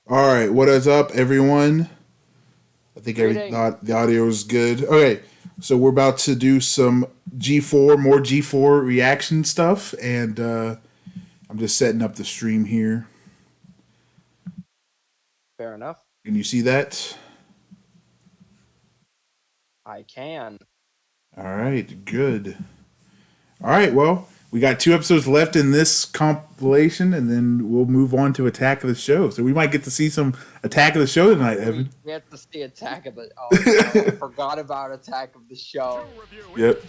All right, what is up, everyone? I think the audio is good. Okay, so we're about to do some more G4 reaction stuff, and I'm just setting up the stream here. Fair enough. Can you see that? I can. All right, good. All right, well, we got 2 episodes left in this compilation, and then we'll move on to Attack of the Show. So we might get to see some Attack of the Show tonight, Evan. We have to see Attack of the... Oh, no, I forgot about Attack of the Show. Yep.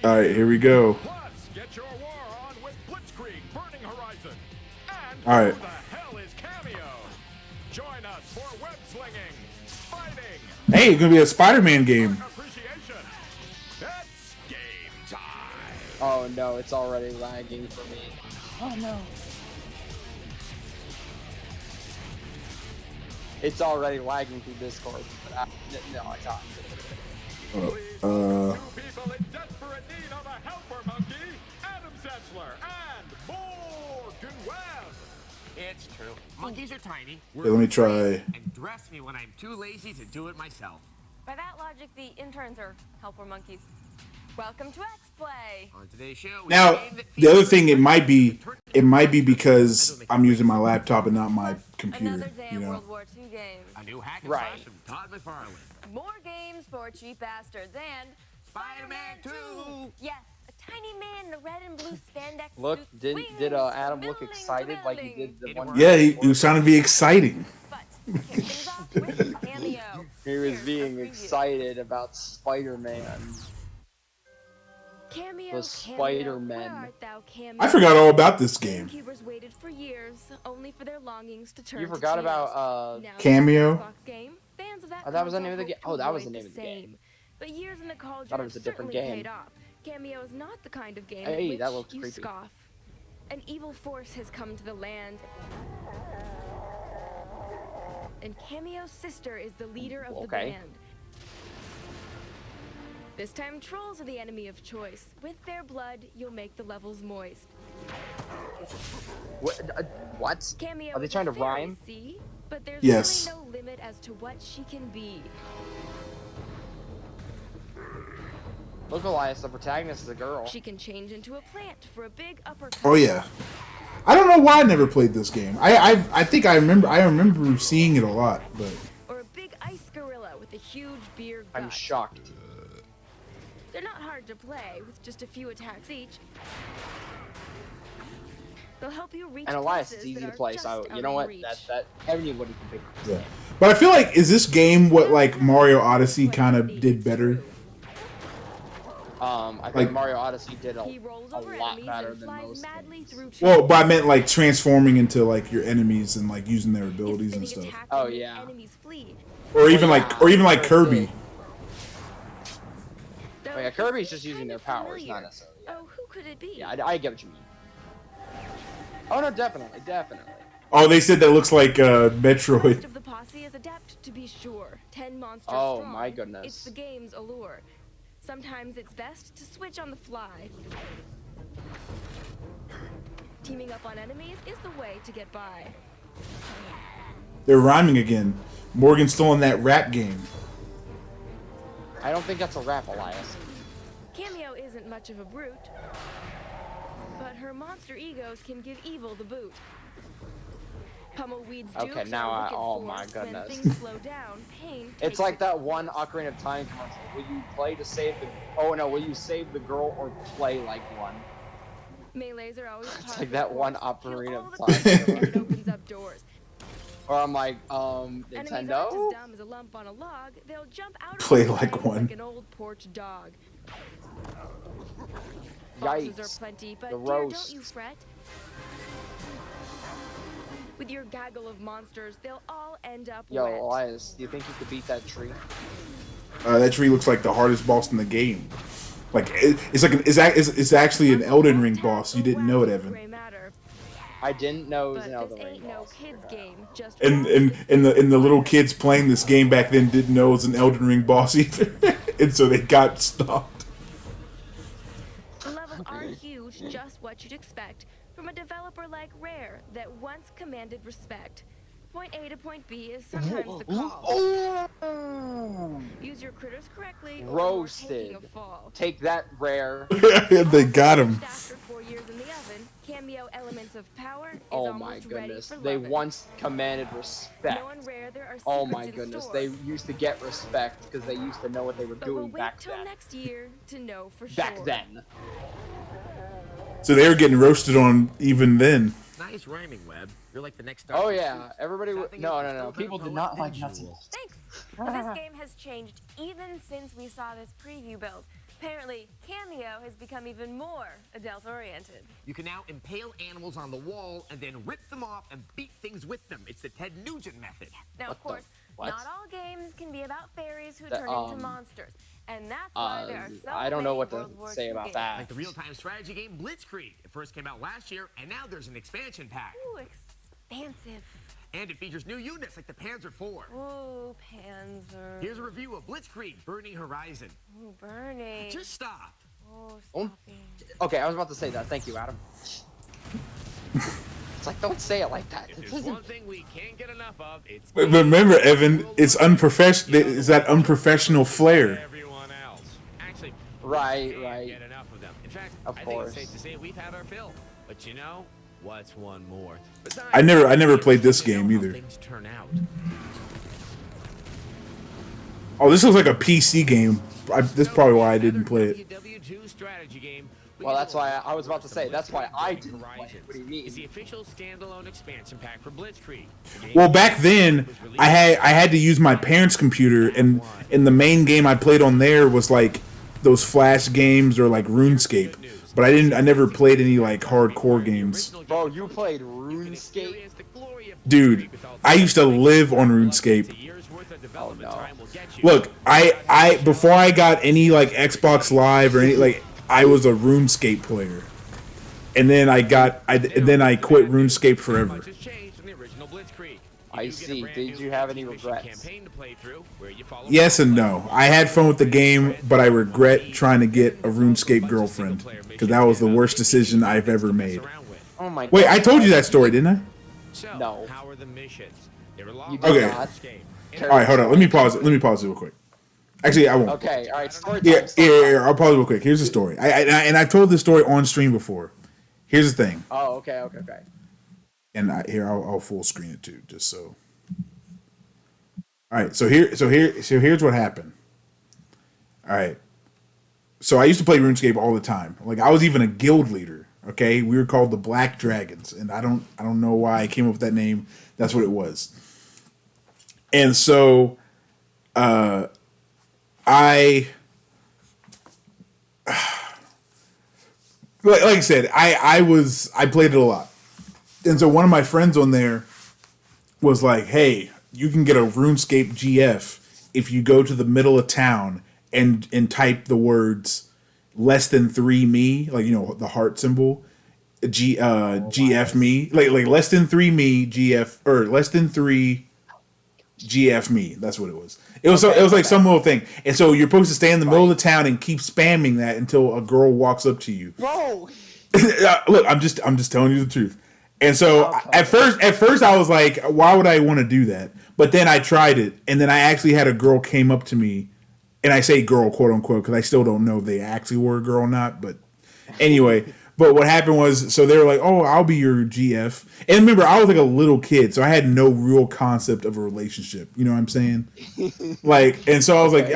All right, here we go. Get your war on with Blitzkrieg Burning Horizon. And all right. who the hell is Cameo? Join us for web slinging, fighting. Hey, it's going to be a Spider-Man game. It's game time. Oh no, it's already lagging for me. Oh no. It's already lagging through Discord. But no, it's not. Two people in desperate need of a helper monkey, Adam Setzler and Morgan Webb. It's true. Monkeys are tiny. Okay, let me try. And dress me when I'm too lazy to do it myself. By that logic, the interns are helper monkeys. Welcome to X-Play. On today's show, Now, the other thing, it might be because I'm using my laptop and not my computer. Another day You of know. World War II games. a new hack and Right. slash from Todd McFarlane. More games for cheap bastards and Spider-Man 2. Yes, a tiny man in a red and blue spandex Look, suit did swinging Adam from look building to excited like he building. did the one? Yeah, he was trying to be exciting. But to kick things off with Cameo. He was Here's a being preview. excited about Spider-Man. Cameo, The Spider-Man. Cameo, where art thou, Cameo? I forgot all about this game. Gamekeepers waited for years, only for their longings to turn You to forgot tears. about Now Cameo? the Xbox game, fans of that Oh, that was the console name of the hope ga- to oh, that was avoid the name of the game. same. But years in the cauldron Thought it was a have different certainly game. paid off. Cameo is not the kind of game Hey, at that which looks you creepy. scoff. An evil force has come to the land. And Cameo's sister is the leader of the Okay. band. This time, trolls are the enemy of choice. With their blood, you'll make the levels moist. What? Cameo Are they is trying a to fairy, rhyme? See? But there's Yes. really no limit as to what she can be. Look, Elias, the protagonist is a girl. She can change into a plant for a big uppercut. Oh yeah. I don't know why I never played this game. I think I remember seeing it a lot, but Or a big ice gorilla with a huge beer gut. I'm shocked. They're not hard to play, with just a few attacks each. They'll help you reach And Elias, it's places easy that to are play, just so out you know of what? reach. That anybody can pick. yeah. But I feel like is this game what like Mario Odyssey kind of did better? I think Like- Mario Odyssey did He rolls a over lot enemies better and than flies most madly things. through Well, but I meant like transforming into like your enemies and like using their abilities and stuff, Oh, yeah. Enemies flee. or even Well, like yeah, Kirby. Though Oh, yeah, he Kirby's seems just using kind their of powers, familiar. not necessarily. Yeah, Oh, who could it be? yeah I get what you mean. Oh no, definitely. Oh, they said that looks like The rest Metroid. of the posse is adept, to be sure. 10 monsters Oh, strong. my goodness. It's the game's allure. Sometimes it's best to switch on the fly. Teaming up on enemies is the way to get by. They're rhyming again. Morgan's still in that rap game. I don't think that's a rap, Elias. Cameo isn't much of a brute, but her monster egos can give evil the boot. Pummel-weeds Okay, dupes now are I- wicked oh my force. When goodness. things slow down, pain It's takes like its that one course. Ocarina of Time commercial. Will you play to save the? Oh no, will you save the girl or play like one? Melees are always It's par like for that the one course. Ocarina Kill of all the Time creatures, commercial. and it opens up doors. Or I'm like, Enemies aren't as Nintendo. dumb as a lump on a log. They'll jump out of Play the like way one. like an old porch dog. Bosses are Yikes! plenty, but The dear, don't roast. you fret. With your gaggle of monsters, they'll all end up Yo, wet. Elias, do you think you could beat that tree? That tree looks like the hardest boss in the game. Like it's actually an Elden Ring boss. You didn't know it, Evan. Gray matter. I didn't know it was But an Elden this Ring ain't no boss. kids game. Just And watch the little kids playing this game back then didn't know it was an Elden Ring boss either, and so they got stopped. The levels aren't huge, just what you'd expect from a developer like Rare that once commanded respect. Point A to point B is sometimes the call. Oh! Use your critters correctly, or you're Roasted. taking a fall. Take that, Rare. They got him. After 4 years in the oven, cameo elements of power is Oh my almost ready goodness. for They lovin'. once commanded respect. Knowing Rare, there are Oh secrets my in goodness. store. They used to get respect because they used to know what they were But we'll doing wait back till then. next year to know for Back sure. then. So they were getting roasted on even then. Nice rhyming, Web. You're like the next. Oh Dr. yeah, Seuss. everybody. Nothing No, is no, still no. better People did poet not than like nuts. Jewel. Thanks. But this game has changed even since we saw this preview build. Apparently, Cameo has become even more adult-oriented. You can now impale animals on the wall and then rip them off and beat things with them. It's the Ted Nugent method. Now, of What the- course, what? not all games can be about fairies who The, turn into monsters. And that's why there are so I don't know many what to World War say II about games. that. Like the real-time strategy game Blitzkrieg. It first came out last year, and now there's an expansion pack. Ooh, expansive. And it features new units like the Panzer IV. Ooh, Panzer. Here's a review of Blitzkrieg Burning Horizon. Ooh, Bernie. Just stop. Oh, Don't- stopping. Okay, I was about to say that. Thank you, Adam. It's like, don't say it like that. If It there's doesn't- one thing we can't get enough of, it's But remember, Evan, it's unprofessional. It's that unprofessional flair. everyone else. Actually, Right, we can't right. get enough of them. In fact, Of I think course. it's safe to say we've had our fill. But you know, what's one more? Besides, I never played this you know game how either. Things turn out. Oh, this looks like a PC game. This is probably why I didn't play it. WW2 strategy game. Well, that's why I was about to say, that's why I didn't play it. What do you mean? Is the official standalone expansion pack for Blitzkrieg. The game Well, back then, I had to use my parents' computer, and the main game I played on there was like those Flash games or like RuneScape. But I never played any like hardcore games. Bro, you played RuneScape? Dude, I used to live on RuneScape. Oh, no. Look, I before I got any like Xbox Live or any like, I was a RuneScape player, and then I quit RuneScape forever. I see. Did you have any regrets? Yes and no. I had fun with the game, but I regret trying to get a RuneScape girlfriend because that was the worst decision I've ever made. Oh my god. Wait, I told you that story, didn't I? So, No. how are the missions? They were You did Okay. not. All right, hold on. Let me pause it. Let me pause it real quick. Actually, I won't. Okay, alright, story time. Yeah, story time. I'll pause it real quick. Here's the story. And I've told this story on stream before. Here's the thing. Oh, okay. And I'll full screen it too, just so. All right, so here's what happened. All right, so I used to play RuneScape all the time. Like I was even a guild leader. Okay, we were called the Black Dragons, and I don't know why I came up with that name. That's what it was. And so, I like I said, I played it a lot. And so one of my friends on there was like, hey, you can get a RuneScape GF if you go to the middle of town and type the words less than 3 me, like, you know, the heart symbol, GF me, like less than 3 me, GF, or less than 3 GF me. That's what it was. It was like some little thing. And so you're supposed to stay in the middle of the town and keep spamming that until a girl walks up to you. Bro! Look, I'm just telling you the truth. And so at first I was like, why would I want to do that? But then I tried it, and then I actually had a girl came up to me, and I say girl, quote unquote, because I still don't know if they actually were a girl or not. But anyway, But what happened was, so they were like, "Oh, I'll be your GF." And remember, I was like a little kid, so I had no real concept of a relationship. You know what I'm saying? Like, and so I was like,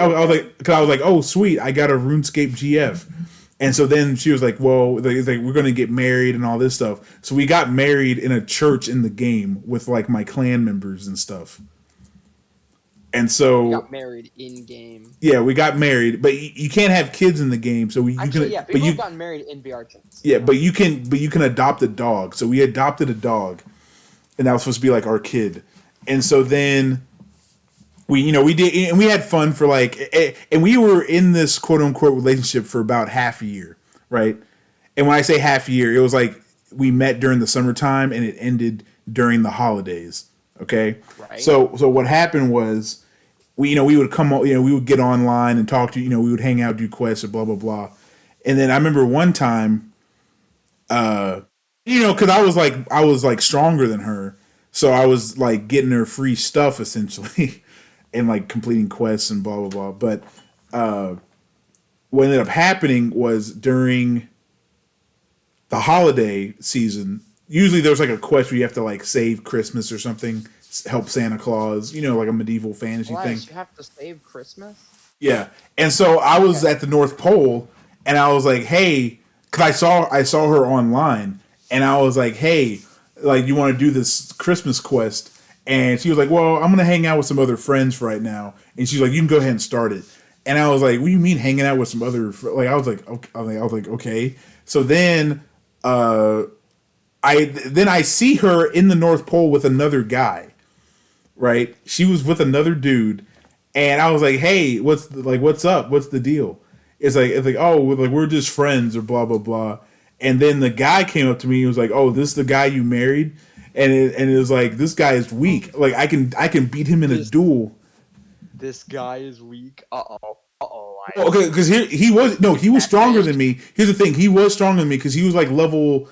because I was like, "Oh, sweet, I got a RuneScape GF." And so then she was like, "Well, we're gonna get married and all this stuff." So we got married in a church in the game with like my clan members and stuff. And so Got married in game. yeah, we got married, but you can't have kids in the game. So Actually, yeah, but people you have gotten married in VR chats. yeah, but you can adopt a dog. So we adopted a dog, and that was supposed to be like our kid. And so then we did, and we had fun for like, and we were in this quote unquote relationship for about half a year, right? And when I say half a year, it was like we met during the summertime and it ended during the holidays. Okay, Right. So what happened was we would come, we would get online and talk to, we would hang out, do quests, or blah blah blah. And then I remember one time, because I was like stronger than her, so I was like getting her free stuff essentially, and like completing quests and blah blah blah. But what ended up happening was during the holiday season. Usually there's like a quest where you have to like save Christmas or something, help Santa Claus, like a medieval fantasy thing. You have to save Christmas? Yeah. And so I was at the North Pole and I was like, hey, cause I saw her online and I was like, hey, like, you want to do this Christmas quest? And she was like, well, I'm going to hang out with some other friends right now. And she's like, you can go ahead and start it. And I was like, what do you mean hanging out with some other like, I was like, okay. So then, I see her in the North Pole with another guy, right? She was with another dude, and I was like, "Hey, what's up? What's the deal?" It's like, oh, we're just friends or blah blah blah. And then the guy came up to me and was like, "Oh, this is the guy you married?" And it was like, "This guy is weak. Like I can beat him in a duel." This guy is weak. Okay, because he was stronger than me. Here's the thing: he was stronger than me because he was like level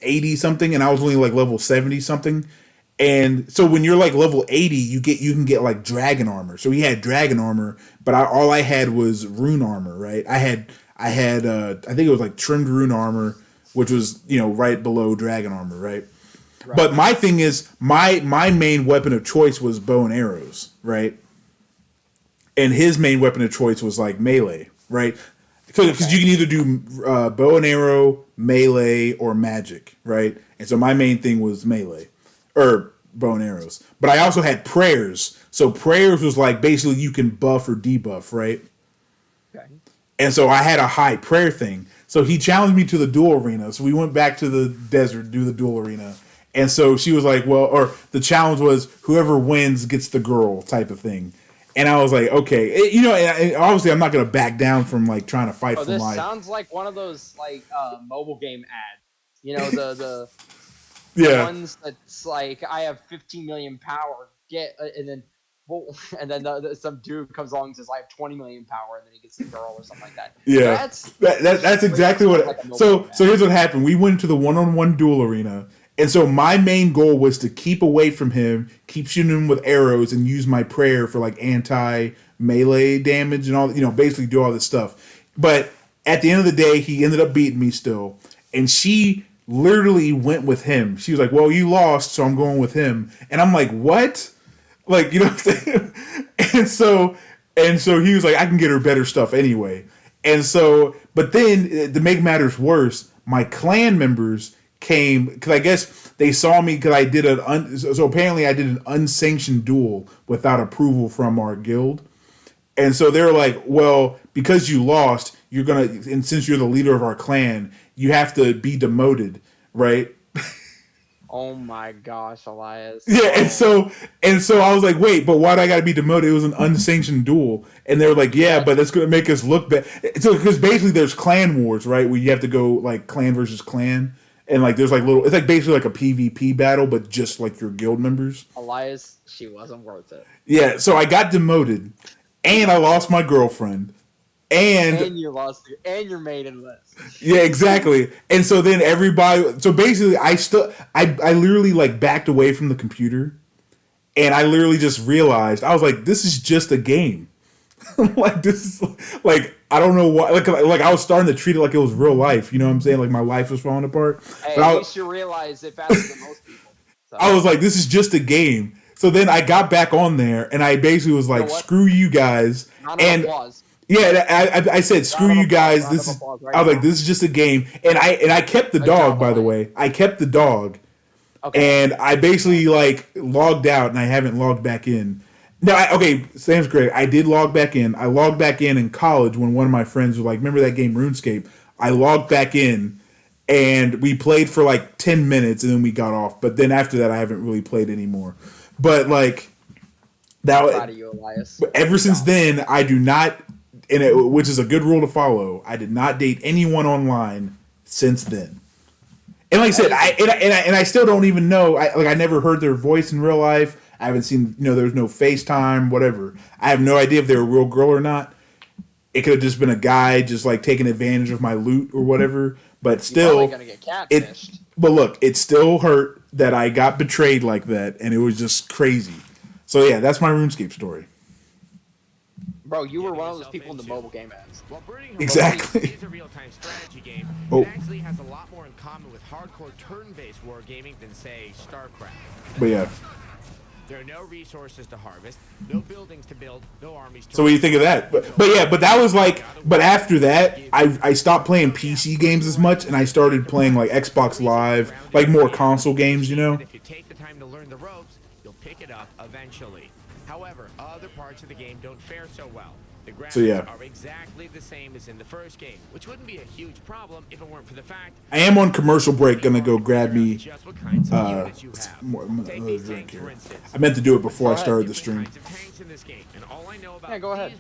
80 something, and I was only like level 70 something. And so when you're like level 80, you can get like dragon armor. So he had dragon armor, but all I had was rune armor, right? I had I think it was like trimmed rune armor, which was right below dragon armor, right? But my thing is my main weapon of choice was bow and arrows, right? And his main weapon of choice was like melee, right? Because you can either do bow and arrow, melee, or magic, right? And so my main thing was melee, or bow and arrows. But I also had prayers. So prayers was like basically you can buff or debuff, right? Okay. And so I had a high prayer thing. So he challenged me to the duel arena. So we went back to the desert to do the duel arena. And so she was like, well, or the challenge was whoever wins gets the girl type of thing. And I was like, okay, and obviously I'm not going to back down from like trying to fight for This my. sounds like one of those like mobile game ads. The Yeah. ones that's like I have 15 million power, and then some dude comes along and says I have 20 million power, and then he gets the girl or something like that. Yeah, that's exactly what. Like so here's what happened. We went to the one-on-one duel arena. And so my main goal was to keep away from him, keep shooting him with arrows, and use my prayer for like anti-melee damage and all, basically do all this stuff. But at the end of the day, he ended up beating me still. And she literally went with him. She was like, well, you lost, so I'm going with him. And I'm like, what? Like, what I'm saying? And so he was like, I can get her better stuff anyway. And so, but then to make matters worse, my clan members came because I guess they saw me because I did so apparently I did an unsanctioned duel without approval from our guild, and so they're like, well, because you lost, and since you're the leader of our clan, you have to be demoted, right? Oh my gosh, Elias. Yeah, and so I was like, wait, but why do I got to be demoted? It was an unsanctioned duel, and they were like, yeah, but that's going to make us look bad. So because basically there's clan wars, right, where you have to go like clan versus clan. And like there's like it's like basically like a PvP battle, but just like your guild members. Elias, she wasn't worth it. Yeah, so I got demoted, and I lost my girlfriend, and you lost and you're maidenless. Yeah, exactly. And so then so basically I literally like backed away from the computer, and I literally just realized I was like, this is just a game. Like this is like I don't know why. Like I was starting to treat it like it was real life. You know what I'm saying? Like my life was falling apart. Hey, But at least you realize it faster than most people. So. I was like, this is just a game. So then I got back on there and I basically was like, screw you guys. And yeah, I said, screw you guys. This is. I was like, this is just a game. And I kept the dog, by the way. I kept the dog. Okay. And I basically like logged out and I haven't logged back in. No, Sam's correct. I did log back in. I logged back in college when one of my friends was like, remember that game RuneScape? I logged back in and we played for like 10 minutes and then we got off. But then after that, I haven't really played anymore. But like that, proud of you, Elias. Ever since then, I do not, which is a good rule to follow. I did not date anyone online since then. And like I said, I still don't even know. I never heard their voice in real life. I haven't seen, there's no FaceTime, whatever. I have no idea if they're a real girl or not. It could have just been a guy just like taking advantage of my loot or whatever. But still, you're probably gonna get catfished. But look, it still hurt that I got betrayed like that, and it was just crazy. So yeah, that's my RuneScape story. Bro, you were one of those people in the mobile game ads. Exactly. Is a real-time strategy game. Oh. It actually has a lot more in common with hardcore turn-based wargaming than, say, StarCraft. But yeah. There are no resources to harvest, no buildings to build, no armies to... So what do you think of that? But that was like... But after that, I stopped playing PC games as much, and I started playing like Xbox Live, like more console games, If you take the time to learn the ropes, you'll pick it up eventually. However, other parts of the game don't fare so well. The graphics are exactly the same as in the first game, which wouldn't be a huge problem if it weren't for the fact... I am on commercial break, gonna go grab me another drink here. I meant to do it before I started the stream. Yeah, go ahead.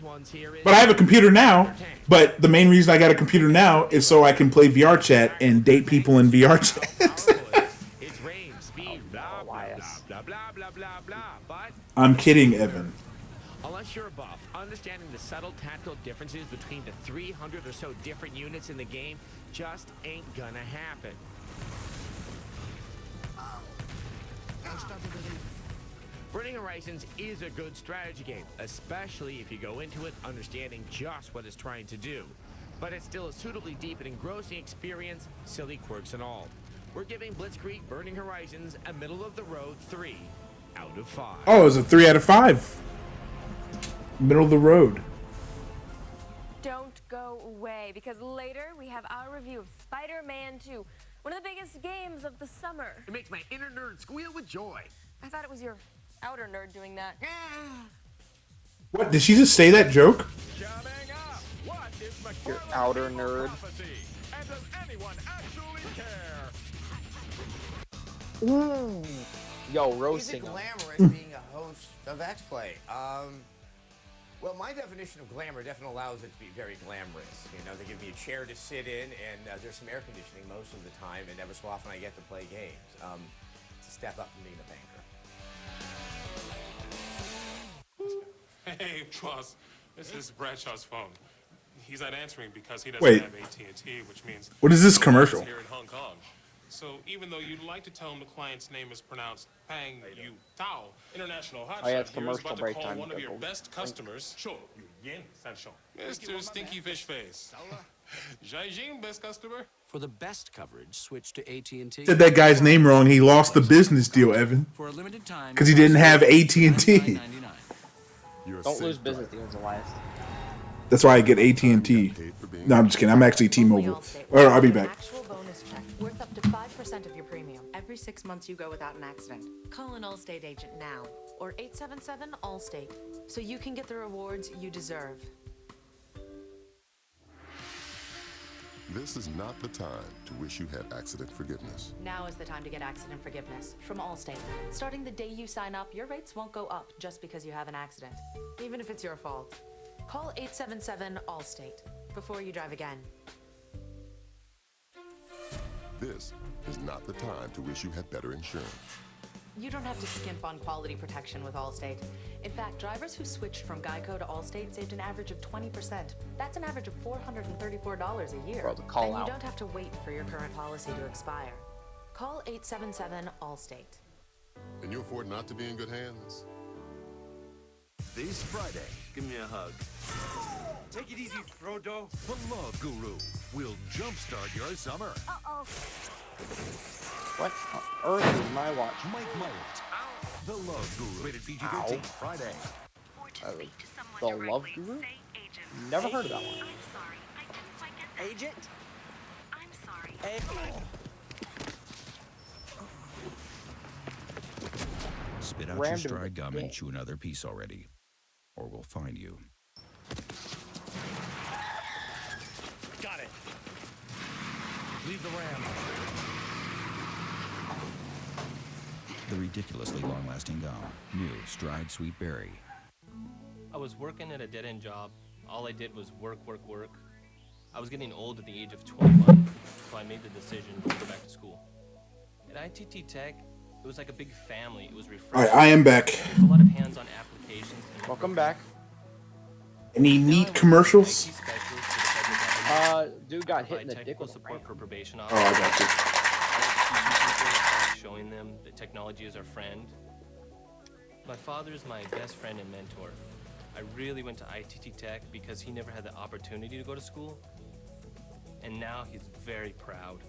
But I have a computer now, but the main reason I got a computer now is so I can play VR chat and date people in VR chat. I'm kidding, Evan. Unless you're a buff, understanding the subtle tactical differences between the 300 or so different units in the game just ain't gonna happen. Burning Horizons is a good strategy game, especially if you go into it understanding just what it's trying to do. But it's still a suitably deep and engrossing experience, silly quirks and all. We're giving Blitzkrieg Burning Horizons a middle-of-the-road 3 out of 5. Oh, it was a 3 out of 5. Middle of the road. Don't go away, because later we have our review of Spider-Man 2, one of the biggest games of the summer. It makes my inner nerd squeal with joy. I thought it was your outer nerd doing that. What, did she just say that joke? Your outer nerd. And does anyone actually care? Ooh. Yo, roasting Is it him. glamorous being a host of X-Play? Well, my definition of glamour definitely allows it to be very glamorous. You know, they give me a chair to sit in, and there's some air conditioning most of the time, and every so often I get to play games. It's a step up from being a banker. Hey, boss, this is Bradshaw's phone. He's not answering because he doesn't Wait. have AT&T, which means... What is this no commercial? one's here in Hong Kong. So even though you'd like to tell him the client's name is pronounced Pang Yu Tao, international hotshot yeah, it's here is commercial about to break call time, one of your people. best customers, Sho Yen Sanshou. Mr. Stinky Fish Face. Jiajing, best customer. For the best coverage, switch to AT&T. Said that guy's name wrong. He lost the business deal, Evan. For a limited time. Because he didn't have AT&T. Don't lose business deals, Elias. That's why I get AT&T. No, I'm just kidding. I'm actually T-Mobile. Or I'll be back. Actual bonus check worth up to 5% of your premium every 6 months you go without an accident. Call an Allstate agent now or 877-ALLSTATE so you can get the rewards you deserve. This is not the time to wish you had accident forgiveness. Now is the time to get accident forgiveness from Allstate. Starting the day you sign up, your rates won't go up just because you have an accident, even if it's your fault. Call 877-ALLSTATE before you drive again. This is not the time to wish you had better insurance. You don't have to skimp on quality protection with Allstate. In fact, drivers who switched from Geico to Allstate saved an average of 20%. That's an average of $434 a year. Bro, the call and out. you don't have to wait for your current policy to expire. Call 877-ALLSTATE. Can you afford not to be in good hands? This Friday, give me a hug. Take it easy, Frodo. The Love Guru will jumpstart your summer. Uh-oh. What on earth is my watch? Mike Myers. The Love Guru. Rated PG-13. Friday. The Love Guru? Never heard of that one. Agent? I'm sorry. Spit out Random your stride gum game. and chew another piece already, or we'll find you. Got it. Leave the ram. The ridiculously long-lasting gum. New Stride Sweet Berry. I was working at a dead-end job. All I did was work. I was getting old at the age of 21, so I made the decision to go back to school. At ITT Tech, it was like a big family. It was refreshing. Alright, I am back. There's a lot of hands-on applications. Welcome back. Any neat commercials? Dude got hit in the dick technical with a support ram. for probation Oh, officers. I got you. Showing them that technology is our friend. My father is my best friend and mentor. I really went to ITT Tech because he never had the opportunity to go to school. And now he's very proud.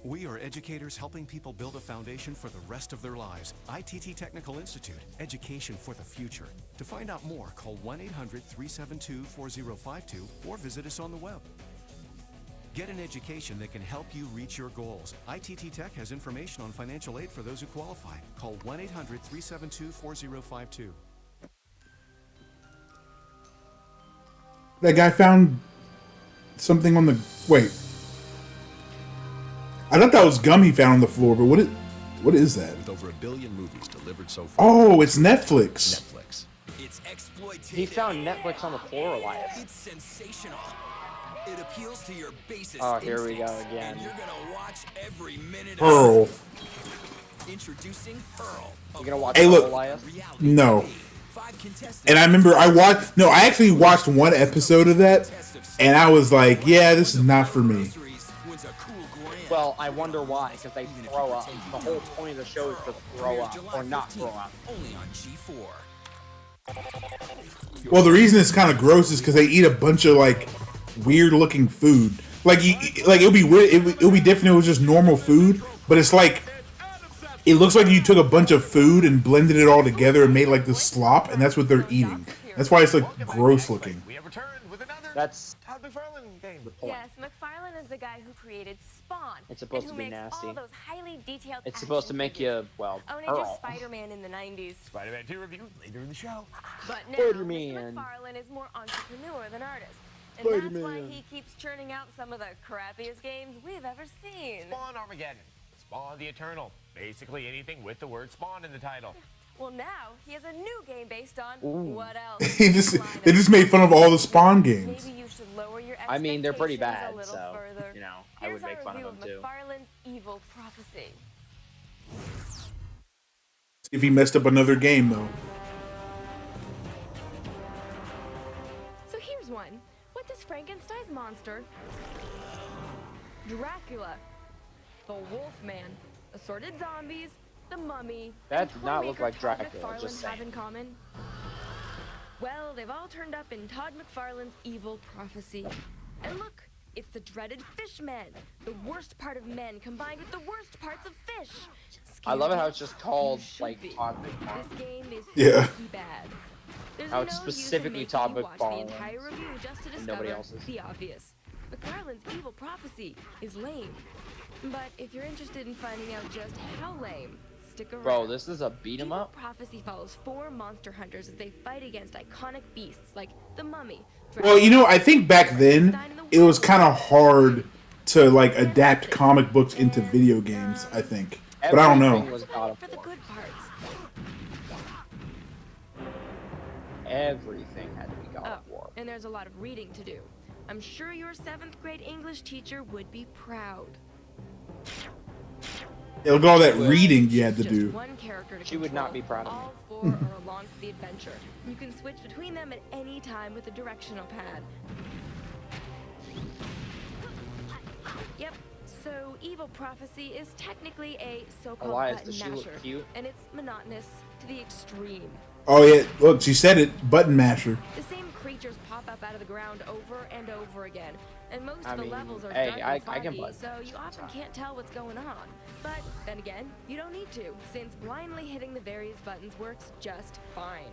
We are educators helping people build a foundation for the rest of their lives. ITT Technical Institute, education for the future. To find out more, call 1-800-372-4052 or visit us on the web. Get an education that can help you reach your goals. ITT Tech has information on financial aid for those who qualify. Call 1-800-372-4052. That guy found something on the... Wait. I thought that was gum he found on the floor, but what is that? With over 1 billion movies delivered so far. Oh, it's Netflix. Netflix. It's exploitative. He found Netflix on the floor, Elias. It's sensational. It appeals to your basis. Oh, here we go again. And you're gonna watch every minute Pearl. of it. Introducing Pearl. You gonna watch Hey, Pearl, look. Elias? No. And I remember I actually watched one episode of that, and I was like, yeah, this is not for me. Well, I wonder why, because they throw up. The whole point of the show is to throw up, or not throw up. Only on G4. Well, the reason it's kind of gross is because they eat a bunch of like weird looking food. Like it would be weird. It would be different if it was just normal food, but it's like it looks like you took a bunch of food and blended it all together and made like this slop, and that's what they're eating. That's why it's like gross looking. That's Todd McFarlane game. the point. Yes, McFarlane is the guy who created Spawn. It's supposed and to who be makes nasty. all those highly detailed It's supposed to action make figures. you, well, Oh, and Pearl. just Spider-Man in the 90s. Spider-Man 2 review later in the show. But now, Spider-Man. Mr. McFarlane is more entrepreneur than artist. And that's why Spider-Man. he keeps churning out some of the crappiest games we've ever seen. Spawn Armageddon. Spawn the Eternal. Basically anything with the word Spawn in the title. Well, now he has a new game based on Ooh. what else? they just made fun of all the Spawn games. Maybe you should lower your I mean, they're pretty expectations a bad, little so, further. you know, I Here's would make our fun of review them too. McFarlane's Evil Prophecy. If he messed up another game though. So here's one. What does Frankenstein's monster, Dracula, the Wolfman, assorted zombies, the mummy, That and did not look toymaker like Todd Dracula, McFarlane just have saying. in common? Well, they've all turned up in Todd McFarlane's Evil Prophecy. And look, it's the dreaded fishmen, the worst part of men combined with the worst parts of fish. I love it how Scary. it's just called You should like be. Todd McFarlane. This game is Yeah. sneaky bad. There's How it's no use in specifically making Todd you watch the McFarlane entire review just to and nobody discover else's. the obvious. McFarlane's Evil Prophecy is lame. But if you're interested in finding out just how lame, stick around. Bro, this is a beat 'em Evil up. Prophecy follows 4 monster hunters as they fight against iconic beasts like the Mummy. Well, you know, I think back then it was kind of hard to like adapt comic books into video games. I think, but I don't Everything know. was God of for the War. good parts. Everything had to be God Oh, of War. and there's a lot of reading to do. I'm sure your 7th grade English teacher would be proud. Yeah, look at all that reading you had to Just do. one character to She would not control. be proud of All 4 are along for the adventure. You can switch between them at any time with a directional pad. Yep. So Evil Prophecy is technically a so-called Elias, button does she look masher, cute? and it's monotonous to the extreme. Oh yeah, look, she said it. Button masher. The same creatures pop up out of the ground over and over again, and most I of the mean, levels are hey, dark I and can foggy, button so you often can't tell what's going on. But then again, you don't need to, since blindly hitting the various buttons works just fine.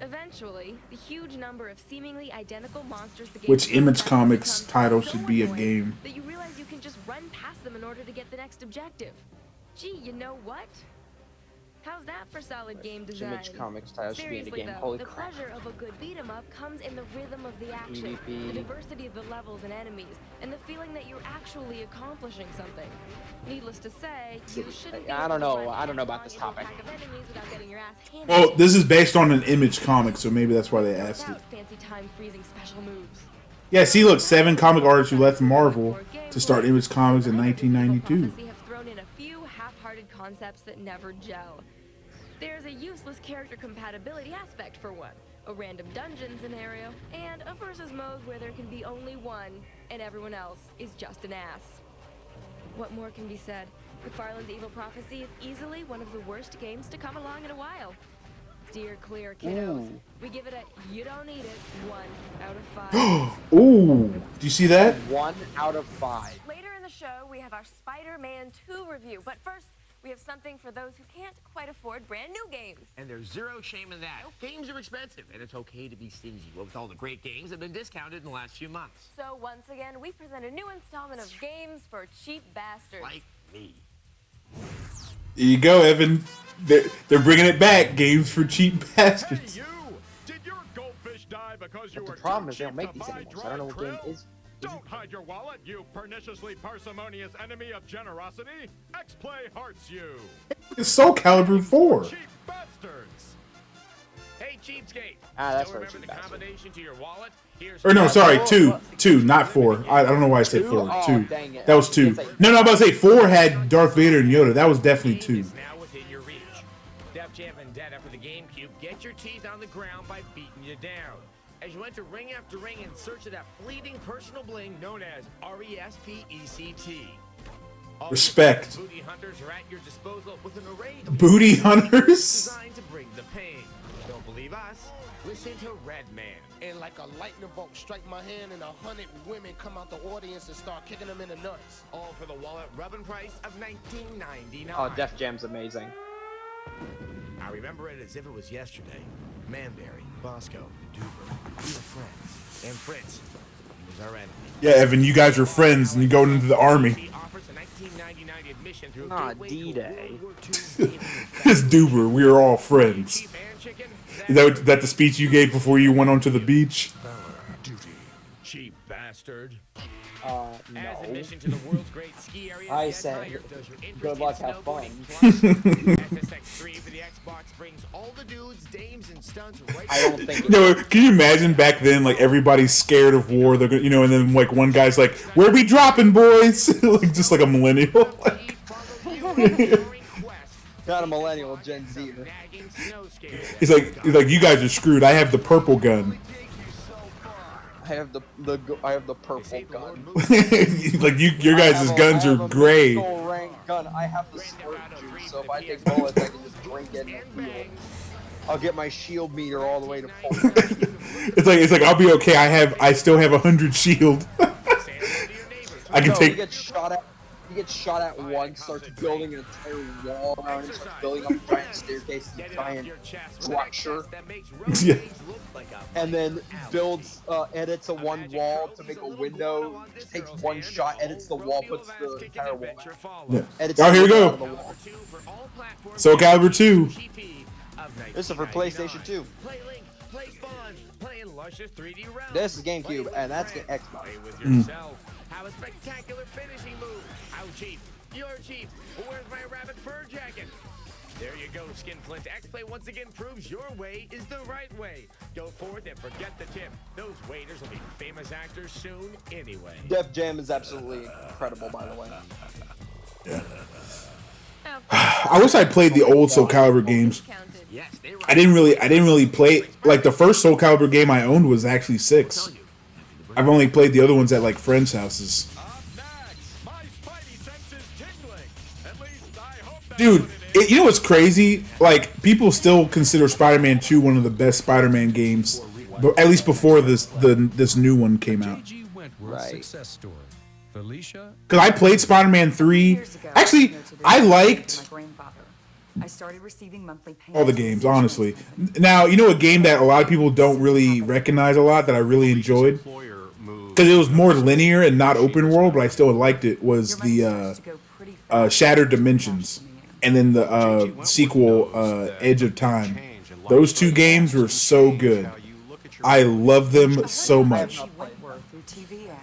Eventually, the huge number of seemingly identical monsters the game Which Image presents Comics becomes title so should be a annoying game? that you realize you can just run past them in order to get the next objective. Gee, you know what? How's that for solid game design? Image Comics title should be in the Seriously game. though, Holy the crap. pleasure of a good beat 'em up comes in the rhythm of the action, PvP. the diversity of the levels and enemies, and the feeling that you're actually accomplishing something. Needless to say, you shouldn't be I able don't to know. run I don't know about headlong this into a topic. pack of enemies without getting your ass handed Well, to you. this is based on an Image comic, so maybe that's why they asked it. Without fancy time freezing special moves. Yeah, see, look, 7 comic artists who left Marvel to start Image Comics in 1992. Prophecy have thrown in a few half-hearted concepts that never gel. There's a useless character compatibility aspect for one, a random dungeon scenario, and a versus mode where there can be only one, and everyone else is just an ass. What more can be said? McFarlane's Evil Prophecy is easily one of the worst games to come along in a while. Steer clear, kiddos. Ooh. We give it a you don't need it 1 out of 5. Ooh, do you see that? 1 out of 5. Later in the show, we have our Spider-Man 2 review, but first, we have something for those who can't quite afford brand new games. And there's zero shame in that. Games are expensive, and it's okay to be stingy. Well, with all the great games that have been discounted in the last few months. So once again, we present a new installment of Games for Cheap Bastards. Like me. There you go, Evan. They're bringing it back. Games for cheap bastards. Hey, you! Did your goldfish die because you But were the problem too is they don't cheap make to these buy anymore, so I don't know what dried game krill? is. Don't hide your wallet, you perniciously parsimonious enemy of generosity. X-Play hearts you. It's Soul Calibur 4. Cheap bastards. Hey, cheapskate. Ah, that's Still for a remember cheap the bastard. combination to your wallet? Here's Or no, Yeah, sorry, four- 2, not 4. I don't know why I said 4. Oh, 2. dang it. That was 2. It's like- No, I'm about to say 4 had Darth Vader and Yoda. That was definitely 2. Is now within your reach. Def Jam Vendetta for the GameCube. Get your teeth on the ground by beating you down. As you enter ring after ring in search of that fleeting personal bling known as RESPECT. All Respect. Booty hunters are at your disposal with an array of Booty hunters? designed to bring the pain. Don't believe us? Listen to Redman. And like a lightning bolt, strike my hand and 100 women come out the audience and start kicking them in the nuts. All for the wallet rubbing price of $19.99. Oh, Def Jam's amazing. I remember it as if it was yesterday. Manberry, Bosco, and Duber, we were friends. And Fritz, he was our enemy. Yeah, Evan, you guys are friends and you're going into the army. He offers a $19.99 admission through a Nah, gateway to a D-Day. World War II It's Duber. We are all friends. Is that the speech you gave before you went onto the beach? Cheap bastard. No. As admission to the world's great ski area, I Ed said, Meyer does your interest good luck, in have fun. snowboarding plus. SSX3 for the Xbox brings all the dudes, dames, and stunts right I don't think. No, can you imagine back then, like, everybody's scared of war, they're gonna, you know, and then, like, one guy's like, where we dropping, boys? Like, just like a millennial. Not a millennial, Gen Z. He's like, you guys are screwed. I have the purple gun. I have the purple gun. Like, your guys' guns are gray. Rank gun. I have the slurp juice, so if I take bullets, I can just drink it and heal. I'll get my shield meter all the way to full. It's like I'll be okay. I still have 100 shield. I can No, take. You get shot at once, starts building an entire wall around it, starts building up a giant staircase to try and structure. Yeah. And then builds, edits a one wall to make a window, just takes one shot, edits the wall, puts the entire wall. Yeah. Edits Oh, here we the go. out of the wall. Soul Calibur 2. This is for PlayStation 2. Play Link, play Spawn, play in luscious 3D realms. This is GameCube, and that's the Xbox. Play with yourself. Have a spectacular finishing move. How cheap? You're cheap. Where's my rabbit fur jacket? There you go, Skinflint. X-Play once again proves your way is the right way. Go forth and forget the tip. Those waiters will be famous actors soon anyway. Def Jam is absolutely incredible, by the way. I wish I played the old Soul Calibur games. I didn't really play, like, the first Soul Calibur game I owned was actually 6. I've only played the other ones at, like, friends' houses. Dude, You know what's crazy? Like, people still consider Spider-Man 2 one of the best Spider-Man games, but at least before this new one came out. Right. Because I played Spider-Man 3. Actually, I liked I started receiving monthly payments. all the games, honestly. Now, you know a game that a lot of people don't really recognize a lot that I really enjoyed? Because it was more linear and not open world, but I still liked it, was the Shattered Dimensions. And then the sequel, Edge of Time. Those two games were so good. I love them so much.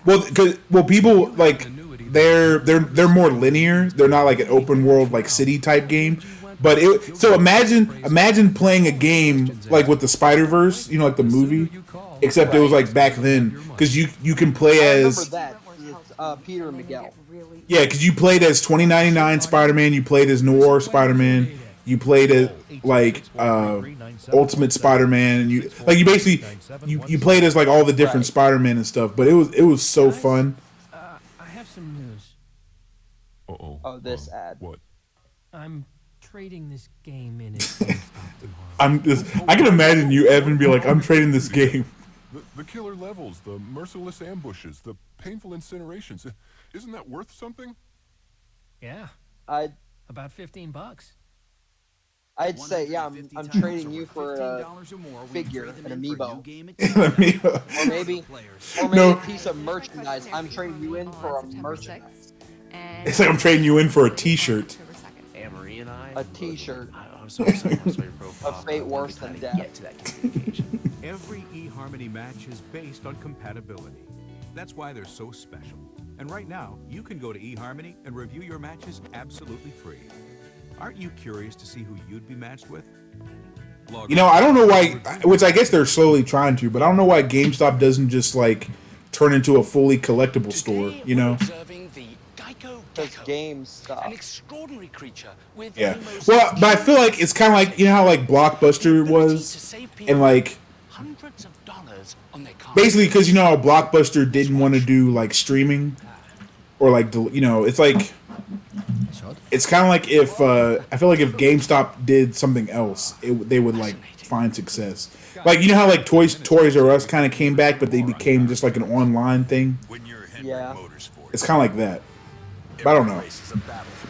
Well, people like they're more linear. They're not like an open world like city type game. But so imagine playing a game like with the Spider-Verse, you know, like the movie, except it was like back then because you can play as. I remember that. It's, Peter and Miguel. Yeah, because you played as 2099 Spider-Man, you played as Noir Spider-Man, you played as like Ultimate Spider-Man, and you basically you played as like all the different Spider-Man and stuff. But it was so fun. I have some news. Oh, this ad. What? I'm trading this game in it. I can imagine you, Evan, be like, I'm trading this game. The killer levels, the merciless ambushes, the painful incinerations. Isn't that worth something? Yeah. About $15. I'd say, yeah, I'm trading you for a figure, an amiibo. or maybe a piece of merchandise. I'm trading you in for a merchandise. It's like I'm trading you in for a T-shirt. Anne-Marie and I. A T-shirt. I'm so excited to your profile. A fate worse than death. Get to that communication. Every eHarmony match is based on compatibility. That's why they're so special. And right now, you can go to eHarmony and review your matches absolutely free. Aren't you curious to see who you'd be matched with? You know, I don't know why, which I guess they're slowly trying to, but I don't know why GameStop doesn't just like turn into a fully collectible store, you know? Because GameStop. An extraordinary creature with Yeah. Well, but I feel like it's kind of like, you know how like Blockbuster was, and like hundreds of dollars on their card. basically because you know how Blockbuster didn't want to do like streaming, or like you know, it's like it's kind of like if I feel like if GameStop did something else, they would like find success. Like you know how like Toys R Us kind of came back, but they became just like an online thing. Yeah. It's kind of like that. But I don't know.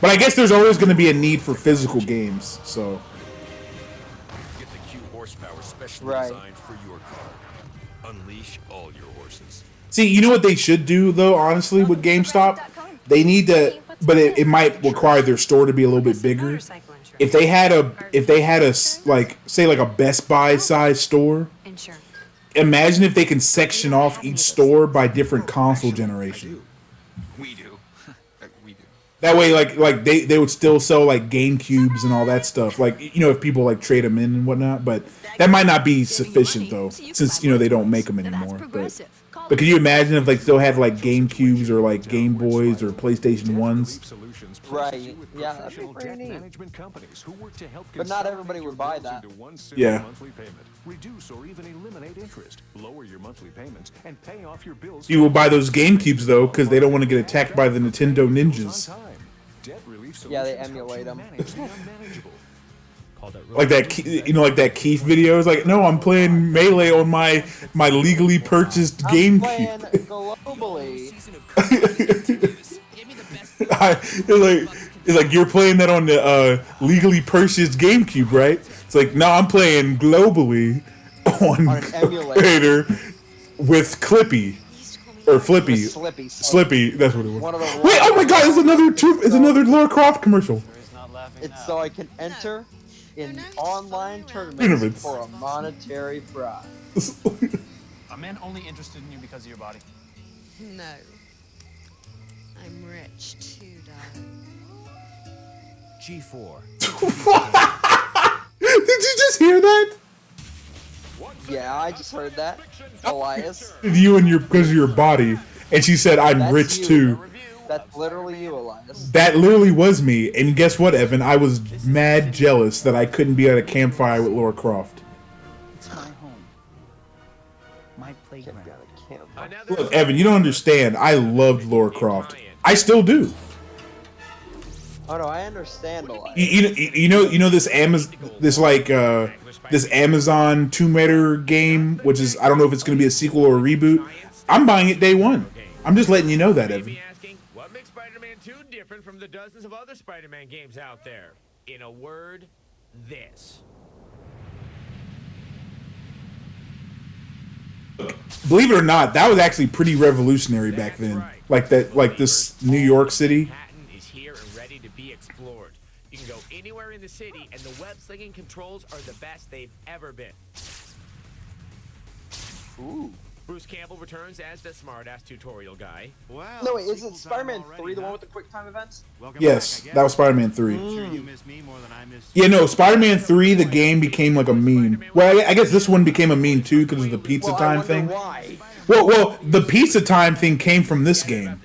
But I guess there's always going to be a need for physical games. So. Get the Q horsepower specially designed for your car. Unleash all your horses. See, you know what they should do though, honestly, with GameStop? They need to, but it might require their store to be a little bit bigger. If they had a like say like a Best Buy size store, imagine if they can section off each store by different console generation. We do. We do. That way, like they would still sell like GameCubes and all that stuff. Like you know, if people like trade them in and whatnot, but that might not be sufficient though, since you know they don't make them anymore. But can you imagine if they still had like GameCubes or like Game Boys or PlayStation 1s? Right. Yeah, that'd be pretty neat. But not everybody would buy that. Yeah. Reduce or even eliminate interest. Lower your monthly payments and pay off your bills. You will buy those GameCubes though, because they don't want to get attacked by the Nintendo ninjas. Yeah, they emulate them. Like that, you know, like that Keith video. It's like, no, I'm playing Melee on my legally purchased GameCube. Globally. It's like you're playing that on the legally purchased GameCube, right? It's like, no, I'm playing globally on an emulator with Clippy or Flippy. Slippy, that's what it was. Wait, oh my God! It's another Lara Croft commercial. It's so I can enter in online tournaments for a monetary prize. Are men only interested in you because of your body? No. I'm rich too, darling. G4. Did you just hear that? Yeah, I just heard that. Elias. You and because of your body, and she said, "I'm That's rich you. too." That's literally you, Elias. That literally was me. And guess what, Evan? I was mad jealous that I couldn't be at a campfire with Lara Croft. It's my home. My playground. Look, Evan, you don't understand. I loved Lara Croft. I still do. Oh no, I understand a lot. You know this Amazon Tomb Raider game, which is, I don't know if it's going to be a sequel or a reboot. I'm buying it day one. I'm just letting you know that, Evan. What makes Spider-Man 2 different from the dozens of other Spider-Man games out there? In a word, this. Believe it or not, that was actually pretty revolutionary back then. Like this New York City. Manhattan is here and ready to be explored. You can go anywhere in the city, and the web slinging controls are the best they've ever been. Ooh. Bruce Campbell returns as the smartass tutorial guy. Wow. No, wait, is it Spider-Man 3 the one with the quick time events? Yes, that was Spider-Man 3. Yeah, no, Spider-Man 3, the game became like a meme. Well, I guess this one became a meme too because of the pizza time thing. Why? Well, the pizza time thing came from this game.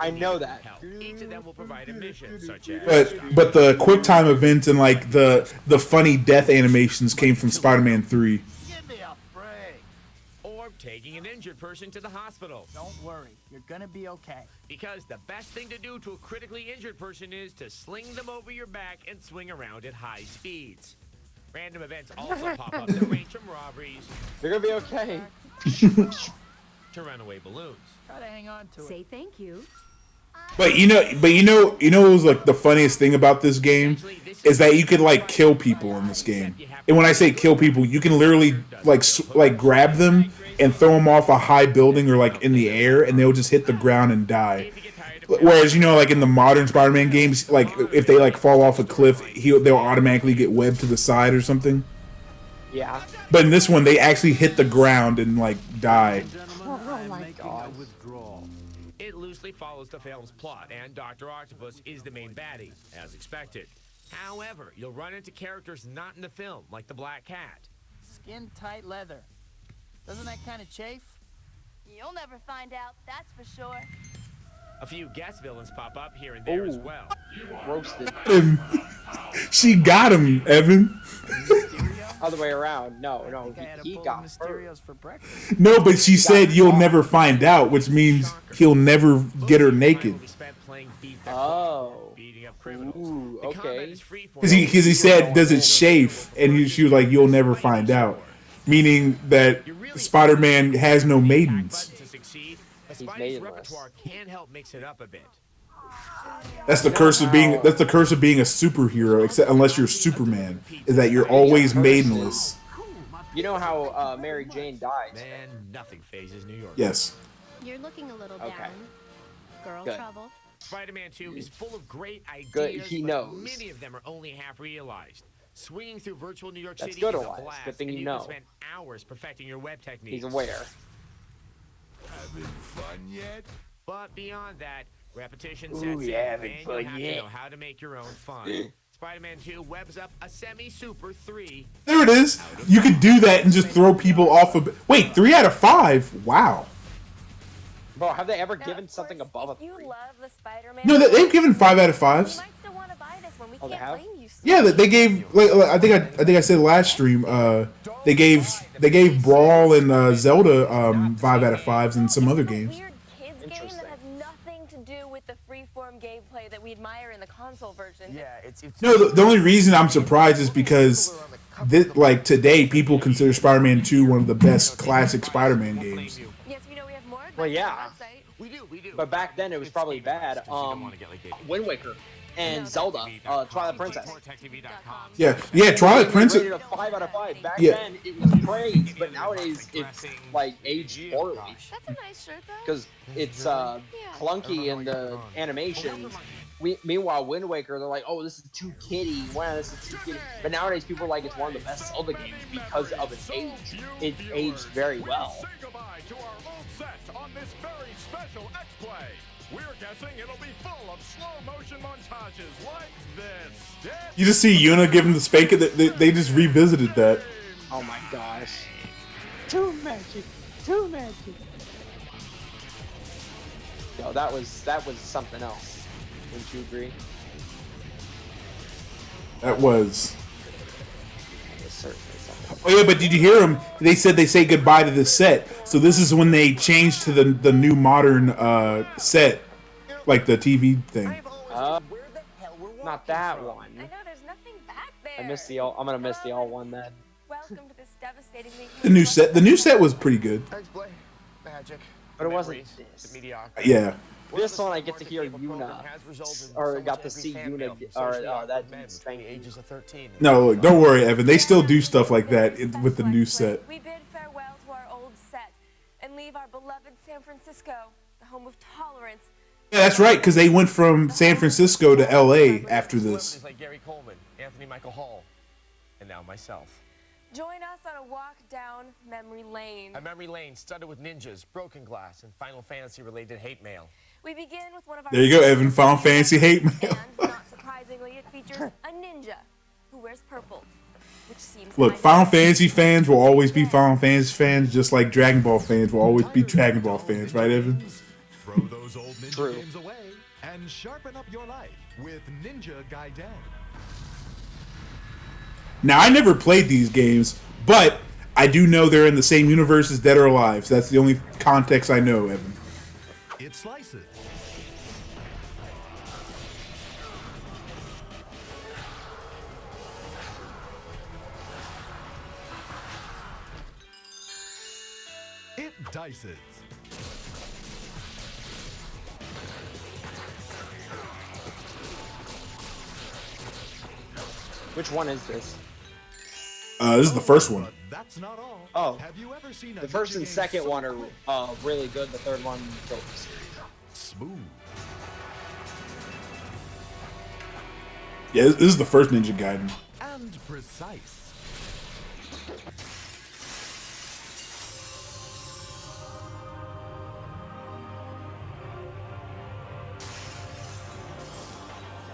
I know that. Each of them will provide a mission, such as... But the quick time events and like the funny death animations came from Spider-Man 3. Taking an injured person to the hospital. Don't worry, you're gonna be okay. Because the best thing to do to a critically injured person is to sling them over your back and swing around at high speeds. Random events also pop up that range from robberies. You're gonna be okay. To runaway balloons. Try to hang on to it. Say thank you. But you know what was like the funniest thing about this game is that you could like kill people in this game. And when I say kill people, you can literally like grab them and throw them off a high building or like in the air, and they'll just hit the ground and die. Whereas like in the modern Spider-Man games, like if they like fall off a cliff, they'll automatically get webbed to the side or something. Yeah. But in this one, they actually hit the ground and like die. Oh my god. It loosely follows the film's plot, and Dr. Octopus is the main baddie, as expected. However, you'll run into characters not in the film, like the Black Cat. Skin-tight leather. Doesn't that kind of chafe? You'll never find out, that's for sure. A few guest villains pop up here and there as well. Roasted. She got him, Evan. Other way around. No, he got her. For breakfast. No, but she said you'll never find out, which means he'll never get her naked. Oh. Ooh, okay. Because he said, does it chafe? And she was like, you'll never find out. Meaning that Spider-Man has no maidens. He's maidenless. Can help mix it up a bit. That's the curse of being a superhero, except unless you're Superman, is that you're always maidenless. You know how Mary Jane died? Man, nothing phases New York. Yes. You're looking a little Okay. down. Girl Good. trouble. Spider-Man 2 is full of great ideas, Good, he but knows. many of them are only half realized. Swinging through virtual New York That's City good, is a Elias. blast, Good thing and you you know. can spend hours perfecting your web techniques. He's aware. Having fun yet? But beyond that, repetition Ooh, sets yeah, in, having and fun you have yet. to know how to make your own fun. Spider-Man 2 webs up a semi-super 3. There it is. You could do that and just throw people off of... Wait, 3 out of 5? Wow. Bro, have they ever given something above a 3? You love the Spider-Man. No, they've given 5 out of 5s. You might still want to buy this one. We Oh, they can't have? blame you. Yeah, they gave. Like, I think I said last stream. They gave Brawl and Zelda 5 out of 5s and some other games. Weird kids game that has nothing to do with the freeform gameplay that we admire in the console version. Yeah, it's No, the only reason I'm surprised is because like today people consider Spider-Man 2 one of the best classic Spider-Man games. Yes, we know we have more. Well, yeah. We do. But back then it was probably bad. Wind Waker and Zelda, Twilight Princess. Yeah, Twilight Princess. Rated a 5 out of 5. Back Yeah. then it was praised, but nowadays it's like aged poorly. That's a nice shirt, though. Because it's clunky in the animations. Meanwhile, Wind Waker, they're like, oh, this is too kiddie. Wow, this is too kiddie. But nowadays, people are like, it's one of the best Zelda games because of its age. It aged very well. Say goodbye to our old set on this very special X-Play. We're guessing it'll be full of slow-motion montages like this. You just see Yuna giving the spanking. They just revisited that. Oh my gosh. Too magic. Too magic. Yo, that was something else. Wouldn't you agree? That was. That was certainly something. Oh yeah, but did you hear them? They said they say goodbye to the set. So this is when they changed to the new modern set, like the TV thing. Not that one. I know there's nothing back there. I missed the all. I'm gonna miss the all one then. Welcome to this devastatingly. The new set was pretty good. X-Blade, magic, But it wasn't memories, this. mediocrity. Yeah. This one I get to hear Yuna, or got to see Yuna, or that dude's between the ages of 13. No, look, don't worry, Evan. They still do stuff like that with the new set. We bid farewell to our old set and leave our beloved San Francisco, the home of tolerance. Yeah, that's right, because they went from San Francisco to L.A. after this. Like Gary Coleman, Anthony Michael Hall, and now myself. Join us on a walk down memory lane. A memory lane studded with ninjas, broken glass, and Final Fantasy-related hate mail. We begin with one of our. There you go, Evan. Final Fantasy hate mail. And not surprisingly, it features a ninja who wears purple, which seems. Look, Final Fantasy fans will always be Final Fantasy fans, just like Dragon Ball fans will always be Dragon Ball fans, right, Evan? Throw those old ninja games away and sharpen up your life with Ninja Gaiden. Now, I never played these games, but I do know they're in the same universe as Dead or Alive. So that's the only context I know, Evan. It slices. It dices. Which one is this? This is the first one. That's not all. Oh, Have you ever seen a the first Ninja and game second so one are really good. The third one, don't. smooth? Yeah, this is the first Ninja Gaiden. And precise.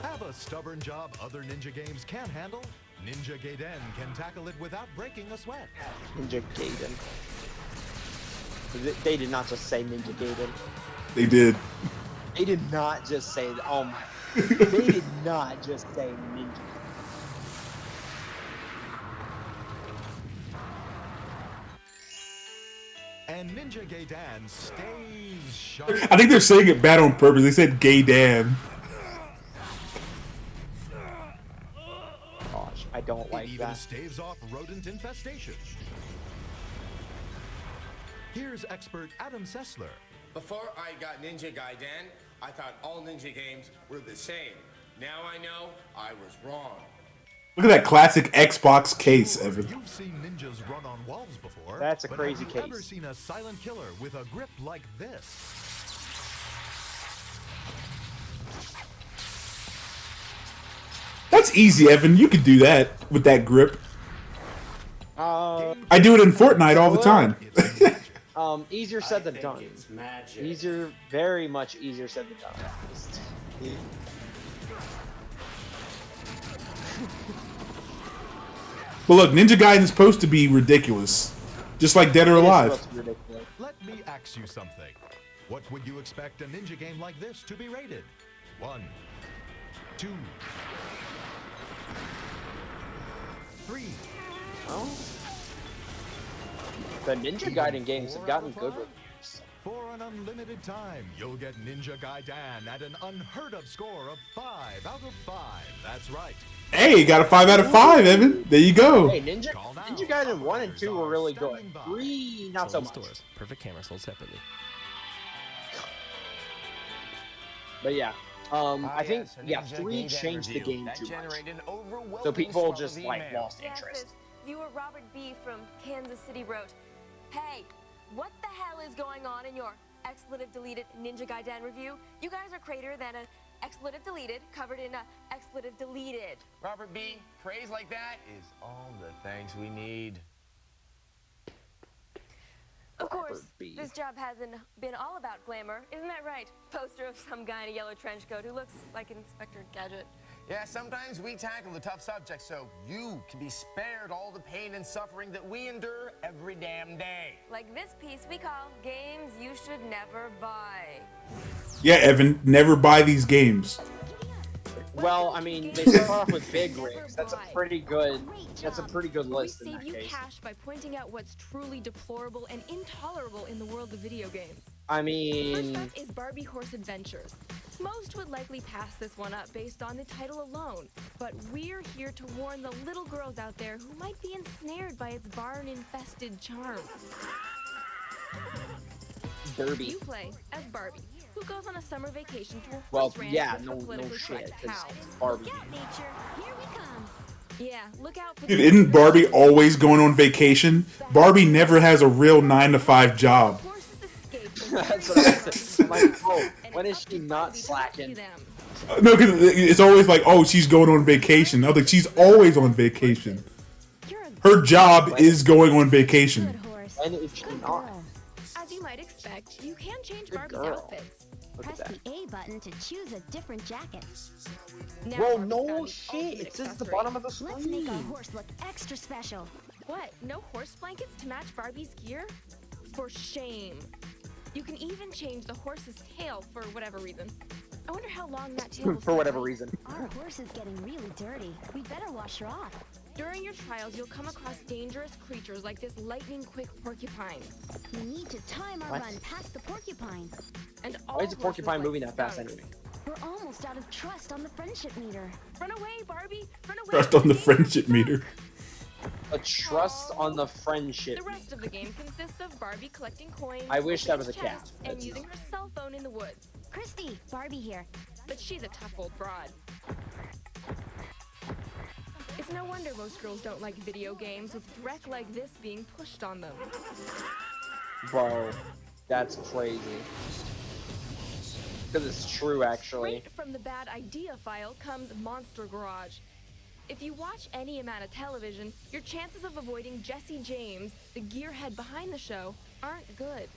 Have a stubborn job other ninja games can't handle? Ninja Gaiden can tackle it without breaking a sweat. Ninja Gaiden. They did not just say Ninja Gaiden. They did. They did not just say. Oh my. They did not just say Ninja. And Ninja Gaiden stays sharp. I think they're saying it bad on purpose. They said Gay Dan. Gosh, I don't like It even that. staves off rodent infestation. Here's expert Adam Sessler. Before I got Ninja Gaiden, I thought all ninja games were the same. Now I know I was wrong. Look at that classic Xbox case, Evan. You've seen ninjas run on walls before. That's a but crazy have you case. ever seen a silent killer with a grip like this? That's easy, Evan. You could do that with that grip. I do it in Fortnite all the time. Easier said than done. Easier, very much easier said than done. But look, Ninja Gaiden is supposed to be ridiculous, just like Dead or Alive. Let me ask you something. What would you expect a ninja game like this to be rated? 1, 2, 3. Oh. The Ninja Gaiden games have gotten good reviews. For an unlimited time, you'll get Ninja Gaiden at an unheard of score of 5 out of 5. That's right. Hey, you got a 5 out of 5, Evan. There you go. Hey, Ninja Gaiden 1 and 2 were really good. 3, not so much. Stores. Perfect camera sold separately. But yeah, I think 3 changed the game too much. So people just like lost interest. Viewer Robert B. from Kansas City wrote, "Hey, what the hell is going on in your expletive deleted Ninja Gaiden review? You guys are crater than an expletive deleted covered in a expletive deleted." Robert B., praise like that is all the thanks we need. Of course, this job hasn't been all about glamour, isn't that right? Poster of some guy in a yellow trench coat who looks like an Inspector Gadget. Yeah, sometimes we tackle the tough subjects so you can be spared all the pain and suffering that we endure every damn day. Like this piece we call Games You Should Never Buy. Yeah, Evan, never buy these games. Well, I mean, they start off with big rigs. That's a pretty good. That's a pretty good list in We that save you case. cash by pointing out what's truly deplorable and intolerable in the world of video games. I mean... First up is Barbie Horse Adventures. Most would likely pass this one up based on the title alone, but we're here to warn the little girls out there who might be ensnared by its barn-infested charms. Derby. You play as Barbie, who goes on a summer vacation to a horse Well, ranch yeah, with no her politically shit, correct 'cause pals. Barbie. Look out, nature. Here we come. Yeah, look out for Dude, isn't Barbie always going on vacation? Barbie never has a real 9-to-5 job. That's what I said. I'm like, oh, when is she not slacking? No, because it's always like, oh, she's going on vacation. I was like, she's always on vacation. Her job is going on vacation. When is she not? As you might expect, you can change Good Barbie's girl. outfits. Look at Press that. the A button to choose a different jacket. Now Bro, Barbie's no got an shit. ultimate It says the accessory. bottom of the Let's make our screen. horse look extra special. What? No horse blankets to match Barbie's gear? For shame. You can even change the horse's tail for whatever reason. I wonder how long that tail will For whatever stay. reason. Our horse is getting really dirty. We better wash her off. During your trials, you'll come across dangerous creatures like this lightning-quick porcupine. We need to time our What? run past the porcupine. And all Why is the porcupine horses moving like that fast skunks. anyway? We're almost out of trust on the friendship meter. Run away, Barbie! Run away! Trust on the friendship meter. A trust on the friendship. The rest of the game consists of Barbie collecting coins. I wish that was a opening cat. chests, And That's using her cell phone in the woods. Christy, Barbie here. But she's a tough old broad. It's no wonder most girls don't like video games with dreck like this being pushed on them. Bro, that's crazy. Because it's true, actually. Straight from the bad idea file comes Monster Garage. If you watch any amount of television, your chances of avoiding Jesse James, the gearhead behind the show, aren't good.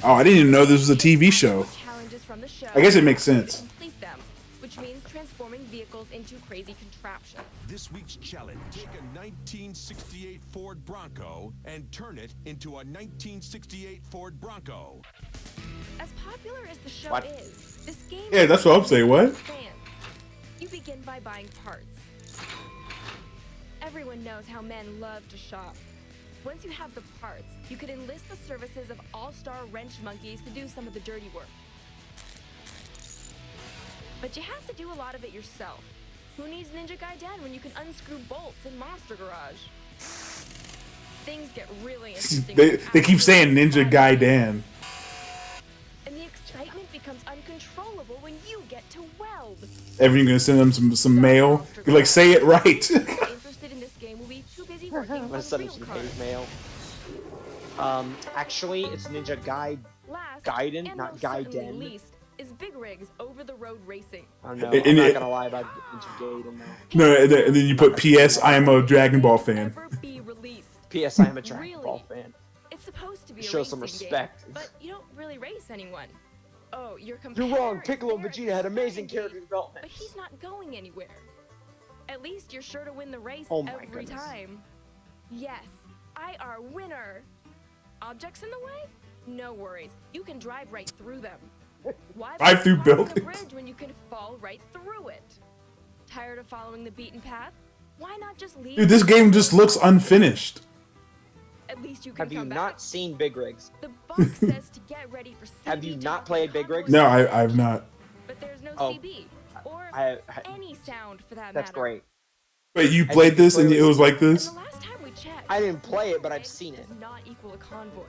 Oh, I didn't even know this was a TV show. Challenges from the show I guess it makes sense. to complete them, which means transforming vehicles into crazy contraptions. This week's challenge: take a 1968 Ford Bronco and turn it into a 1968 Ford Bronco. As popular as the show What? is, this game Yeah, that's what I'm saying, what? fans. You begin by buying parts. Everyone knows how men love to shop. Once you have the parts, you can enlist the services of all-star wrench monkeys to do some of the dirty work. But you have to do a lot of it yourself. Who needs Ninja Gaiden when you can unscrew bolts in Monster Garage? Things get really interesting. They keep saying Ninja Gaiden. And the excitement becomes uncontrollable when you get to weld. Everyone gonna send them some mail. You're like, say it right. Interested in this game will be too busy working I'm on gonna send him real some cars. hate mail. Actually, it's Ninja Last, Gaiden, and not most certainly Gaiden. least, is Big Rigs over-the-road racing. Oh no, And I'm not it- gonna lie about Ninja Gaiden though. No, and then you put P.S. I am a Dragon Ball fan. Be released. P.S. I am a Dragon Really? Ball fan. It's supposed to be a Show some racing respect. game, but you don't really race anyone. Oh, your You're competitor wrong. is Piccolo and very Vegeta had amazing exciting, character development. but he's not going anywhere. At least you're sure to win the race Oh my every goodness. time. Yes, I are winner. Objects in the way? No worries. You can drive right through them. Why Drive through cross the buildings. bridge when you can fall right through it? Tired of following the beaten path? Why not just leave? Dude, this game just looks unfinished. At least you can Have you come back. not seen Big Rigs? The box says to get ready for CB. Have you not played Big Rigs? No, I've not. But there's no Oh, CB or I- any sound for that That's matter. great. Wait, you And played you can this and play it with- was like this? The last time we checked, I didn't play it, but I've seen it. does not equal a convoy.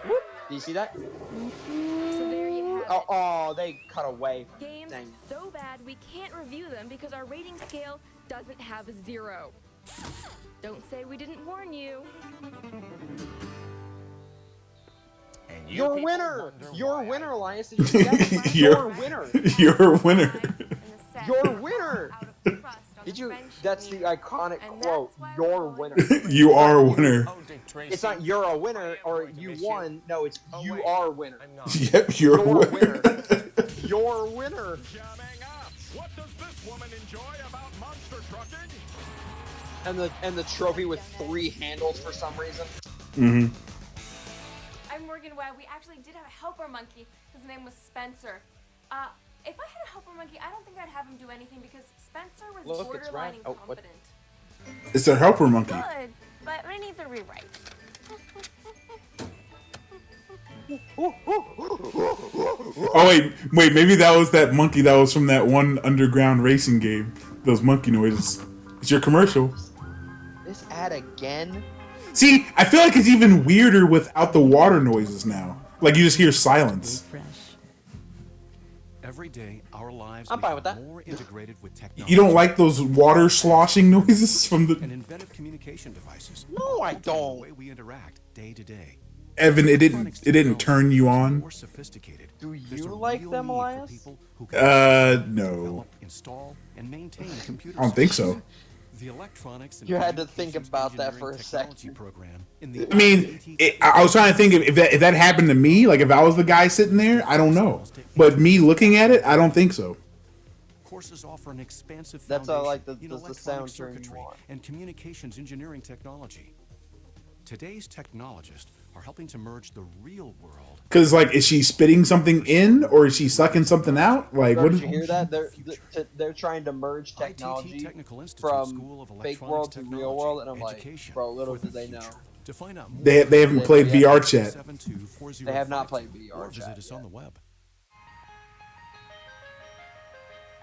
Do you see that? So there you have Oh, oh, they cut away. it. Games Dang. so bad we can't review them because our rating scale doesn't have a 0. Don't say we didn't warn you. And You're a people winner. wonder You're why a I winner, Elias. Did you see that? You're- You're a winner. You're a winner. You're a winner. Did you? That's the iconic quote. You're a winner. You are a winner. Oh, Dick Tracy. It's not you're a winner or you won. No, it's you are a winner. I'm not. Yep, you're a winner. You're a winner. Coming up, what does this woman enjoy about monster trucking? And the trophy with 3 handles for some reason. Mm-hmm. I'm Morgan Webb. We actually did have a helper monkey. His name was Spencer. If I had a helper monkey, I don't think I'd have him do anything because Spencer was Look, it's borderline right. Oh, what? incompetent. It's a helper monkey. Good, but it needs a rewrite. Oh wait, maybe that was that monkey that was from that one underground racing game. Those monkey noises. It's your commercial. This ad again? See, I feel like it's even weirder without the water noises now. Like you just hear silence. Every day, our lives I'm fine with that. more integrated with technology. You don't like those water sloshing noises from the... And inventive communication devices. No, I don't. The way we interact day to day. Evan, it didn't turn you on. More sophisticated. Do you like them, Elias? No. Install and maintain computer I don't think so. The electronics and You had to think about that for a second. program in the I mean, I was trying to think if that happened to me, like if I was the guy sitting there, I don't know. But me looking at it, I don't think so. Courses offer an expansive That's foundation like the in electronic sound turn you circuitry want. and communications engineering technology. Today's technologists are helping to merge the real world. Because like, is she spitting something in or is she sucking something out? Like, Bro, what? did you hear that? They're trying to merge technology from fake world to real world, and I'm like, bro, little did they know. To find out more, They haven't played VR chat. They have not played VR or chat. visit us on the web.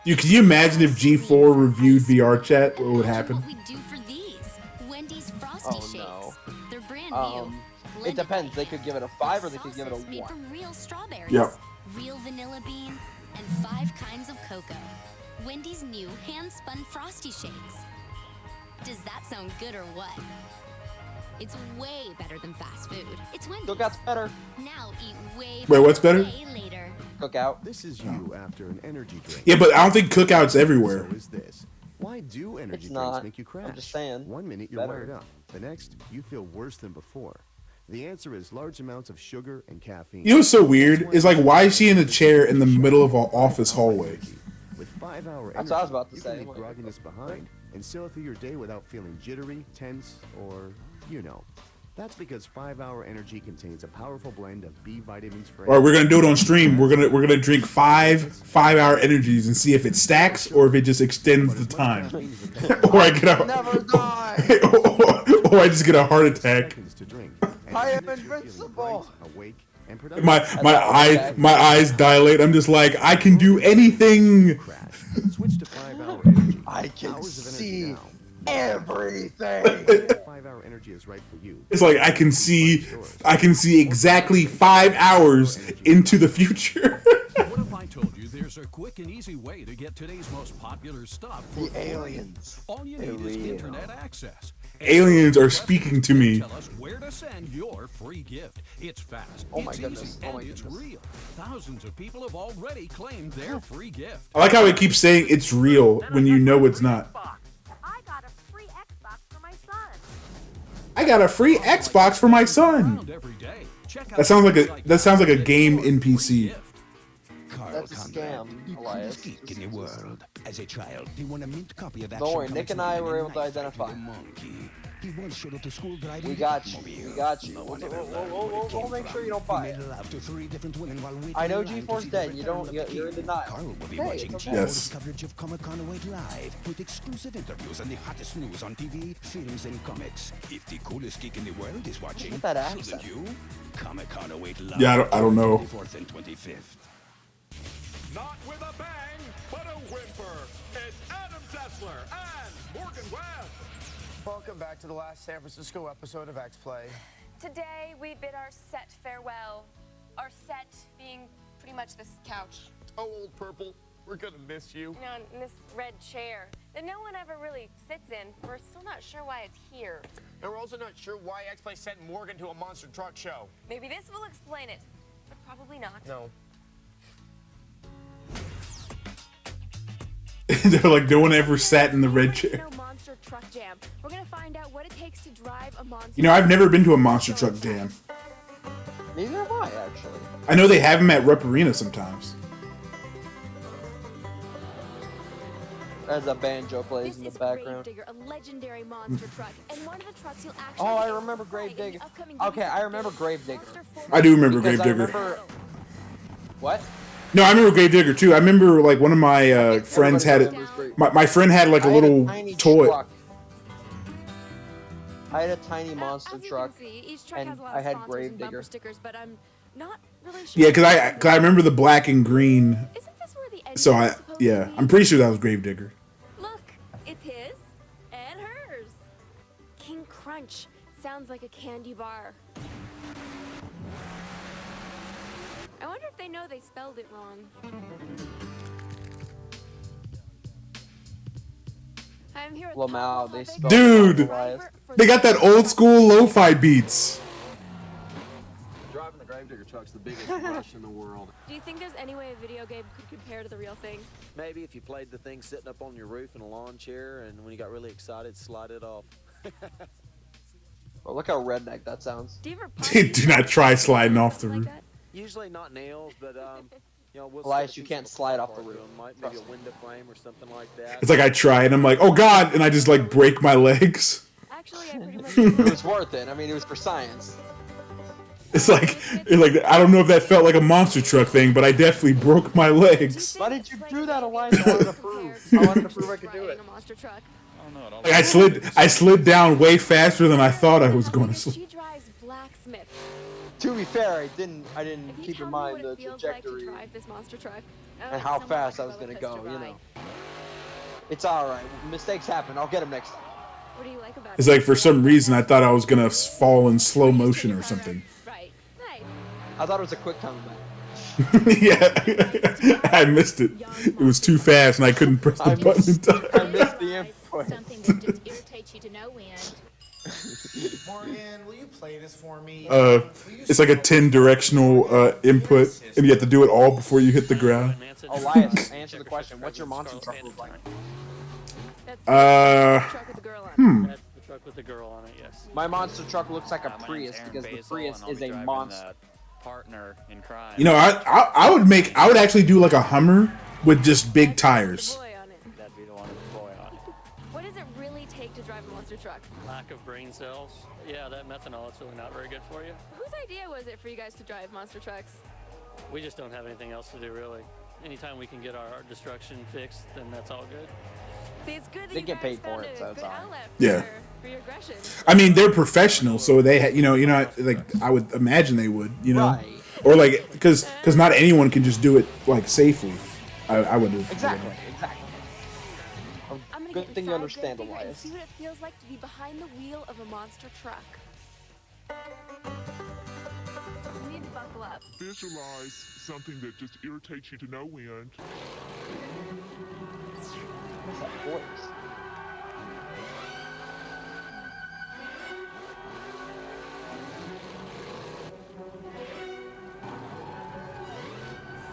Can you imagine if G4 reviewed VR chat? What would happen? What we do for these Wendy's Frosty Shakes. No. They're brand new. It depends. They could give it a 5 or they could give it a Made 1. from real strawberries, Yep. real vanilla bean, and 5 kinds of cocoa. Wendy's new hand-spun Frosty Shakes. Does that sound good or what? It's way better than fast food. It's Wendy's. Cookout's better. Now eat way Wait, what's better? way later. Cookout. This is you after an energy drink. Yeah, but I don't think Cookout's everywhere. So is this. Why do energy It's drinks not. make you crash? I'm just saying. One minute you're Better. wired up. The next, you feel worse than before. The answer is large amounts of sugar and caffeine. You know what's so weird? It's like, why is she in a chair in the middle of an office hallway? With 5-hour That's what I was energy, about to you say. can leave grogginess behind and sail through your day without feeling jittery, tense, or, you know. That's because 5-hour energy contains a powerful blend of B vitamins for... All right, we're gonna do it on stream. We're gonna drink 5-hour energies and see if it stacks or if it just extends the time. Or I get Never die. or I just get a heart attack. to drink. I am invincible. Awake, and productive. My eyes dilate. I'm just like, I can do anything. Switch to 5-hour energy. I can Hours of energy see now. everything. 5-hour energy is right for you. It's like I can see exactly 5 hours into the future. What if I told you there's a quick and easy way to get today's most popular stuff for The aliens. All you need is internet access. Aliens are speaking to me. Tell us where to send your free gift. It's fast, Oh my it's goodness, easy, oh and my it's goodness. real. Thousands of people have already claimed their free gift. I like how it keeps saying it's real when you know it's not. I got a free Xbox for my son. I got a free Xbox for my son. That sounds like a game NPC. That's a scam, Elias. Geek in the world. As a child, he won a mint copy of Don't worry, Nick and I were able to identify. He once showed up to school driving We got you. We got you. We'll make sure you don't buy it. I know G4's dead. You don't. You're in denial. Carl will be Hey, watching it's okay. Yes. coverage of Comic-Con Await Live with exclusive interviews and the hottest news on TV, films, and comics. If the coolest geek in the world is watching, Look at that shouldn't accent. you? Comic-Con Await Live. Yeah, I don't know. 24th and 25th. Not with a bang, but a whimper. It's Adam Sessler and Morgan Webb. Welcome back to the last San Francisco episode of X-Play. Today, we bid our set farewell. Our set being pretty much this couch. Oh, Old Purple, we're gonna miss you. You know, in this red chair that no one ever really sits in. We're still not sure why it's here. And we're also not sure why X-Play sent Morgan to a monster truck show. Maybe this will explain it, but probably not. No. They're like, no one ever sat in the red chair. No monster truck jam. We're gonna find out what it takes to drive a monster. You know, I've never been to a monster truck jam. Neither have I, actually. I know they have them at Rep Arena sometimes. As a banjo plays in the background. Gravedigger, a legendary monster truck, and one of the trucks you'll actually. Oh, I remember Gravedigger. Okay, I remember Gravedigger. I do remember Because I Gravedigger. remember- What? No, I remember Gravedigger too. I remember like one of my friends had it. My friend had like a I had little tiny toy. truck. I had a tiny monster As you truck, can see, each truck and has a lot I of had sponsors and bumper Gravedigger. stickers, but Not really sure. Yeah, cause I remember the black and green. Isn't this where the engine So is supposed to yeah, be? I'm pretty sure that was Gravedigger. Look, it's his and hers. King Crunch sounds like a candy bar. I wonder if they know they spelled it wrong. I'm here with Lamau, they spelled Dude, Elias. they got that old school lo-fi beats. Driving the Gravedigger truck's the biggest rush in the world. Do you think there's any way a video game could compare to the real thing? Maybe if you played the thing sitting up on your roof in a lawn chair, and when you got really excited, slide it off. Bro, look how redneck that sounds. Do not try sliding off the roof. Usually not nails, but you know, we'll Elias, stick you a can't piece of slide car off the to roof. them, maybe a window frame or something like that. It's like I try and I'm like, oh god, and I just like break my legs. Actually, I pretty much It was worth it. I mean, it was for science. It's like I don't know if that felt like a monster truck thing, but I definitely broke my legs. Why did you do that, Elias? I wanted to prove. I wanted to prove I could do it. a monster truck. Like I slid down way faster than I thought I was going to slide. She drives blacksmith. To be fair, I didn't If you keep tell in me mind what the it feels like to trajectory drive this monster truck. and how fast I was gonna go. You know, it's all right. Mistakes happen. I'll get him next time. What do you like about It's like for some reason I thought I was gonna fall in slow motion or something. Right. Nice. I thought it was a quick time event. Yeah, I missed it. It was too fast and I couldn't press the button in time. I missed the input. Something that just irritates you to no end. Morgan, will you play this for me? It's like a 10 directional input, and you have to do it all before you hit the ground. Elias, answer the question. What's your monster truck look like? That's the truck with the girl on it, yes. My monster truck looks like a Prius because the Prius is a monster. Partner in crime. You know, I would actually do like a Hummer with just big tires. That'd be the one with the boy on it. What does it really take to drive a monster truck? Lack of brain cells. Yeah, that methanol, it's really not very good for you. Whose idea was it for you guys to drive monster trucks? We just don't have anything else to do, really. Anytime we can get our destruction fixed, then that's all good. See, it's good that They you get guys paid for found it, a so it's good all right. outlet Yeah. for your aggression. I mean, they're professional, so they, like I would imagine they would, Right. or like because not anyone can just do it like safely. I would. Exactly. I'm gonna Good get thing you inside understand, Gravedigger and Elias. see what it feels like to be behind the wheel of a monster truck. You need to buckle up. Visualize something that just irritates you to no end. What's that voice?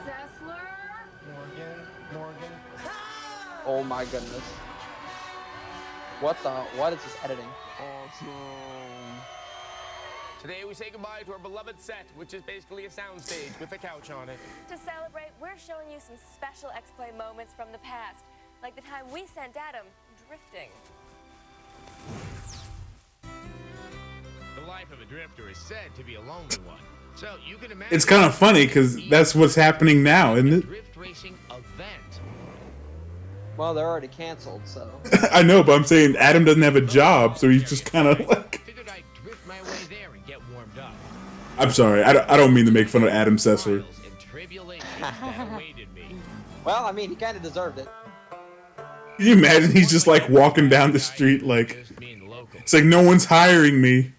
Sessler? Morgan. Oh my goodness. What is this editing? Awesome. Today we say goodbye to our beloved set, which is basically a soundstage with a couch on it. To celebrate, we're showing you some special X-Play moments from the past, like the time we sent Adam drifting. The life of a drifter is said to be a lonely one. So you can imagine It's kind of funny because that's what's happening now, isn't it? drift racing event. Well, they're already canceled, so. I know, but I'm saying Adam doesn't have a job, so he's just kind of like. Figured I'd drift my way there and get warmed up. I'm sorry, I don't mean to make fun of Adam Sessler. And tribulations that awaited me. Well, I mean, he kind of deserved it. Can you imagine he's just like walking down the street like it's like no one's hiring me.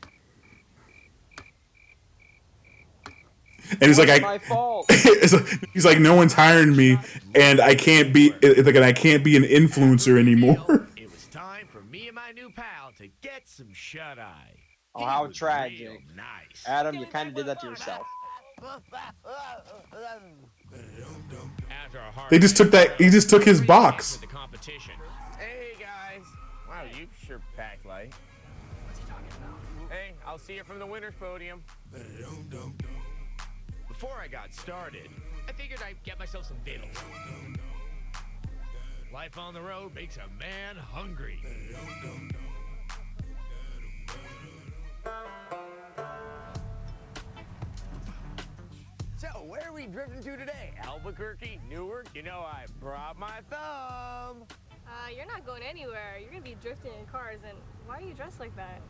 And he's like, my fault. He's like, no one's hiring me, and I can't be like, I can't be an influencer anymore. It was time for me and my new pal to get some shut eye. Oh, how tragic. Nice. Adam, you kind of did that to yourself. After a hard They just took that. He just took his box. the competition. Hey guys. Wow, you sure pack light. What's he talking about? Hey, I'll see you from the winner's podium. Before I got started, I figured I'd get myself some vittles. Life on the road makes a man hungry. So, where are we drifting to today? Albuquerque, Newark? You know I brought my thumb. You're not going anywhere. You're gonna be drifting in cars, and why are you dressed like that?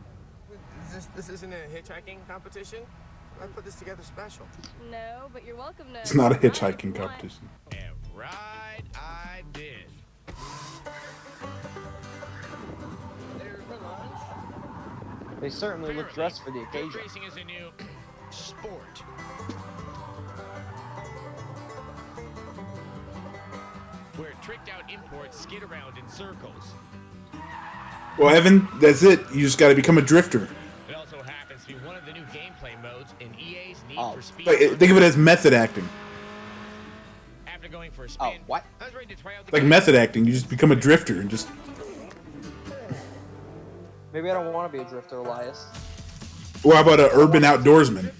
This isn't a hitchhiking competition? I put this together special. No, but you're welcome to. It's not a hitchhiking competition. And right, I did. They certainly look dressed for the Drift occasion. racing is a new sport. Where tricked out imports skid around in circles. Well, Evan, that's it. You just got to become a drifter. It also happens to be one of the new gameplay modes in EA's Need for Speed. Like, think of it as method acting. After going for a spin, what? I was ready to try out the Like method acting. You just become a drifter and just. Maybe I don't want to be a drifter, Elias. Or how about an urban outdoorsman?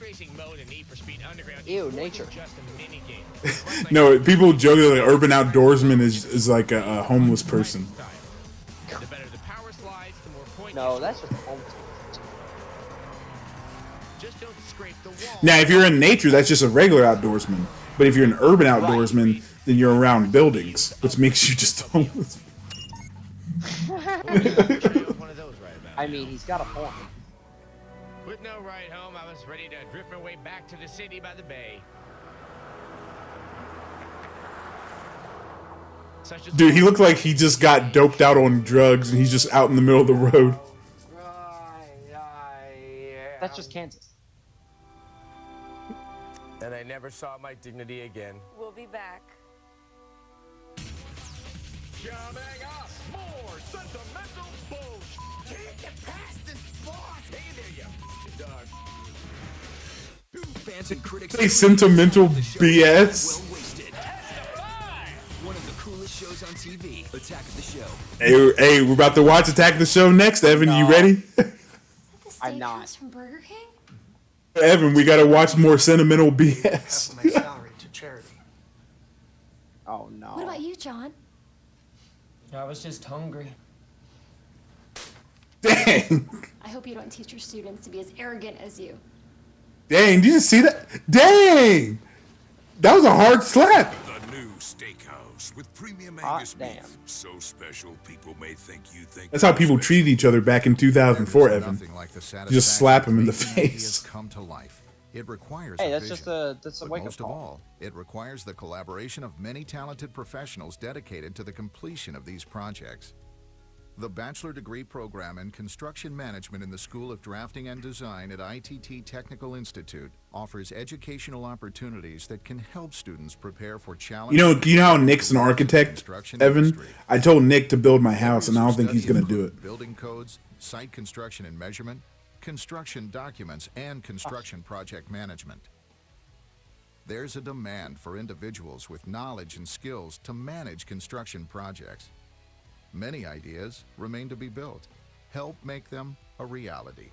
Ew, nature. No, people joke that an urban outdoorsman is like a homeless person. No, that's just homeless. Now, if you're in nature, that's just a regular outdoorsman. But if you're an urban outdoorsman, then you're around buildings, which makes you just homeless. I mean, he's got a point. With no ride home, I was ready to drift my way back to the city by the bay. Dude, he looked like he just got doped out on drugs and he's just out in the middle of the road. That's just Kansas. And I never saw my dignity again. We'll be back. Coming up, more sentimental bullshit. Can't get past this boss. Hey there, you dog. Fans and critics. Say sentimental BS. One of the coolest shows on TV. Attack the Show. Hey, we're about to watch Attack the Show next. Evan, you ready? I'm not. From Burger King? Evan, we gotta watch more sentimental BS. My salary to charity. Oh no. What about you, John? I was just hungry. Dang. I hope you don't teach your students to be as arrogant as you. Dang, did you see that? Dang! That was a hard slap. The new steakhouse with premium Hot Angus damn. beef. So special, people may think you think. That's how people treated each other back in 2004, Evan. Nothing like the You just slap him in the satisfaction of making face. ideas come to life. It requires Hey, a that's vision. just a But wake-up most of call. all, it requires the collaboration of many talented professionals dedicated to the completion of these projects. The bachelor degree program in construction management in the School of Drafting and Design at ITT Technical Institute offers educational opportunities that can help students prepare for challenging. You know how Nick's an architect, Evan? I told Nick to build my house, and I don't think he's gonna do it. Building codes, site construction and measurement, construction documents, and construction project management. There's a demand for individuals with knowledge and skills to manage construction projects. Many ideas remain to be built. Help make them a reality.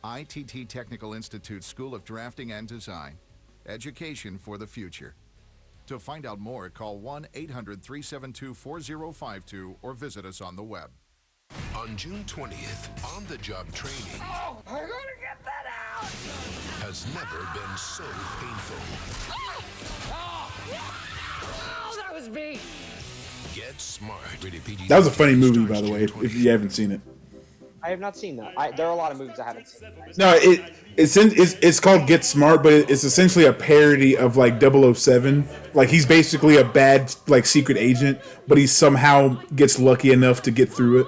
ITT Technical Institute School of Drafting and Design. Education for the future. To find out more, call 1-800-372-4052 or visit us on the web. On June 20th, on-the-job training Oh, I gotta get that out! has never been so painful. Oh, that was me! Get smart. Rated PG. That was a funny movie, by the way, if you haven't seen it. I have not seen that. There are a lot of movies I haven't seen. No, it's called Get Smart, but it's essentially a parody of like 007. Like he's basically a bad like secret agent, but he somehow gets lucky enough to get through it.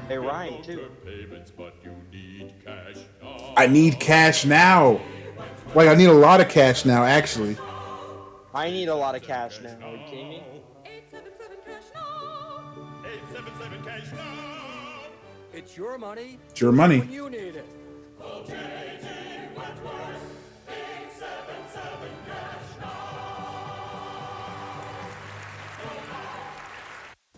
They rhyme too. I need cash now. Like I need a lot of cash now, actually. I need a lot of cash now. Are you kidding me? 877 cash now. It's your money. It's your money. When you need it.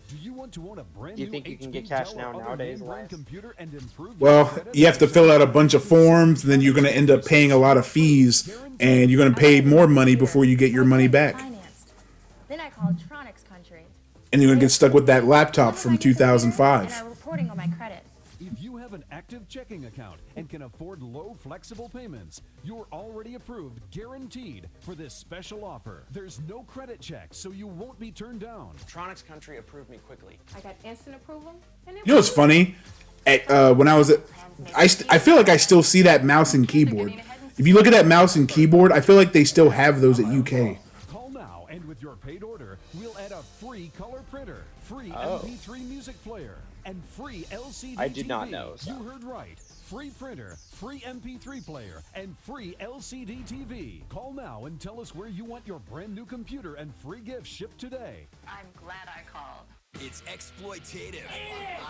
Do you want to own a brand Do you new think you can HP get cash Dell or now other nowadays, name-brand Elias? computer and improve your Well, credit? you have to fill out a bunch of forms, and then you're going to end up paying a lot of fees, and you're going to pay more money before you get your money back. Then I called Tronics Country. And you're going to get stuck with that laptop from 2005. And are reporting on my credit. If you have an active checking account and can afford low, flexible payments. You're already approved, guaranteed, for this special offer. There's no credit check, so you won't be turned down. Tronics Country approved me quickly. I got instant approval. And You know what's funny? When I was at, I feel like I still see that mouse and keyboard. If you look at that mouse and keyboard, I feel like they still have those at UK. Call now, and with your paid order, we'll add a free color printer, free Oh. MP3 music player, and free LCD I did not TV. know, so. You heard right. Free printer, free MP3 player, and free LCD TV. Call now and tell us where you want your brand new computer and free gifts shipped today. I'm glad I called. It's exploitative.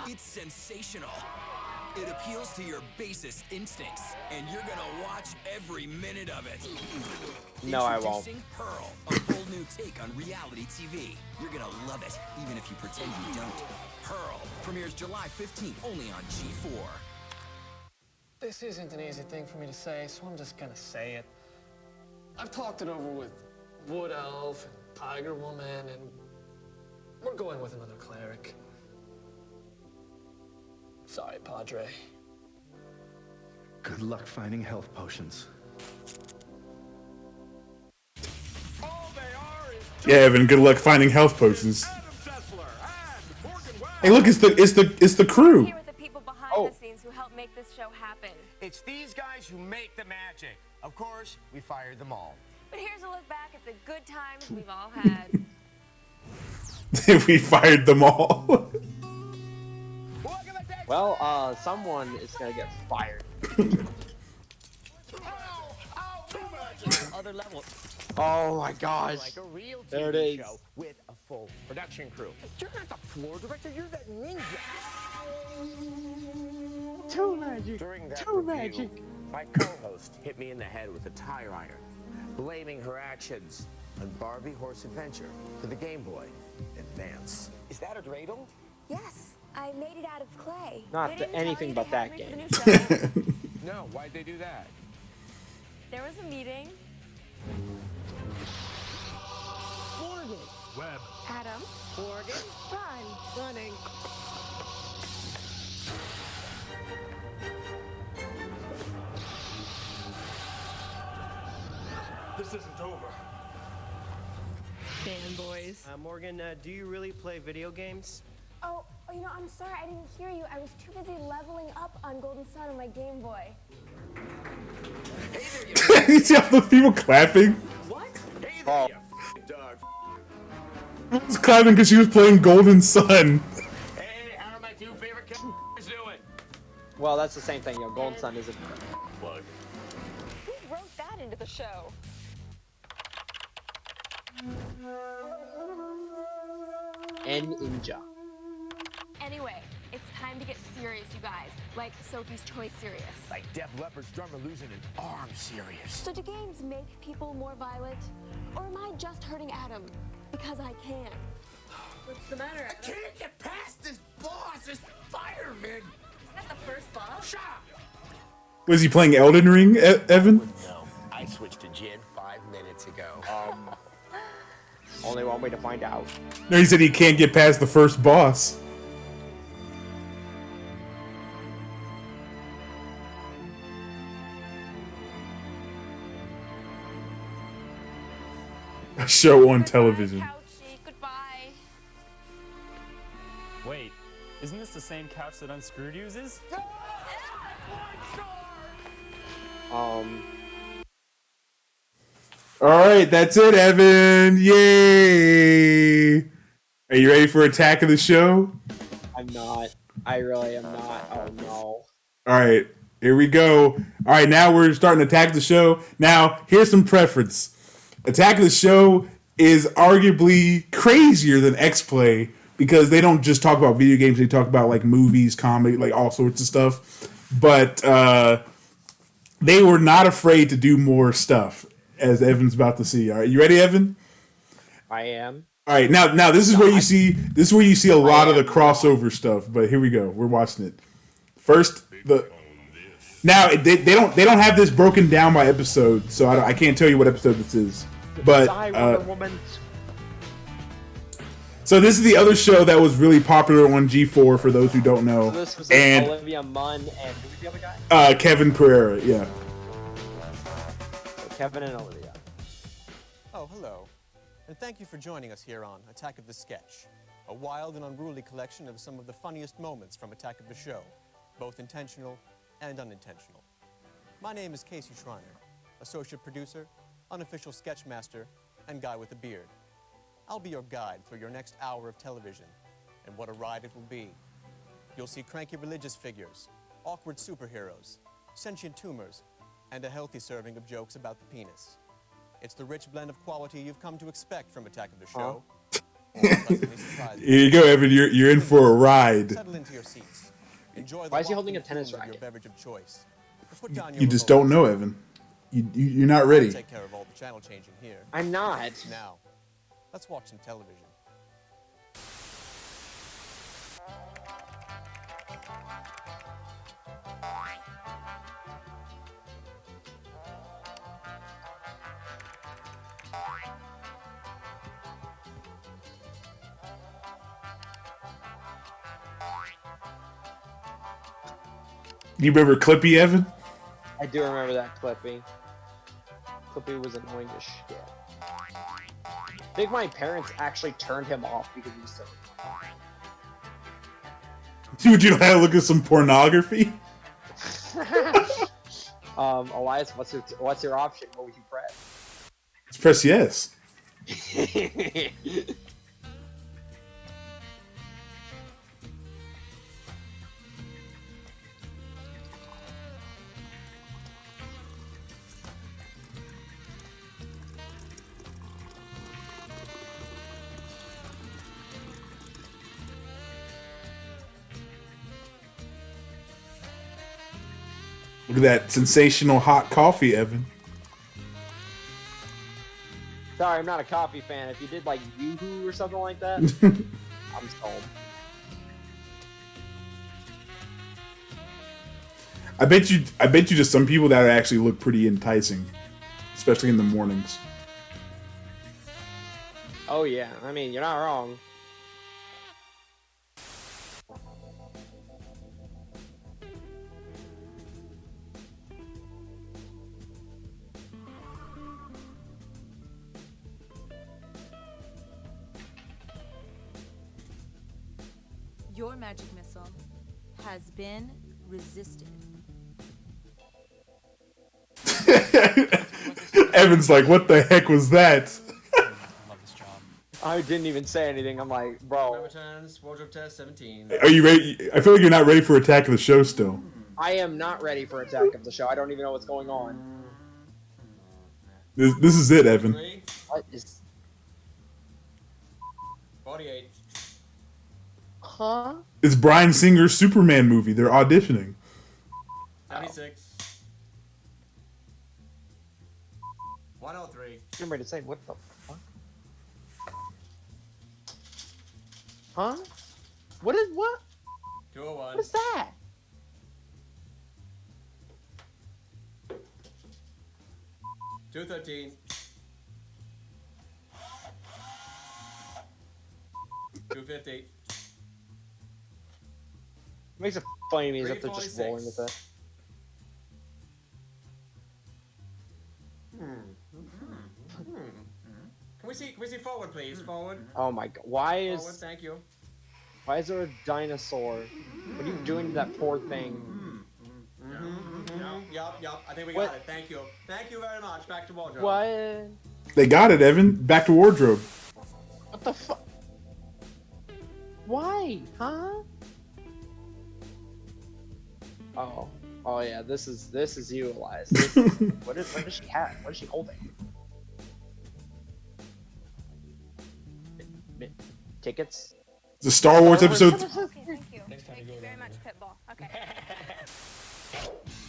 It's sensational. It appeals to your basest instincts, and you're gonna watch every minute of it. No, I won't. Introducing Pearl, a bold new take on reality TV. You're gonna love it, even if you pretend you don't. Pearl premieres July 15th, only on G4. This isn't an easy thing for me to say, so I'm just gonna say it. I've talked it over with Wood Elf and Tiger Woman, and we're going with another cleric. Sorry, Padre. Good luck finding health potions. Yeah, Evan. Good luck finding health potions. Hey, look! It's the crew. Here with the people behind Oh. the scenes who helped make this show happen. It's these guys who make the magic. Of course, we fired them all. But here's a look back at the good times we've all had. We fired them all. Well, someone is gonna get fired. Other level. Oh my gosh. Like a real TV There it is. show with a full production crew. You're not the floor director, you're that ninja. Too magic. During that Too review, magic. my co-host hit me in the head with a tire iron, blaming her actions on Barbie Horse Adventure for the Game Boy Advance. Is that a dreidel? Yes, I made it out of clay. Not They the- didn't tell anything you but they that had me for game. the new show. No, why'd they do that? There was a meeting. Morgan. Webb. Adam. Morgan. Run. Running. This isn't over. Fanboys. Morgan, do you really play video games? Oh, you know, I'm sorry, I didn't hear you. I was too busy leveling up on Golden Sun on my Game Boy. You see all those people clapping? What? Hey Oh. there, you dog. I was clapping because she was playing Golden Sun. Hey, how are my two favorite characters doing? Well, that's the same thing. You know, Golden Sun isn't. Plug. Who wrote that into the show? N Ninja. Anyway, it's time to get serious, you guys. Like Sophie's Choice serious. Like Def Leppard's drummer losing an arm serious. So do games make people more violent? Or am I just hurting Adam? Because I can. What's the matter? I can't get past this boss, this fireman. Is that the first boss? Shut up. Was he playing Elden Ring, Evan? No, I switched to Jin 5 minutes ago. Only one way to find out. No, he said he can't get past the first boss. A show on television. Couchy, goodbye. Wait, isn't this the same couch that Unscrewed uses? Alright, that's it, Evan. Yay! Are you ready for Attack of the Show? I'm not. I really am not. Oh no. Alright, here we go. Alright, now we're starting to Attack the Show. Now, here's some preference. Attack of the Show is arguably crazier than X-Play because they don't just talk about video games, they talk about like movies, comedy, like all sorts of stuff. But they were not afraid to do more stuff, as Evan's about to see. All right, you ready, Evan? I am. All right, now this is where you see a lot of the crossover stuff. But here we go. We're watching it. First, they don't have this broken down by episode, so I can't tell you what episode this is. But So this is the other show that was really popular on G4 for those who don't know. So this was and Olivia Munn and who's the other guy? Kevin Pereira, yeah. So Kevin and Olivia. Oh, hello. And thank you for joining us here on Attack of the Sketch, a wild and unruly collection of some of the funniest moments from Attack of the Show, both intentional and unintentional. My name is Casey Schreiner, associate producer, unofficial sketch master, and guy with a beard. I'll be your guide through your next hour of television, and what a ride it will be. You'll see cranky religious figures, awkward superheroes, sentient tumors, and a healthy serving of jokes about the penis. It's the rich blend of quality you've come to expect from Attack of the Show. Here you go, Evan. You're in for a ride. Settle into your seats. Enjoy the Why is he holding a tennis your racket? beverage of choice. Put down You your just remote. don't know, Evan. You're not ready. I'll take care of all the channel changing here. I'm not. Now, let's watch some television. You remember Clippy, Evan? I do remember that Clippy. Clippy was annoying as shit. I think my parents actually turned him off because he was so Would you like to look at some pornography? Elias, what's your option? What would you press? Let's press yes. Look at that sensational hot coffee, Evan. Sorry, I'm not a coffee fan. If you did like Yoo-Hoo or something like that, I'm sold. I bet you just some people that actually look pretty enticing, especially in the mornings. Oh yeah, I mean, you're not wrong. Your magic missile has been resisted. Evan's like, what the heck was that? I didn't even say anything. I'm like, bro. Wardrobe test 17. Are you ready? I feel like you're not ready for Attack of the Show still. I am not ready for Attack of the Show. I don't even know what's going on. This is it, Evan. What is... 48. Huh? It's Bryan Singer's Superman movie. They're auditioning. 76. 103. I'm ready to say, what the fuck? Huh? What is what? 201. What is that? $213. 250. Makes it funny to me is that they're just rolling with it. Can we see forward, please? Forward. Oh my god! Why Forward, is thank you. why is there a dinosaur? What are you doing to that poor thing? Yup. I think we What? got it. Thank you. Thank you very much. Back to wardrobe. What? They got it, Evan. Back to wardrobe. What the fuck? Why? Huh? Oh yeah. This is you, Elias. What does she have? What is she holding? Tickets? It's a Star Wars episode. Okay, thank you. Thank you very much, Pitbull. Okay.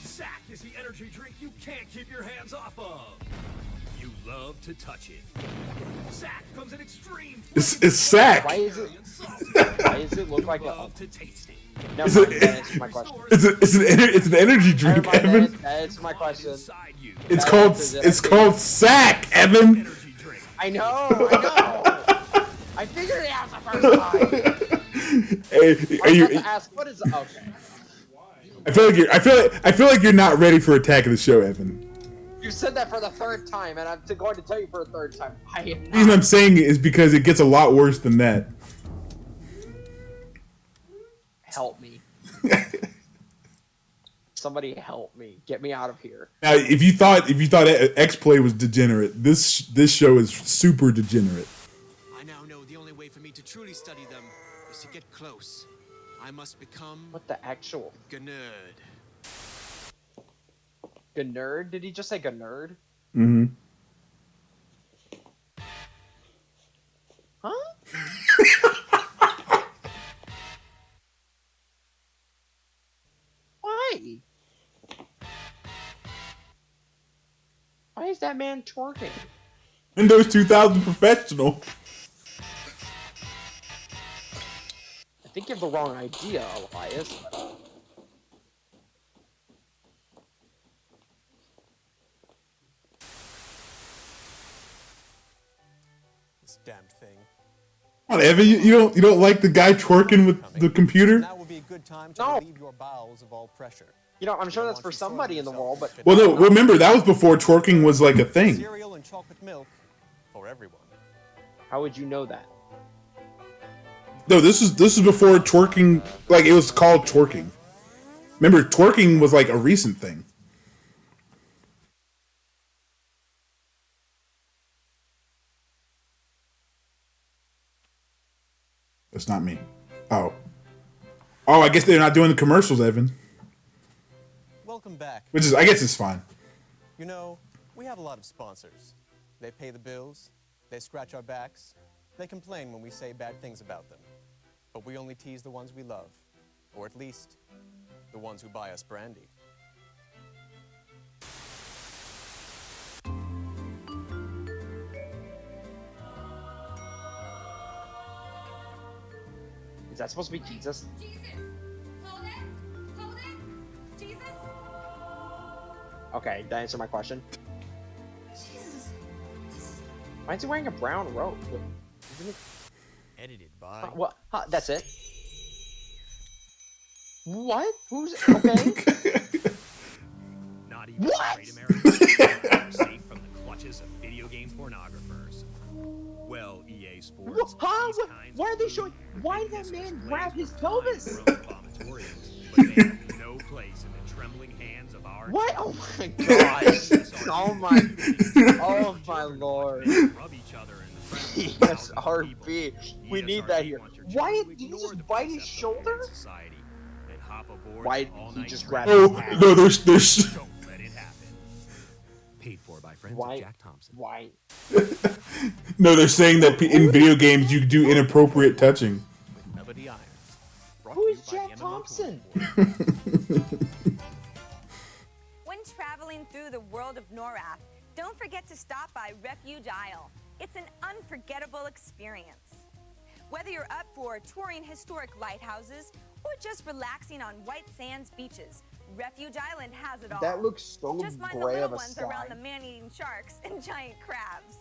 Sack is the energy drink you can't keep your hands off of. You love to touch it. Sack comes in extreme. It's Sack. Why is it look like a? Love to taste it. Never mind, that answers my question. It's an energy drink, Never mind, Evan. that answers my question. It's called Sack, Evan. I know. I figured it out the first time. Hey, I was about to ask, what is okay? I feel like you're not ready for Attack of the Show, Evan. You said that for the third time, and I'm going to tell you for a third time. I am The reason I'm saying it is because it gets a lot worse than that. Help me. Somebody help me. Get me out of here. Now, if you thought X-Play was degenerate, this show is super degenerate. I now know the only way for me to truly study them is to get close. I must become... What the actual... Gnerd. Gnerd? Did he just say Gnerd? Mm-hmm. Huh? Why? Why is that man twerking? Windows 2000 Professional. I think you have the wrong idea, Elias. This damned thing. Come on, Evan, you don't like the guy twerking with the computer? Now would be a good time to relieve your bowels of all pressure. You know, I'm sure that's for somebody in the world, but... Well, no, remember, that was before twerking was like a thing. Cereal and chocolate milk for everyone. How would you know that? No, this is before twerking, like, it was called twerking. Remember, twerking was like a recent thing. That's not me. Oh, I guess they're not doing the commercials, Evan. Welcome back. Which is, I guess it's fine. You know, we have a lot of sponsors. They pay the bills, they scratch our backs, they complain when we say bad things about them. But we only tease the ones we love. Or at least, the ones who buy us brandy. Is that supposed to be Jesus? Okay, that answered my question. Why is he wearing a brown robe? Isn't it... Edited by... what? Huh, that's it? What? Who's... Okay. Not even What? great Americans are safe from the clutches of video game pornographers. Well, EA Sports... Huh? Why are they showing... Why did that man grab his pelvis? But they have no place in the trembling hands of our... What? Oh my gosh. Oh my lord. Rub each other in the presence of Yes, RB. We need that here. Why did he just bite his shoulder? Why did he just grab his ass? No, there's Don't let it happen. Paid for by friends Why? of Jack Thompson. Why? No, they're saying that in video games you do inappropriate touching. Melody Iron. Who is Jack Thompson? When traveling through the world of Norath, don't forget to stop by Refuge Isle. It's an unforgettable experience. Whether you're up for touring historic lighthouses or just relaxing on White Sands beaches, Refuge Island has it all. That looks so Just mind the gray little of a ones sky. around the man-eating sharks and giant crabs.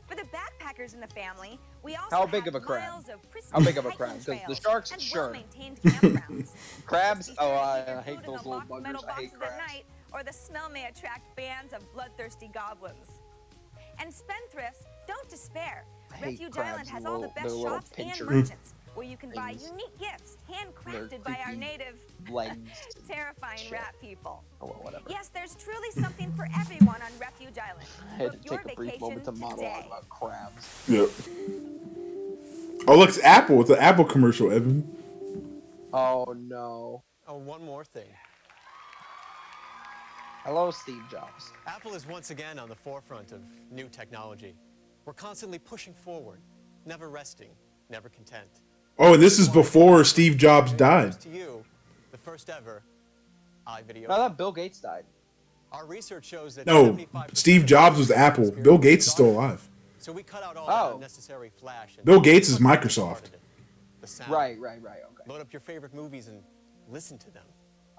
For the backpackers in the family, we also How big have of a crab? miles of pristine How big of a hiking crab? Because the trails sharks, and sure. well-maintained campgrounds. Crabs? Oh, I Your hate food in those the little locked metal buggers. I hate boxes at crabs. night, or the smell may attract bands of bloodthirsty goblins. And spendthrifts, don't despair. I hate Refuge crabs, Island has the all the little- best the little shops and pincher merchants, where you can buy things. unique gifts handcrafted They're by our creepy native, legs. terrifying shit. rat people. Oh, well, whatever. Yes, there's truly something for everyone on Refuge Island. I had to Book your take a brief vacation moment to monologue today. about crabs. Yep. Oh, look, it's Apple. It's an Apple commercial, Evan. Oh no. Oh, one more thing. Hello, Steve Jobs. Apple is once again on the forefront of new technology. We're constantly pushing forward, never resting, never content. Oh, and this is before Steve Jobs died. To you, the first ever iVideo. I thought Bill Gates died. Our research shows that No, 75% Steve Jobs was Apple. Bill Gates is still alive. So we cut out all Oh. that unnecessary flash. And Bill Gates is Microsoft. The sound. Right, okay. Load up your favorite movies and listen to them.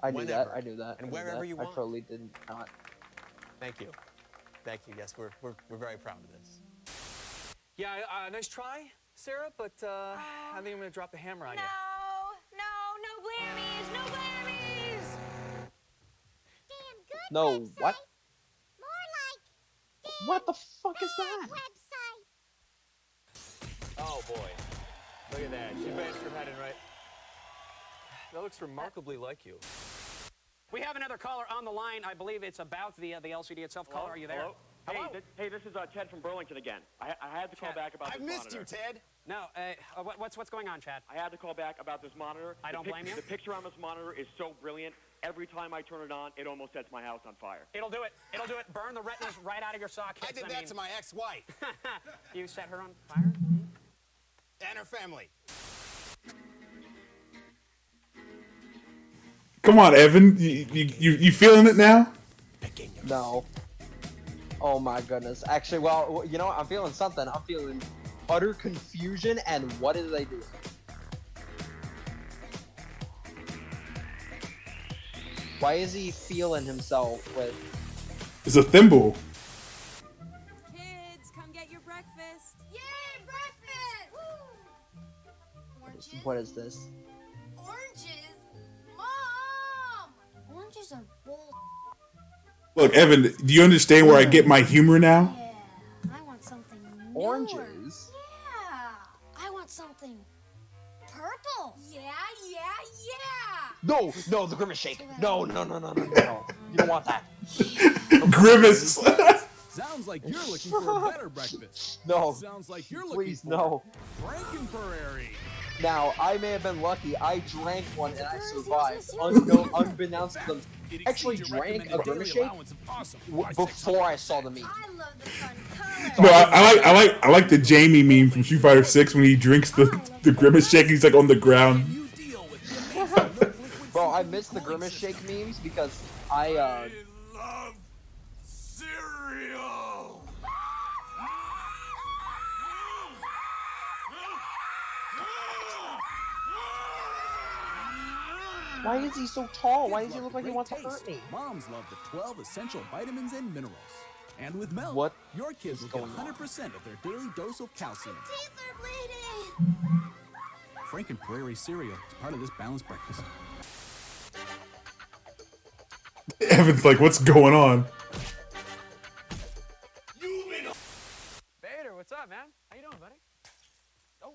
I knew Whenever that. I knew that. And I knew wherever that. you I want. totally did not. Thank you. Thank you. Yes, we're very proud of this. Yeah, nice try. Sarah, but I think I'm gonna drop the hammer on you. No blammies, no blammies! No, what? What the fuck is that? Oh boy. Look at that. She advanced her head in right. That looks remarkably like you. We have another caller on the line. I believe it's about the LCD itself. Caller, are you there? Hello? Hey, this is Ted from Burlington again. I had to call back about this monitor. I've missed you, Ted. No, what's going on, Chad? I had to call back about this monitor. I don't blame you. The picture on this monitor is so brilliant. Every time I turn it on, it almost sets my house on fire. It'll do it. It'll do it. Burn the retinas right out of your sockets. I did that to my ex-wife. You set her on fire? And her family. Come on, Evan. You feeling it now? No. Oh my goodness. Actually, well, you know what? I'm feeling something. I'm feeling utter confusion, and what did they do? Why is he feeling himself with... It's a thimble. Kids, come get your breakfast. Yay, breakfast! Woo! What is this? Oranges? Mom! Oranges are bull. Look, Evan, do you understand where I get my humor now? I want something newer. Oranges? Yeah. I want something purple. Yeah. No, the Grimace Shake. No. You don't want that. Grimace. Sounds like you're looking for a better breakfast. No. Sounds like you're looking Please, for no. Frankenprairie. Now, I may have been lucky. I drank one and I survived, unbeknownst to them. I actually drank a Grimace Shake before I saw the meme. I love the fun No, I like the Jamie meme from Street Fighter 6 when he drinks the Grimace Shake. He's like on the ground. Bro, I missed the Grimace Shake memes because I love cereal. Why is he so tall? Why does he look like he wants to hurt me? Moms love the 12 essential vitamins and minerals. And with milk, What your kids will get 100% of their daily dose of calcium. teeth are bleeding. Frankenprairie cereal is part of this balanced breakfast. Evan's like, what's going on? Vader, what's up, man? How you doing, buddy? Oh.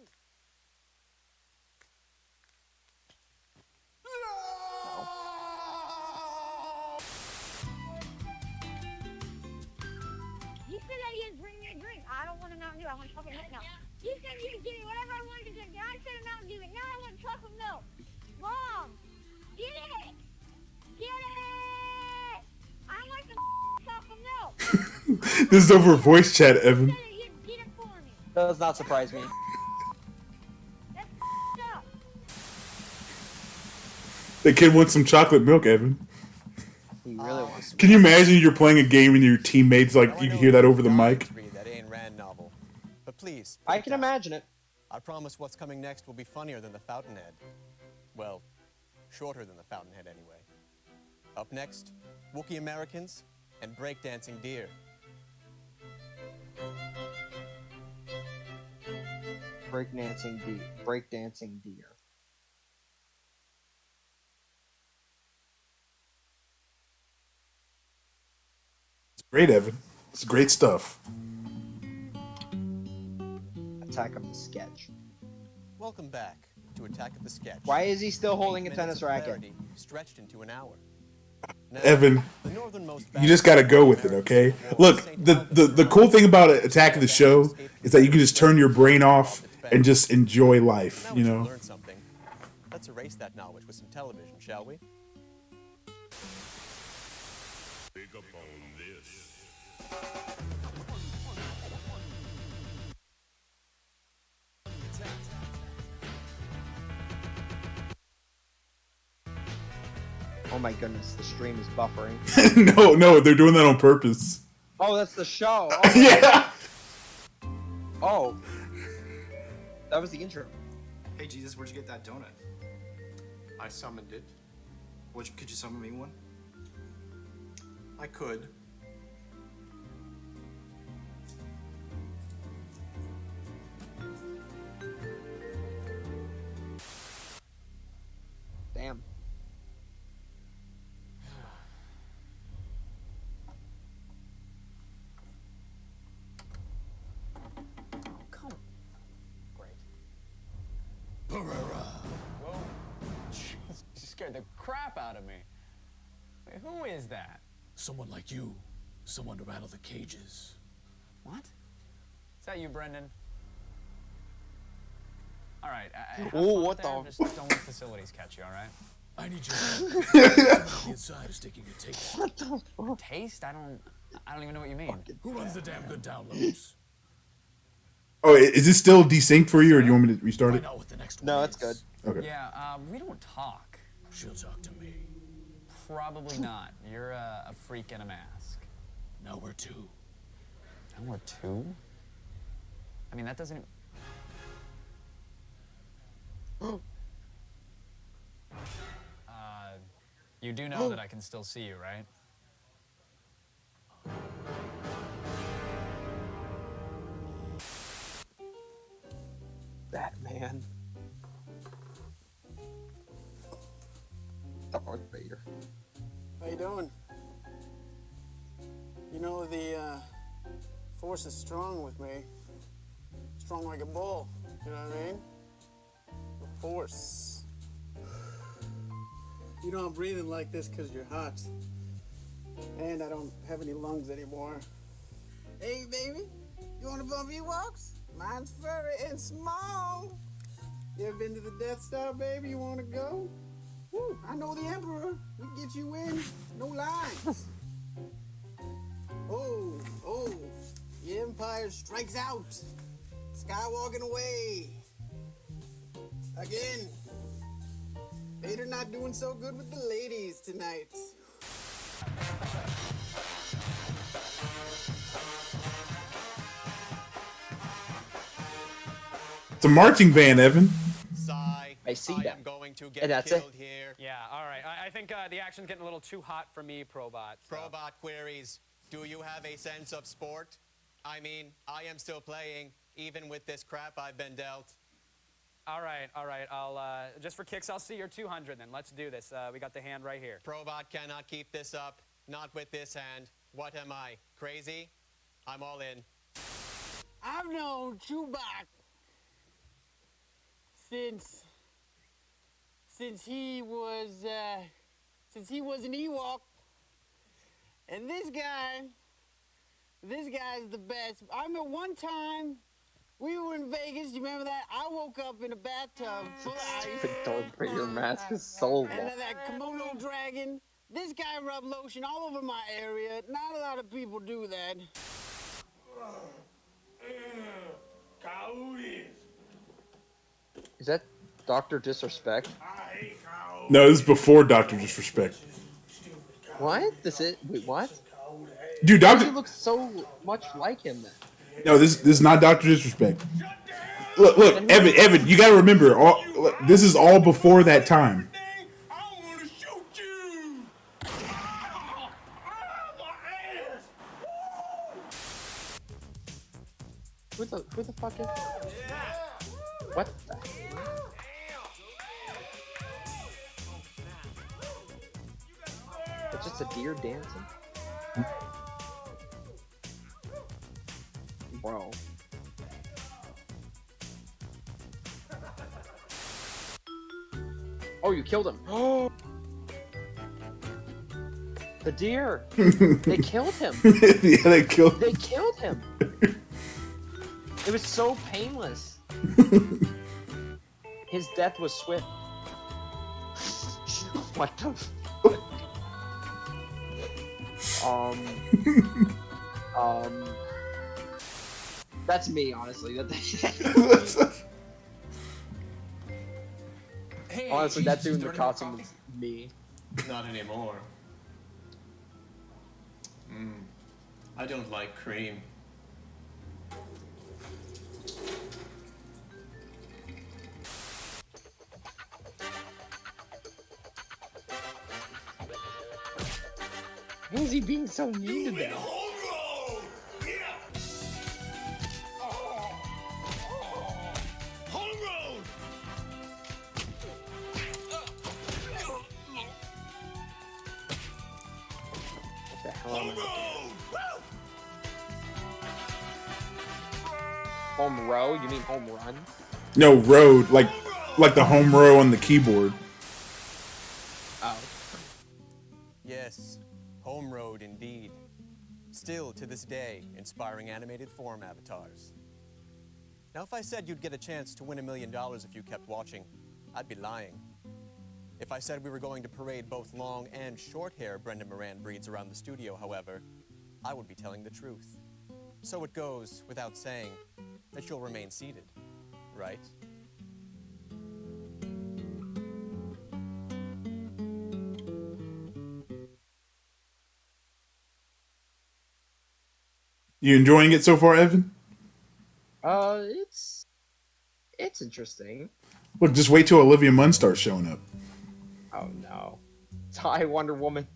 You said I didn't bring me a drink. I don't want a Mountain Dew. I want chocolate milk now. You said you'd give me whatever I wanted to drink. Now I said a Mountain Dew, and now I want chocolate milk. Mom, get it! Get it! I want some chocolate milk. This is over voice chat, Evan. Does not surprise me. The kid wants some chocolate milk, Evan. He really wants. Can you imagine you're playing a game and your teammates like you can hear that over the mic? That Ayn Rand novel. But please. I can imagine it. I promise what's coming next will be funnier than the Fountainhead. Well, shorter than the Fountainhead anyway. Up next, Wookiee Americans and breakdancing deer. Breakdancing deer. It's great, Evan. It's great stuff. Attack of the Sketch. Welcome back to Attack of the Sketch. Why is he still holding a 8 tennis minutes of racket? clarity Stretched into an hour. Now, Evan, the northernmost you just gotta go with it, okay? Look, the cool thing about Attack of the Show is that you can just turn your brain off and just enjoy life, Now you we should know? learn something. Let's erase that knowledge with some television, shall we? Pick up on this. Oh my goodness, the stream is buffering. No, they're doing that on purpose. Oh, that's the show. Oh, Yeah. Oh. That was the intro. Hey Jesus, where'd you get that donut? I summoned it. Could you summon me one? I could. Whoa. Jeez, you scared the crap out of me. Wait, who is that? Someone like you. Someone to rattle the cages. What? Is that you, Brendan? All right. Ooh, what there. the? Just don't let facilities catch you, all right? I need your help. The inside is taking a taste. What the fuck? Taste? I don't even know what you mean. Who runs the damn good downloads? Oh, is this still desynced for you, or do you want me to restart it? No, it's good. Okay. Yeah, we don't talk. She'll talk to me. Probably not. You're a freak in a mask. Now we're two. Now we're two? I mean, that doesn't... You do know that I can still see you, right? Batman. Darth Vader. How you doing? You know, the force is strong with me. Strong like a bull. You know what I mean? The force. You know I'm breathing like this because you're hot. And I don't have any lungs anymore. Hey, baby. You want to bump Ewoks? Mine's furry and small. You ever been to the Death Star, baby? You want to go? Woo, I know the Emperor. We can get you in. No lines. Oh, the Empire strikes out. Skywalking away. Again. Vader not doing so good with the ladies tonight. It's a marching band, Evan. I see that. And that's it. Here. Yeah, all right. I think the action's getting a little too hot for me, Probot. So. Probot queries. Do you have a sense of sport? I mean, I am still playing, even with this crap I've been dealt. All right. I'll just for kicks, I'll see your 200 then. Let's do this. We got the hand right here. Probot cannot keep this up. Not with this hand. What am I? Crazy? I'm all in. I've known Chewbacca since he was an Ewok, and this guy's the best. I remember one time we were in Vegas. Do you remember that? I woke up in a bathtub full of ice. Darth Vader mask is so And long. that kimono dragon. This guy rubbed lotion all over my area. Not a lot of people do that. Is that Dr. Disrespect? No, this is before Dr. Disrespect. What? Wait, what? Dude, Why Dr. does he look so much like him then? No, this is not Dr. Disrespect. Look, Evan, you gotta remember, this is all before that time. Who the fuck is? What the? It's just a deer dancing? Bro. Oh, you killed him. Oh. The deer. They killed him. Yeah, they killed him. It was so painless. His death was swift. What the That's me, honestly. Honestly, that dude in the costume was me. Not anymore. I don't like cream. Why is he being so mean to them? What the hell am I doing? Home row? You mean home run? No, road, like like the home row on the keyboard. Oh. Yes, Home Road indeed. Still, to this day, inspiring animated form avatars. Now, if I said you'd get a chance to win $1 million if you kept watching, I'd be lying. If I said we were going to parade both long and short hair Brendan Moran breeds around the studio, however, I would be telling the truth. So it goes without saying that you'll remain seated, right? You enjoying it so far, Evan? It's interesting. Look, just wait till Olivia Munn starts showing up. Oh no. Hi, Wonder Woman.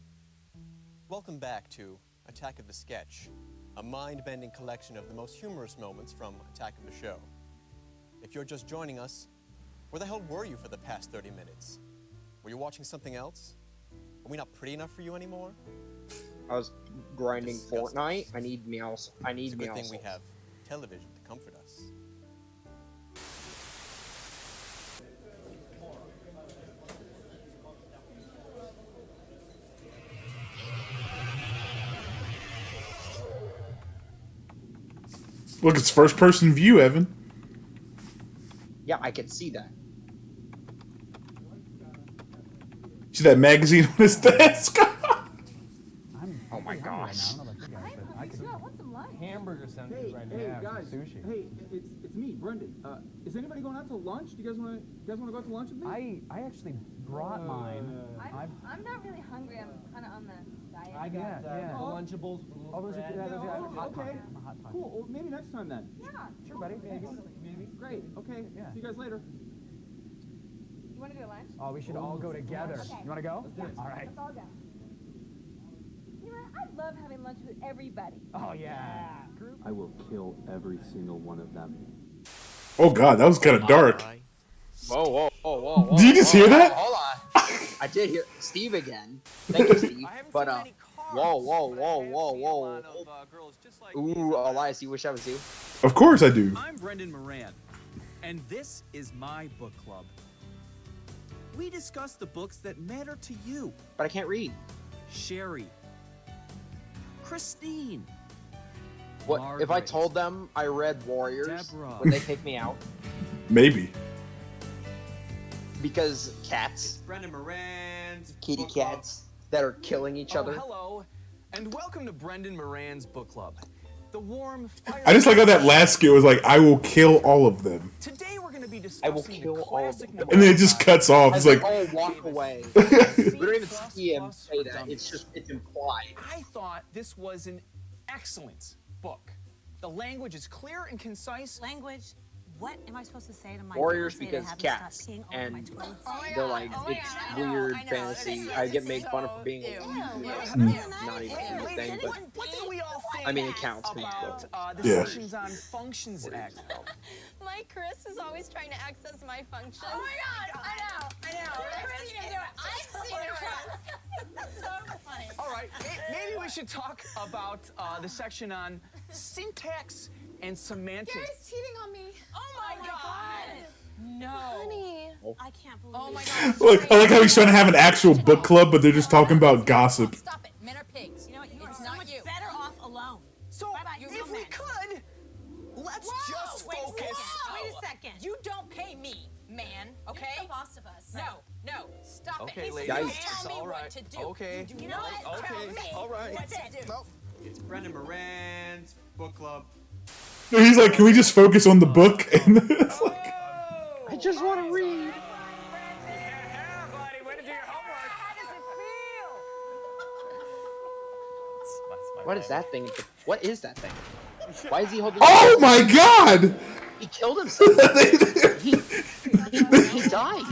Welcome back to Attack of the Sketch, a mind-bending collection of the most humorous moments from Attack of the Show. If you're just joining us, where the hell were you for the past 30 minutes? Were you watching something else? Are we not pretty enough for you anymore? I was grinding Fortnite. I need meows. It's a good thing we have television to comfort us. Look, it's first-person view, Evan. Yeah, I can see that. See that magazine on his desk? Oh my gosh. Hamburger sounds good right now. Hey Yeah, guys, some sushi. hey, it's me, Brendan. Is anybody going out to lunch? Do you guys want to go out to lunch with me? I actually brought mine. I'm not really hungry. I'm kind of on the diet. I got the Lunchables with a little those bread. are Hot okay. Pocket. I'm a Hot Pocket. Cool. Well, maybe next time then. Yeah. Sure, buddy. Maybe. Great. Okay. Yeah. See you guys later. You want to go to lunch? Oh, we should all go together. Okay. You want to go? Let's do it. All right. Let's all go. You know what? I love having lunch with everybody. Oh, yeah. I will kill every single one of them. Oh god, that was kind of dark. Whoa. Did you just hear that? Hold on. I did hear Steve again. Thank you, Steve. But whoa. Ooh, Elias, you wish I was you? Of course I do. I'm Brendan Moran, and this is my book club. We discuss the books that matter to you. But I can't read. Sherry. Christine. What if I Margaret. told them I read Warriors? Deborah. Would they kick me out? Maybe. Because cats, Brendan Moran's kitty book club. cats that are killing each other. Hello, and welcome to Brendan Moran's book club. The warm fire. I just like how that last skit was like, I will kill all of them. Today we're going to be I will discussing kill the all of classic them. And then it just cuts off. It's As like, they all walk away. We don't even see him say that. It's implied. I thought this was an excellent book. The language is clear and concise. Language? What am I supposed to say to my Warriors fiancé to because have him stop cats, peeing all over my and clothes? they're like, it's weird fantasy. I get made fun of for being not even a weird thing, but What do we all think I mean, it counts. 'cause it's about cool. the Yeah. Sections on Functions Act? My Chris is always trying to access my functions. Oh my god, I know. I've seen him do it. I've seen him do it. That's so funny. All right, maybe we should talk about the section on syntax and semantics. Gary's cheating on me. Oh my god. No. Honey. I can't believe Oh my god. look, I like how he's trying to have an actual book club, but they're just talking about gossip. Stop it. Men are pigs. You know what? You are so much better off alone. So, Bye-bye. You're if no we man. could, let's just Wait a focus. second. Wait a second. You don't pay me, man. Okay? You're the boss of us. No. Stop Okay, it. ladies, You it's tell me all right. what to do. Okay. You do not tell me all right. what to do. It's Brendan Moran's book club. He's like, can we just focus on the book? And it's like, I just want to read. Yeah, buddy, way to do your homework. How does it feel? What is that thing? What is that thing? Why is he holding? oh my god! He killed himself. he died.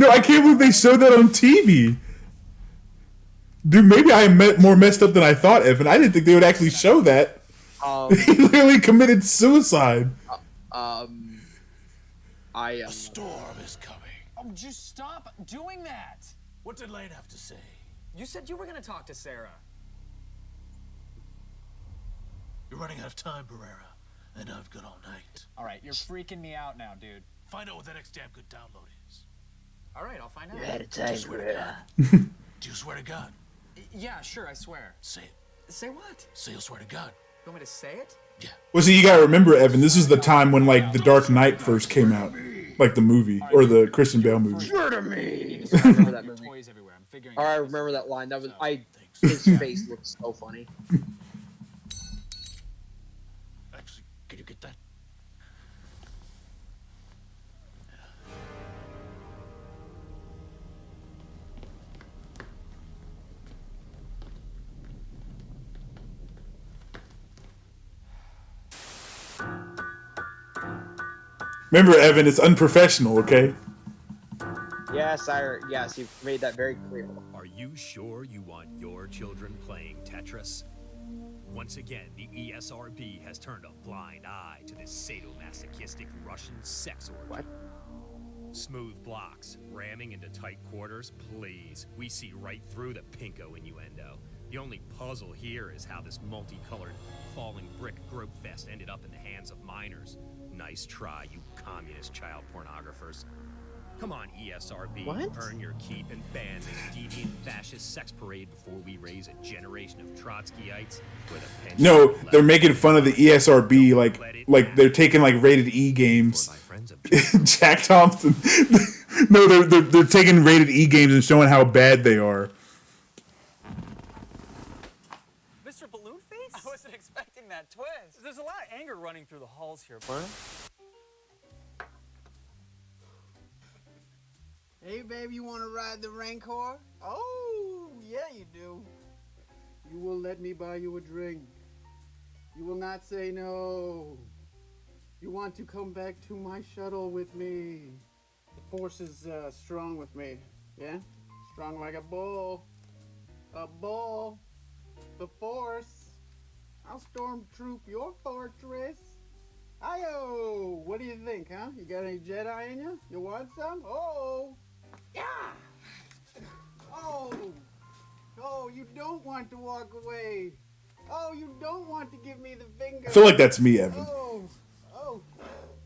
I can't believe they showed that on TV. Dude, maybe I am more messed up than I thought, Evan. I didn't think they would actually show that. He literally committed suicide. A storm is coming. Oh, just stop doing that. What did Lane have to say? You said you were going to talk to Sarah. You're running out of time, Barrera, and I've got all night. All right, you're freaking me out now, dude. Find out what that next damn good download is. All right, I'll find out. Do you swear to God? Do you swear to God? Yeah, sure, I swear. Say it. Say what? Say you'll swear to God. You want me to say it? Well, see, you gotta remember, Evan, this is the time when, like, The Dark Knight first came out. Like, the movie. Or the Christian Bale movie. Sure to me. I remember that movie. Or I remember that line. That was his face looked so funny. Actually, can you get that? Remember, Evan, it's unprofessional, okay? Yes, you've made that very clear. Are you sure you want your children playing Tetris? Once again, the ESRB has turned a blind eye to this sadomasochistic Russian sex orgy. What? Smooth blocks, ramming into tight quarters, please. We see right through the pinko innuendo. The only puzzle here is how this multicolored falling brick grope fest ended up in the hands of minors. Nice try, you communist child pornographers. Come on, ESRB, What? earn your keep and ban this deviant fascist sex parade before we raise a generation of Trotskyites with a penchant. No, they're making fun of the ESRB, like they're taking, like, rated E games. Jack Thompson. No, they're taking rated E games and showing how bad they are. Mr. Balloonface? I wasn't expecting that twist. There's a lot of anger running through the halls here. Hey, baby, you want to ride the Rancor? Oh, yeah, you do. You will let me buy you a drink. You will not say no. You want to come back to my shuttle with me. The Force is strong with me, yeah? Strong like a bull. A bull. The Force. I'll stormtroop your fortress. Ayo! What do you think, huh? You got any Jedi in you? You want some? Oh! Yeah! Oh! Oh, you don't want to walk away. Oh, you don't want to give me the finger. I feel like that's me, Evan. Oh! Oh!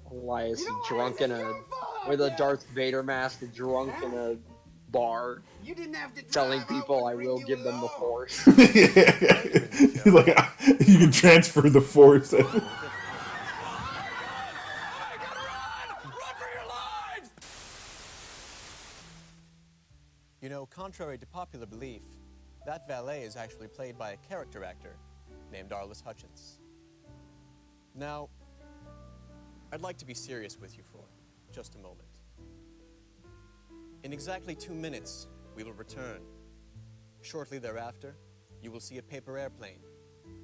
Why is he drunk in with a Darth Vader mask, drunk in a bar, telling people I will give them the Force? He's like, you can transfer the Force. You know, contrary to popular belief, that valet is actually played by a character actor named Arliss Hutchins. Now, I'd like to be serious with you for just a moment. In exactly 2 minutes, we will return. Shortly thereafter, you will see a paper airplane,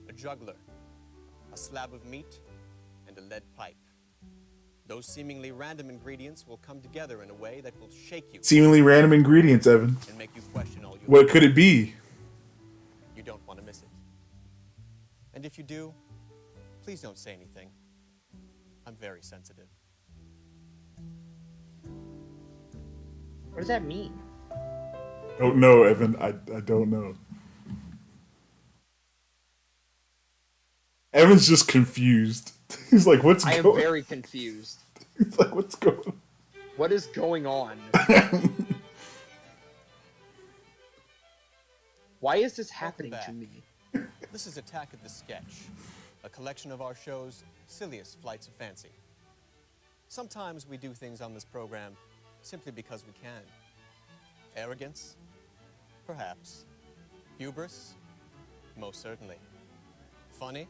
a juggler, a slab of meat, and a lead pipe. Those seemingly random ingredients will come together in a way that will shake you. Seemingly random ingredients, Evan. And make you question all your What could it be? You don't want to miss it. And if you do, please don't say anything. I'm very sensitive. What does that mean? Don't know, Evan. I don't know. Evan's just confused. He's like, what's going on? I am very confused. He's like, what's going on? What is going on? Why is this happening to me? This is Attack of the Sketch, a collection of our show's silliest flights of fancy. Sometimes we do things on this program simply because we can. Arrogance? Perhaps. Hubris? Most certainly. Funny?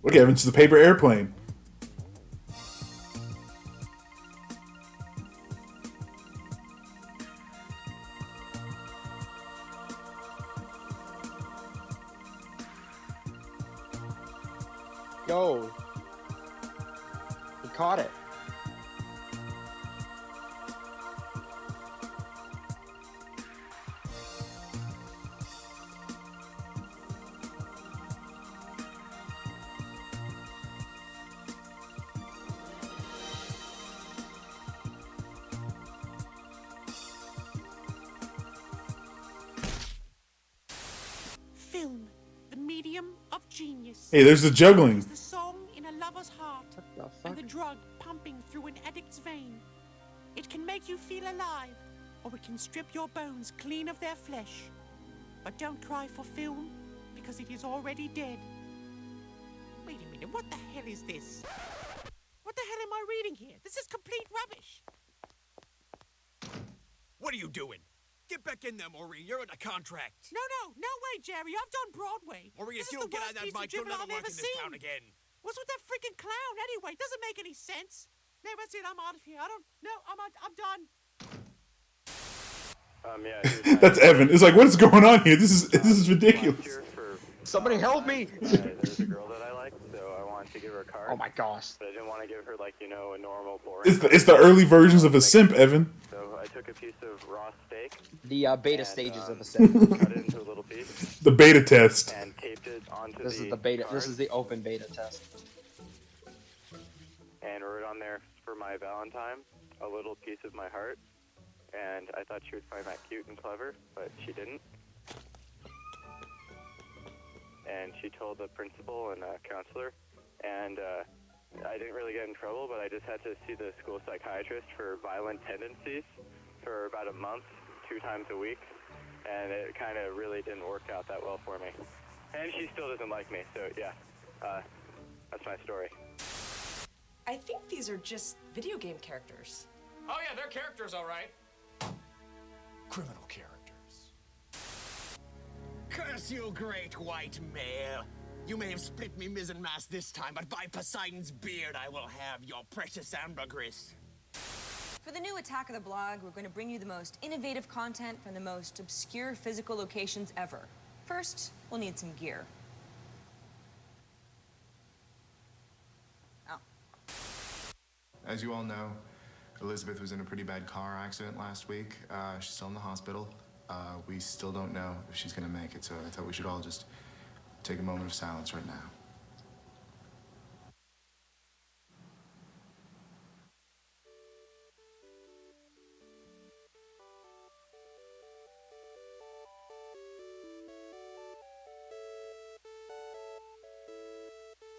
Look, Evan, it's the paper airplane. Yo. He caught it. genius. Hey, there's the juggling. It's the song in a lover's heart and the drug pumping through an addict's vein. It can make you feel alive, or it can strip your bones clean of their flesh. But don't cry for film, because it is already dead. Wait a minute, what the hell is this? What the hell am I reading here? This is complete rubbish. What are you doing? Get back in there, Maureen. You're under contract. No way, Jerry. I've done Broadway. Maureen, This if is you the don't get worst out of that piece of mic, you'll dribbling never I've work ever in this town seen. again. What's with that freaking clown anyway? It doesn't make any sense. No, that's it. I'm out of here. I'm done. Yeah. That's Evan. It's like, what is going on here? This is ridiculous. Somebody help me! There's a girl that I like, so I wanted to give her a card. Oh my gosh. But I didn't want to give her, like, you know, a normal, boring... It's the early versions of a simp, Evan. So I took a piece of raw steak. The beta stages of a simp. Cut it into a little piece. The beta test. And taped it onto This is the beta. This is the open beta test. And wrote on there, for my Valentine, a little piece of my heart. And I thought she would find that cute and clever, but she didn't. And she told the principal and counselor, and I didn't really get in trouble, but I just had to see the school psychiatrist for violent tendencies for about a month, 2 times a week, and it kind of really didn't work out that well for me. And she still doesn't like me, so yeah, that's my story. I think these are just video game characters. Oh yeah, they're characters, all right. Criminal characters. Curse you, great white male. You may have split me mizzen-mast this time, but by Poseidon's beard, I will have your precious ambergris. For the new Attack of the Blog, we're going to bring you the most innovative content from the most obscure physical locations ever. First, we'll need some gear. Oh. As you all know, Elizabeth was in a pretty bad car accident last week. She's still in the hospital. We still don't know if she's gonna make it, so I thought we should all just take a moment of silence right now.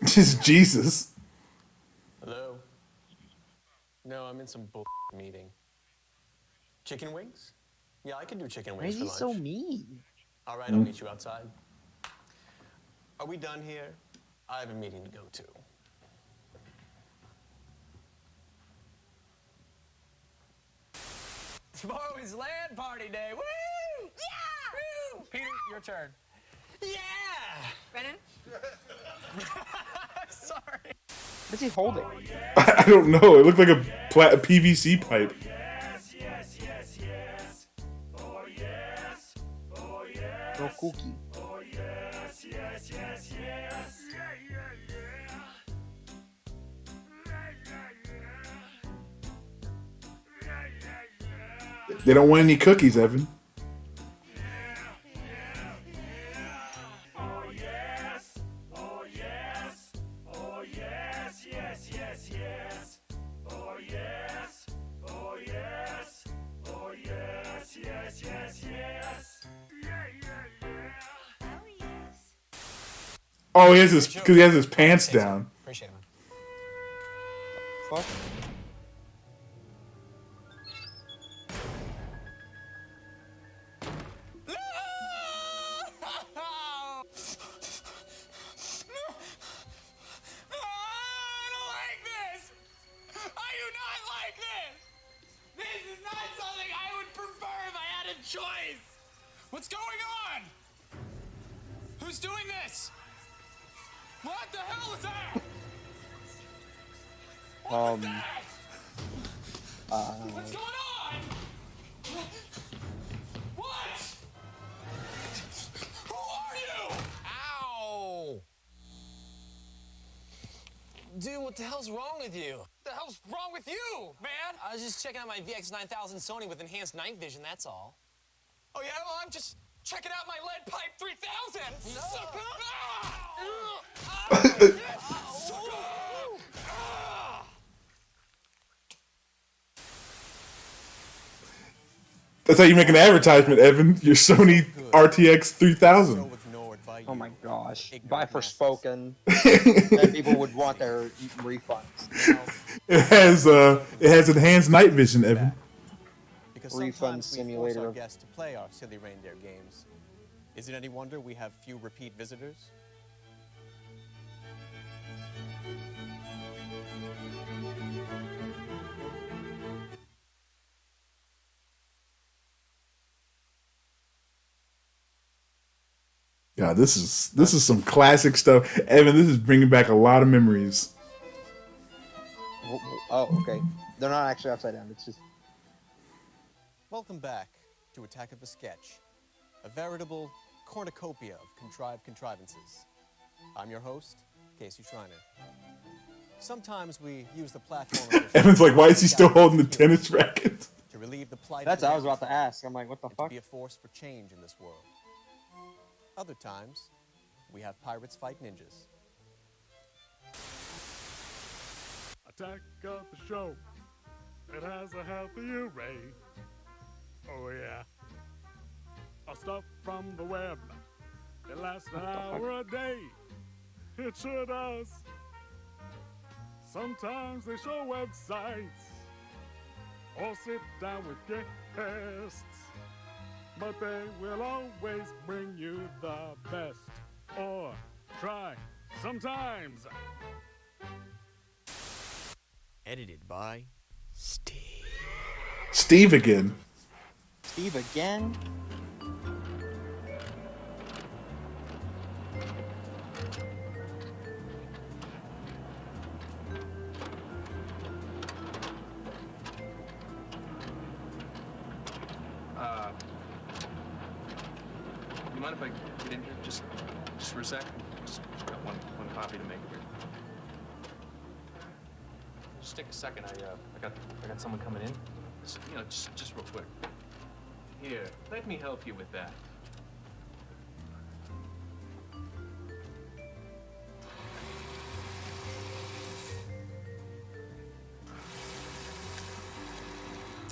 Just Jesus. Hello? No, I'm in some bull meeting. Chicken wings? Yeah, I can do chicken Why wings is for he lunch. so mean? All right, I'll meet you outside. Are we done here? I have a meeting to go to. Tomorrow is land party day. Woo! Yeah! Woo! Peter, your turn. Yeah! Brennan? Sorry. What's he holding? I don't know. It looked like a PVC pipe. No cookie. They don't want any cookies, Evan. Oh, he has his because he has his pants down. Appreciate it, man. Fuck. Choice! What's going on? Who's doing this? What the hell is that? What's going on? What? Who are you? Ow! Dude, what the hell's wrong with you? What the hell's wrong with you, man? I was just checking out my VX9000 Sony with enhanced night vision, that's all. Oh yeah, well I'm just checking out my lead pipe 3000. That's how you make an advertisement, Evan. Your Sony RTX 3000. With no advice by Oh my you, gosh. ignorant Buy masses. Forspoken. And people would want their refunds. It has enhanced night vision, Evan. Because Refund sometimes we force our simulator. guests to play our silly reindeer games. Is it any wonder we have few repeat visitors? Yeah, this is some classic stuff, Evan. This is bringing back a lot of memories. Oh, okay. They're not actually upside down. It's just. Welcome back to Attack of the Sketch, a veritable cornucopia of contrived contrivances. I'm your host, Casey Schreiner. Sometimes we use the platform of Evan's like, why is he still holding the tennis racket? to relieve the plight. That's of what I was about to ask. I'm like, what the and fuck? to be a force for change in this world. Other times, we have pirates fight ninjas. Attack of the show. It has a healthy array. Oh yeah. Our stuff from the web. It lasts an hour a day. It sure does. Sometimes they show websites or sit down with guests, but they will always bring you the best, or try sometimes. Edited by Steve again. Steve again? You mind if I get in here just for a sec? Just got one copy to make here. Just take a second. I got someone coming in. Just, just real quick. Here, let me help you with that.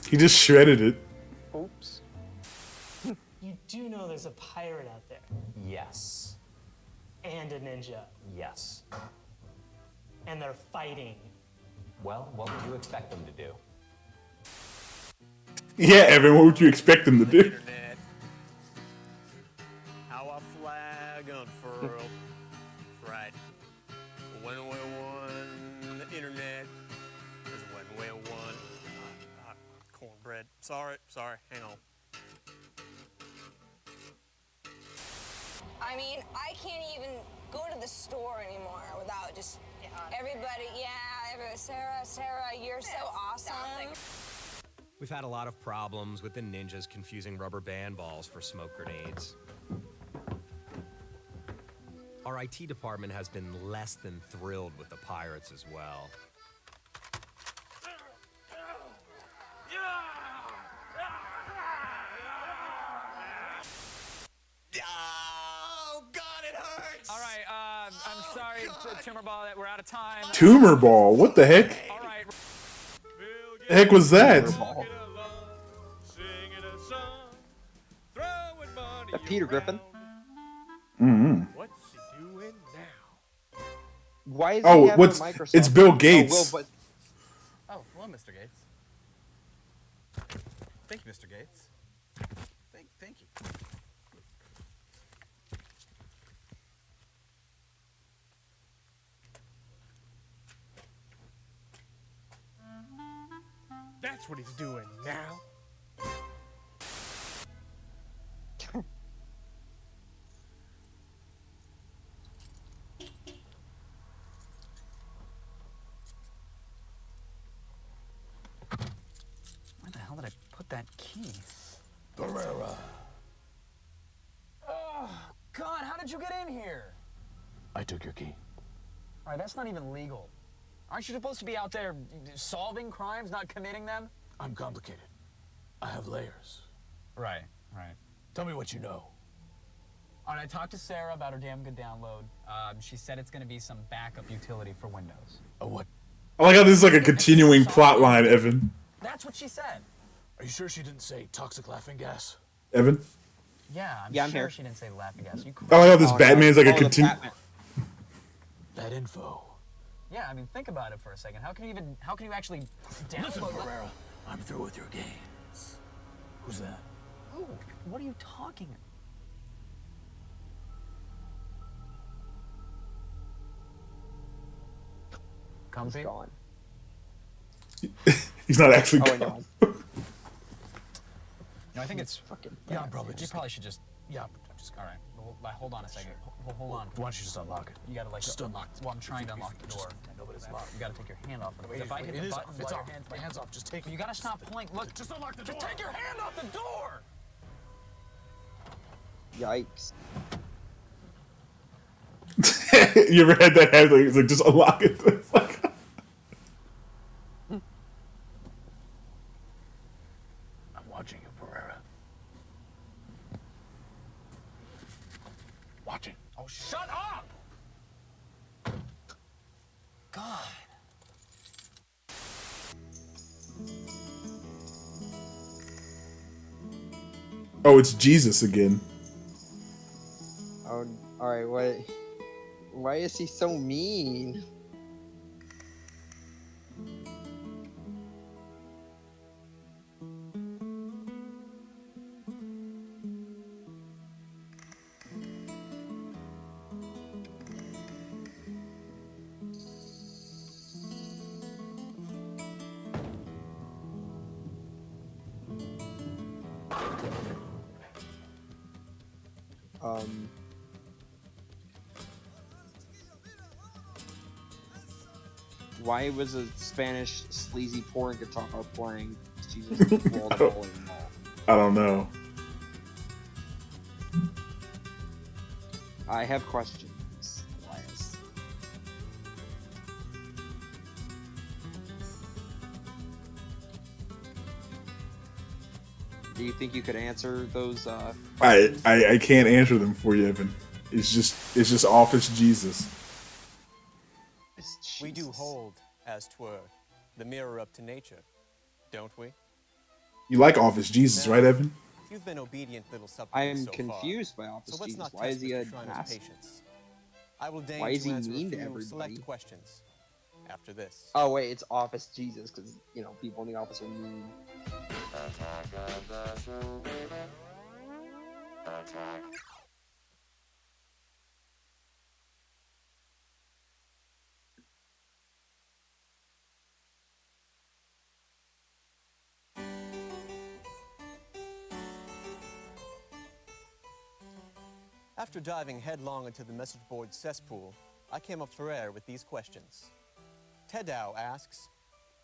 He just shredded it. Oops. You do know there's a pirate out there. Yes. And a ninja. Yes. And they're fighting. Well, what would you expect them to do? Yeah, Evan, what would you expect him to do? Internet. How a flag unfurled. Right. When we won the internet is when we won. Cornbread. Sorry. Hang on. I mean, I can't even go to the store anymore without just everybody, Sarah, you're so awesome. We've had a lot of problems with the ninjas confusing rubber band balls for smoke grenades. Our IT department has been less than thrilled with the pirates as well. All right, I'm sorry, Tumor Ball, that we're out of time. Tumor ball. What the heck? All right. The heck was that? Peter Griffin. Mm-hmm. What's she doing now? Why is Oh, he having what's? Microsoft? It's Bill Gates. Oh, hello, Mr. Gates. Thank you, Mr. Gates. Thank you. That's what he's doing now. Where the hell did I put that key? Barrera. Oh, God, how did you get in here? I took your key. All right, that's not even legal. Aren't you supposed to be out there solving crimes, not committing them? I'm complicated. I have layers. Right. Tell me what you know. All right, I talked to Sarah about her damn good download. She said it's going to be some backup utility for Windows. A what? I like how this is like a continuing plot line, Evan. That's what she said. Are you sure she didn't say toxic laughing gas? Evan? Yeah, I'm Yeah, I'm sure here. she didn't say laughing gas. You I like how this Oh, no. Batman's like a Oh, the continue. Batman. That info. Yeah, I mean, think about it for a second. How can you actually download Listen, that? Pereira, I'm through with your games. Who's that? Oh, what are you talking about? Comfy? Gone. He's not actually. Oh, gone. no. No, I think it's fucking. yeah, probably. You probably should just yeah. Just all right. Hold on a second. Hold on. Why don't you just unlock it? You gotta like Just unlock it. Well, I'm trying to unlock the door. No, but it's locked. You gotta take your hand off of it. If I hit It the is button off. It's while off. your My hand's off. Just take it. You gotta stop pulling. Look, Just unlock the door. just take your hand off the door. Yikes. You ever had that head? Like, it's like just unlock it. It's like- I'm watching you, Pereira. Watching. Oh, shut up! God. Oh, it's Jesus again. Oh, all right. What? Why is he so mean? Why was a Spanish sleazy porn guitar playing Jesus Wall to Bowling Ball? I don't know. I have questions, Elias. Do you think you could answer those? I can't answer them for you, Evan. It's just Office Jesus. We do hold, as 'twere, the mirror up to nature, don't we? You like Office Jesus, right, Evan? You've been obedient little I supplicants am so confused far. by Office So let's Jesus. not Why is test he Mr. a Shriner's asshole? patience. I will deign Why is he answer a mean to few everybody? select questions after this. Oh wait, it's Office Jesus because people in the office are mean. After diving headlong into the message board cesspool, I came up for air with these questions. Tedow asks,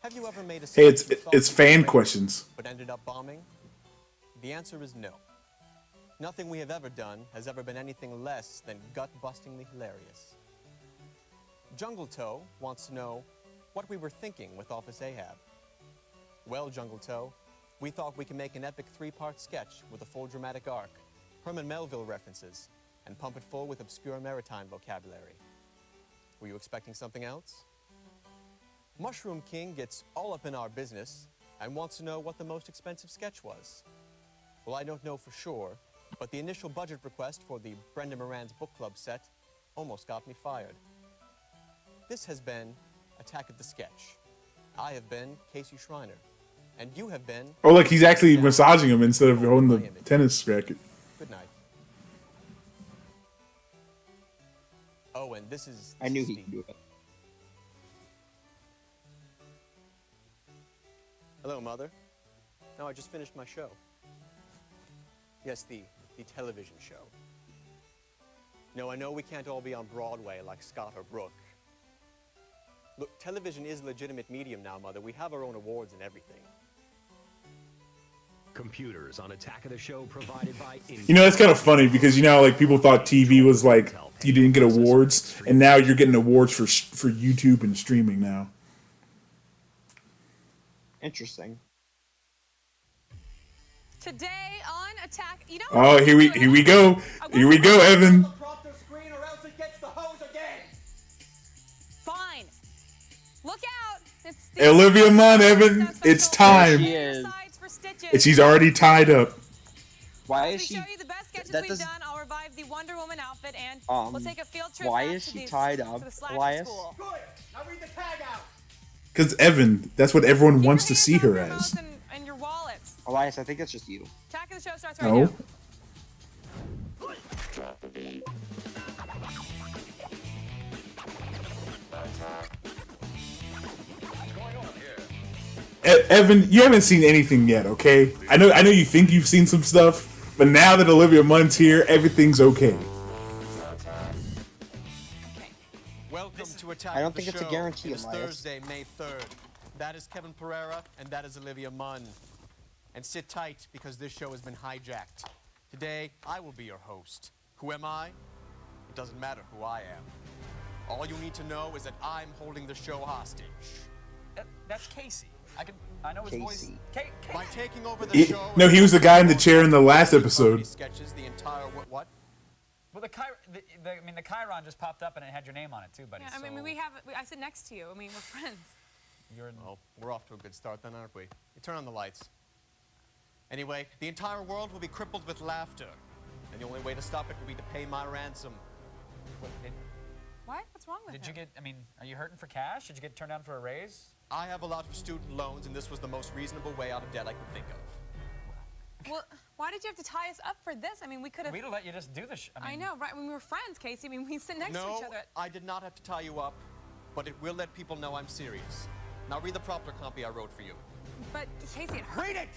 have you ever made a Hey, sketch you thought it's you fan would questions. but ended up bombing? The answer is no. Nothing we have ever done has ever been anything less than gut-bustingly hilarious. Jungle Toe wants to know what we were thinking with Office Ahab. Well, Jungle Toe, we thought we could make an epic 3-part sketch with a full dramatic arc, Herman Melville references, and pump it full with obscure maritime vocabulary. Were you expecting something else? Mushroom King gets all up in our business and wants to know what the most expensive sketch was. Well, I don't know for sure, but the initial budget request for the Brenda Moran's book club set almost got me fired. This has been Attack of the Sketch. I have been Casey Shriner, and you have been... Oh, look, he's actually massaging him instead of holding the tennis racket. Good night. Oh, and this is... I knew he could do it. Hello, Mother. No, I just finished my show. Yes, the television show. No, I know we can't all be on Broadway like Scott or Brooke. Look, television is a legitimate medium now, Mother. We have our own awards and everything. Computers on Attack of the Show provided by... That's kind of funny because like people thought TV was like you didn't get awards, and now you're getting awards for YouTube and streaming now. Interesting. Today on Attack, Oh, here we go. Here we go, Evan. Fine. Look out! It's Olivia Munn, Evan. It's time. She is. And she's already tied up. Why is she? Show you the best sketches that we've does. done, I'll revive the Wonder Woman outfit, and we'll take a field trip Why back is to she the, tied to up, the slasher Elias? school. Good. Now read the tag out. Because Evan, that's what everyone wants to see her as. And your wallets. Elias, I think that's just you. Attack of the show starts right No. now. Evan, you haven't seen anything yet, okay? I know you think you've seen some stuff, but now that Olivia Munn's here, everything's okay. Welcome to Attack I don't of the think it's a Show. guarantee, It is Elias. Thursday, May 3rd. That is Kevin Pereira, and that is Olivia Munn. And sit tight, because this show has been hijacked. Today, I will be your host. Who am I? It doesn't matter who I am. All you need to know is that I'm holding the show hostage. That's Casey. I know his voice. By taking over the show... No, he was the guy in the chair in the last episode. Sketches the entire... What? Well, the Chiron just popped up and it had your name on it too, buddy. Yeah, I mean, I sit next to you. I mean, we're friends. Well, we're off to a good start then, aren't we? You turn on the lights. Anyway, the entire world will be crippled with laughter. And the only way to stop it will be to pay my ransom. What? What's wrong with Did him? you get, I mean, are you hurting for cash? Did you get turned down for a raise? I have a lot of student loans, and this was the most reasonable way out of debt I could think of. Well, why did you have to tie us up for this? I mean, we could have... We'd have let you just do this. I know, right? When we were friends, Casey. I mean, we sit next to No, each other. I did not have to tie you up, but it will let people know I'm serious. Now read the proper copy I wrote for you. But, Casey, it hurt. Read it!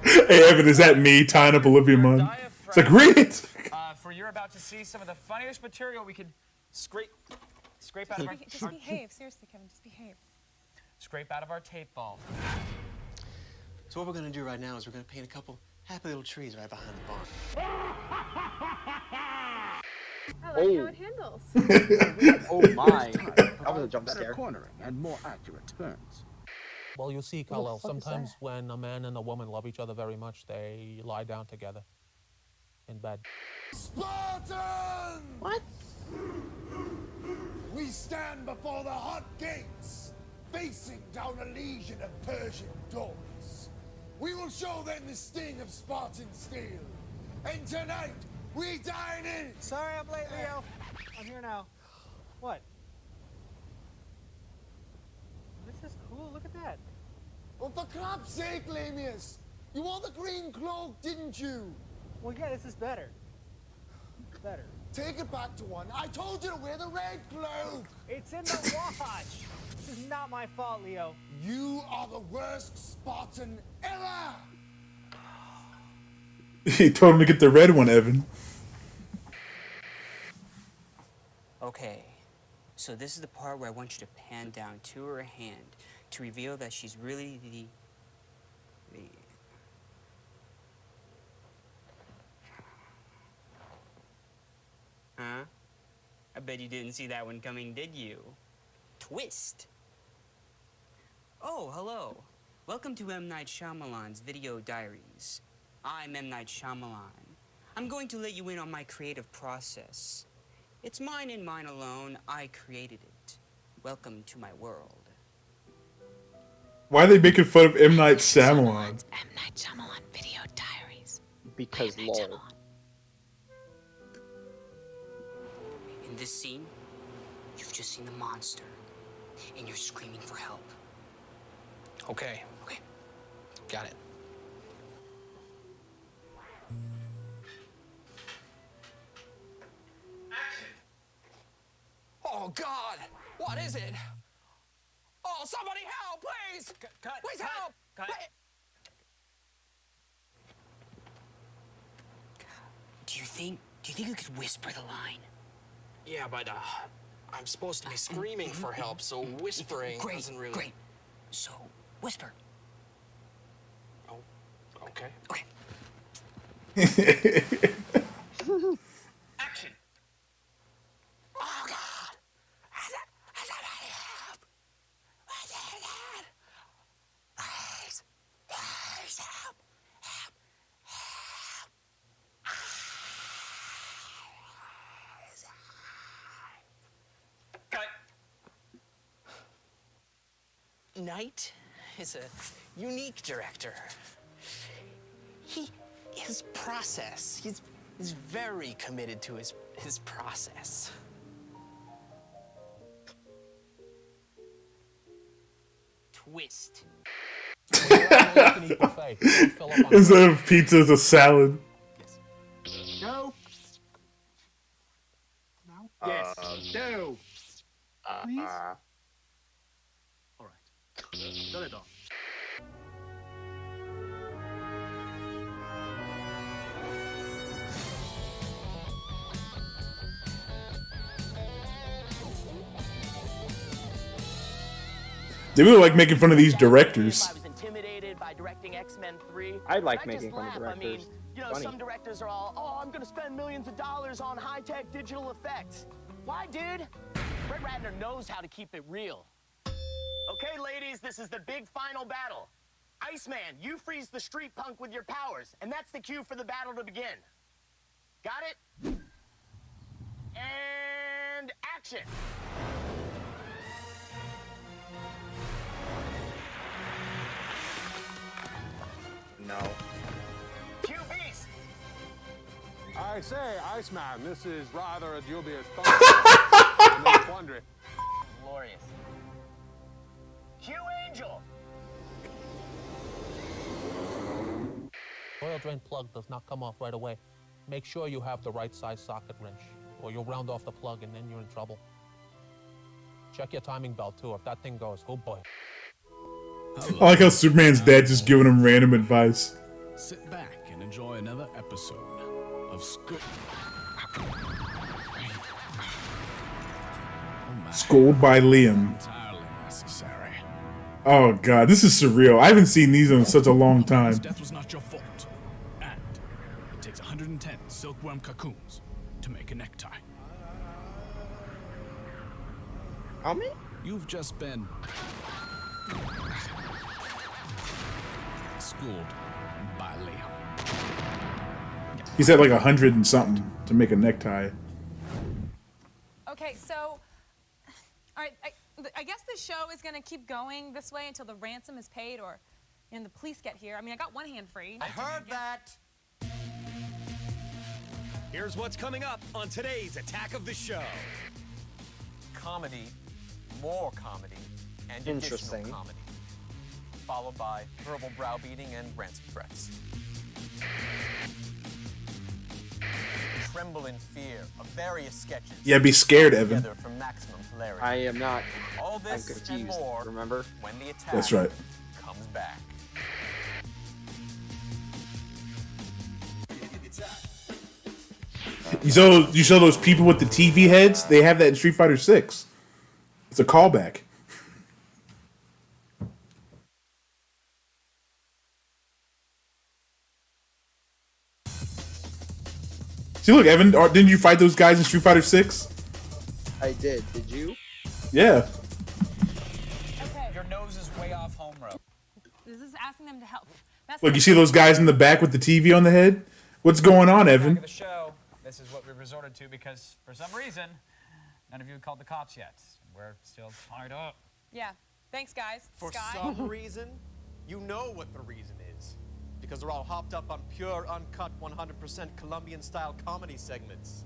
Hey, Evan, is that me tying up Olivia Munn? It's like, read it! For you're about to see some of the funniest material we could scrape out of our... Just behave. Seriously, Kevin, just behave. Scrape out of our tape vault. So what we're gonna do right now is we're gonna paint a couple happy little trees right behind the barn. I like how it handles. Oh my. That was a jump Better scare. cornering and more accurate turns. Well, you see, What the Kal-El, fuck is sometimes that? when a man and a woman love each other very much, they lie down together in bed. Spartan! What? We stand before the hot gates, facing down a legion of Persian dogs. We will show them the sting of Spartan steel. And tonight, we dine in. Sorry I'm late, Leo. I'm here now. What? This is cool. Look at that. Well, for crap's sake, Lamius, you wore the green cloak, didn't you? Well, yeah, this is better. Better. Take it back to one. I told you to wear the red cloak. It's in the watch. This is not my fault, Leo. You are the worst Spartan ever. He told him to get the red one, Evan. Okay, so this is the part where I want you to pan down to her hand to reveal that she's really the... Huh? I bet you didn't see that one coming, did you? Twist! Oh, hello. Welcome to M. Night Shyamalan's Video Diaries. I'm M. Night Shyamalan. I'm going to let you in on my creative process. It's mine and mine alone. I created it. Welcome to my world. Why are they making fun of M. Night Shyamalan? M. Night Shyamalan Video Diaries. Because lol. In this scene, you've just seen the monster, and you're screaming for help. Okay. Okay. Got it. Oh, God! What is it? Oh, somebody help, please! Please help! Do you think you could whisper the line? Yeah, but I'm supposed to be screaming for help, so whispering doesn't really... Great. So, whisper. Oh, okay. Okay. Action! Oh, God! Somebody help! What is it? Please! Please help! Help! Knight is a unique director. his process. He's very committed to his process. Twist. Instead of pizza, it's a salad. No. No. Yes. No. Please. All right. Done it all. They really like making fun of these directors. I was intimidated by directing X-Men 3. I like I making just fun of laugh. I mean, directors. you know, Funny. some directors are all, oh, I'm gonna spend millions of dollars on high-tech digital effects. Why, dude? Brett Ratner knows how to keep it real. Okay, ladies, this is the big final battle. Iceman, you freeze the street punk with your powers, and that's the cue for the battle to begin. Got it? And action. No. Cue Beast. I say, Iceman, this is rather a dubious quandary. Glorious. Cue Angel. Oil drain plug does not come off right away. Make sure you have the right size socket wrench, or you'll round off the plug and then you're in trouble. Check your timing belt too. If that thing goes, oh boy. I like how Superman's dad just giving him random advice. Sit back and enjoy another episode of Schooled by Liam. Entirely necessary. Oh god, this is surreal. I haven't seen these in such a long time. Death was not your fault. And it takes 110 silkworm cocoons to make a necktie. How many? You've just been schooled by Liam. He said like 100 and something to make a necktie. Okay, so, all right, I guess the show is gonna keep going this way until the ransom is paid or, you know, the police get here. I mean, I got one hand free. I heard that. Here's what's coming up on today's Attack of the Show. Comedy, more comedy, and Interesting. additional comedy. Followed by verbal browbeating and ransom threats. Tremble in fear of various sketches. Yeah, be scared, Evan. Together for maximum hilarity. I am not. All I'm this confused. and more. Remember? When the attack That's right. comes back. You saw those people with the TV heads? They have that in Street Fighter 6. It's a callback. See, look, Evan, didn't you fight those guys in Street Fighter 6? I did. Did you? Yeah. Okay. Your nose is way off home road. This is asking them to help. That's Look, you see those guys in the back with the TV on the head? What's going on, Evan? Back of the show. This is what we resorted to because, for some reason, none of you had called the cops yet. We're still tied up. Yeah. Thanks, guys. For Sky. some reason, you know what the reason is. Because they're all hopped up on pure, uncut, 100% Colombian-style comedy segments.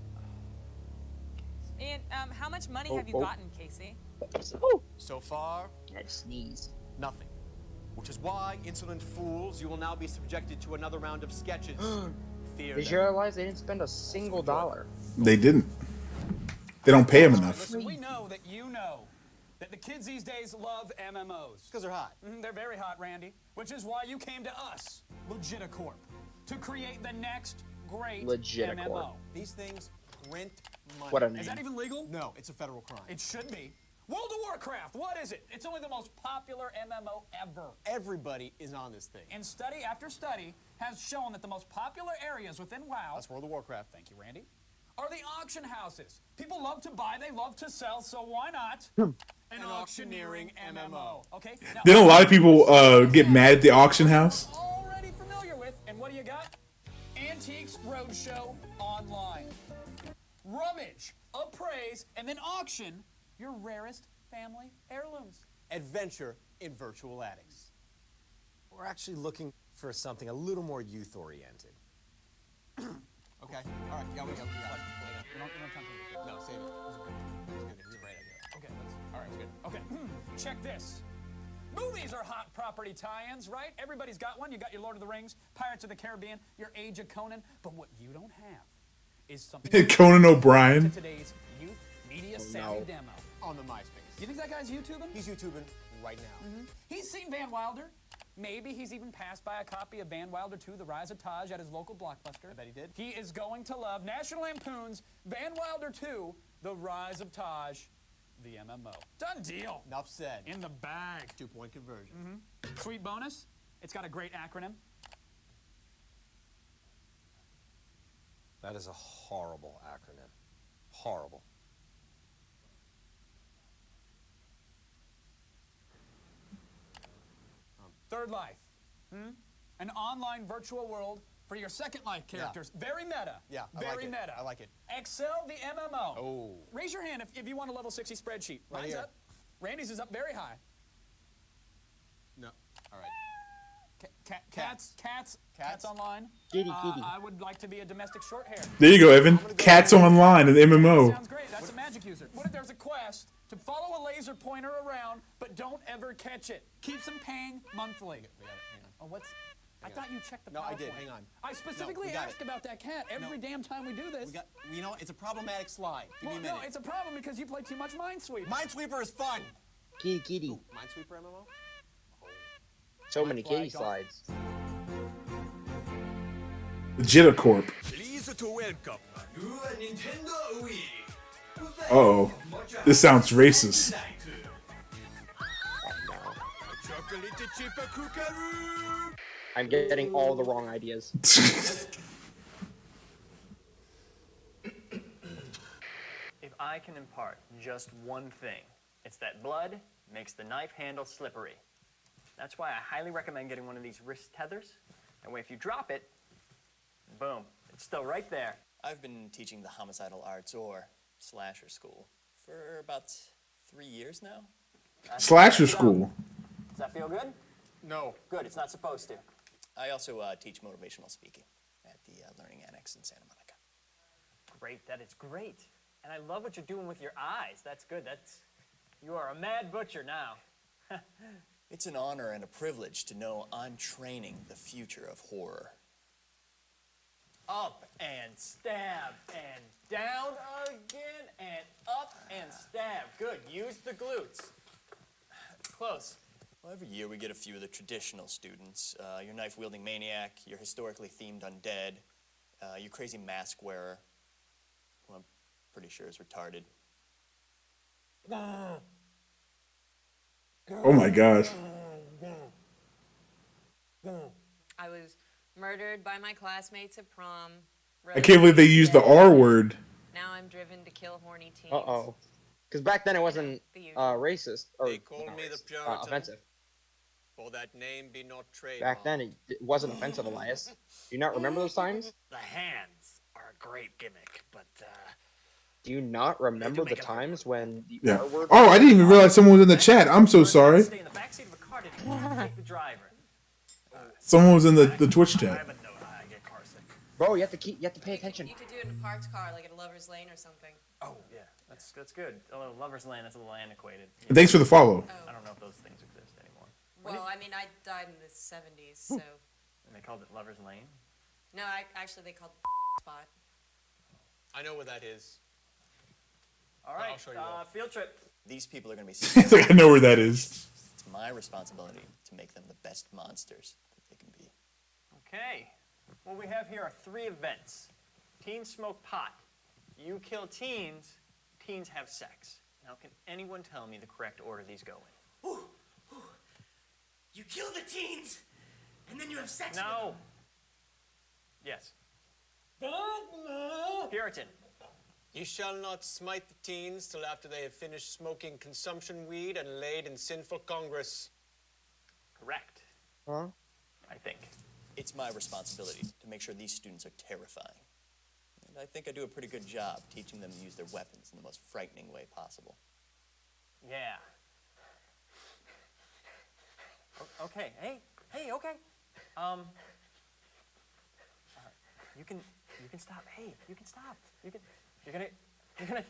And how much money have you gotten, Casey? So far, I sneeze. nothing. Which is why, insolent fools, you will now be subjected to another round of sketches. Fear Did them. you realize they didn't spend a single dollar? They didn't. They don't pay him enough. Listen, we know that you know that the kids these days love MMOs. Because they're hot. They're very hot, Randy. Which is why you came to us, Legiticorp, to create the next great Legiticorp. MMO. These things print money. What a Is name. that even legal? No, it's a federal crime. It should be. World of Warcraft, what is it? It's only the most popular MMO ever. Everybody is on this thing. And study after study has shown that the most popular areas within WoW, That's World of Warcraft. thank you, Randy, are the auction houses. People love to buy, they love to sell, so why not an auctioneering MMO? Okay? Now, Didn't a lot of people get mad at the auction house? already familiar with, and what do you got? Antiques Roadshow Online. Rummage, appraise, and then auction your rarest family heirlooms. Adventure in virtual attics. We're actually looking for something a little more youth-oriented. Okay. All right. Yeah, we got it. We don't have time for this. No, save it. It was a great idea. Okay, all right, good. Okay, check this. Movies are hot property tie-ins, right? Everybody's got one. You got your Lord of the Rings, Pirates of the Caribbean, your Age of Conan. But what you don't have is something Conan O'Brien. to today's youth media savvy demo. On the MySpace. You think that guy's YouTubing? He's YouTubing right now. He's seen Van Wilder. Maybe he's even passed by a copy of Van Wilder 2, The Rise of Taj at his local Blockbuster. I bet he did. He is going to love National Lampoon's Van Wilder 2, The Rise of Taj, the MMO. Done deal. Enough said. In the bag. 2-point conversion. Sweet bonus, it's got a great acronym. That is a horrible acronym. Horrible. Third Life. An online virtual world for your Second Life characters. Very meta. Yeah, I Very like it. meta. I like it. Excel the MMO. Oh. Raise your hand if you want a level 60 spreadsheet. Right Mine's here. up. Randy's is up very high. No. All right. Cats online. Kitty. I would like to be a domestic short hair. There you go, Evan. Cats Online, an MMO. Sounds great. That's a magic user. What if there's a quest to follow a laser pointer around, but don't ever catch it? Keeps them paying monthly. We got it. Hang on. Oh, what's? I thought you checked the No, I did. PowerPoint. Hang on. I specifically we got asked it. about that cat every damn time we do this. You know, it's a problematic slide. Give me a minute. No, it's a problem because you play too much Minesweeper. Minesweeper is fun. Kitty. Ooh, Minesweeper MMO? So many kitty slides. Jitacorp. Please to welcome Nintendo Wii. Uh-oh. This sounds racist. Chocolate chip kookaroo. I'm getting all the wrong ideas. If I can impart just one thing, it's that blood makes the knife handle slippery. That's why I highly recommend getting one of these wrist tethers. That way if you drop it, boom, it's still right there. I've been teaching the homicidal arts, or slasher school, for about 3 years now. Slasher school. Does that feel good? No. Good, it's not supposed to. I also teach motivational speaking at the Learning Annex in Santa Monica. Great, that is great. And I love what you're doing with your eyes. That's good. You are a mad butcher now. It's an honor and a privilege to know I'm training the future of horror. Up and stab and down again and up and stab. Good, use the glutes. Close. Well, every year we get a few of the traditional students. Your knife-wielding maniac, your historically themed undead, your crazy mask wearer, who I'm pretty sure is retarded. Oh my gosh. I was murdered by my classmates at prom. I can't believe they used the R word. Now I'm driven to kill horny teens. Uh-oh. Because back then it wasn't racist or They call me the Puritan. offensive. For that name be not trademarked. Back then it wasn't offensive, Elias. Do you not remember those times? The hands are a great gimmick, but Do you not remember the times when the Yeah. R word? Oh, I didn't even realize someone was in the chat. I'm so sorry. stay in the backseat of a car to take the driver. Someone was in the Twitch chat. Bro, you have to pay attention. You could do it in a parked car, like at a lover's lane or something. Oh, yeah, that's good. A little lover's lane, that's a little antiquated. And thanks for the follow. I don't know if those things exist anymore. Well, I mean, I died in the 70s, so. And they called it lover's lane? No, actually, they called it spot. I know where that is. All right, I'll show you off. field trip. These people are going to be It's like I know where that is. It's my responsibility to make them the best monsters that they can be. Okay, what we have here are 3 events. Teens smoke pot. You kill teens, teens have sex. Now, can anyone tell me the correct order these go in? You kill the teens, and then you have sex No. Yes. Puritan. You shall not smite the teens till after they have finished smoking consumption weed and laid in sinful congress. Correct. Huh? I think. It's my responsibility to make sure these students are terrifying. And I think I do a pretty good job teaching them to use their weapons in the most frightening way possible. Yeah. Okay. Hey, okay. All right. You can You can stop. Hey, you can stop. You're gonna. Okay,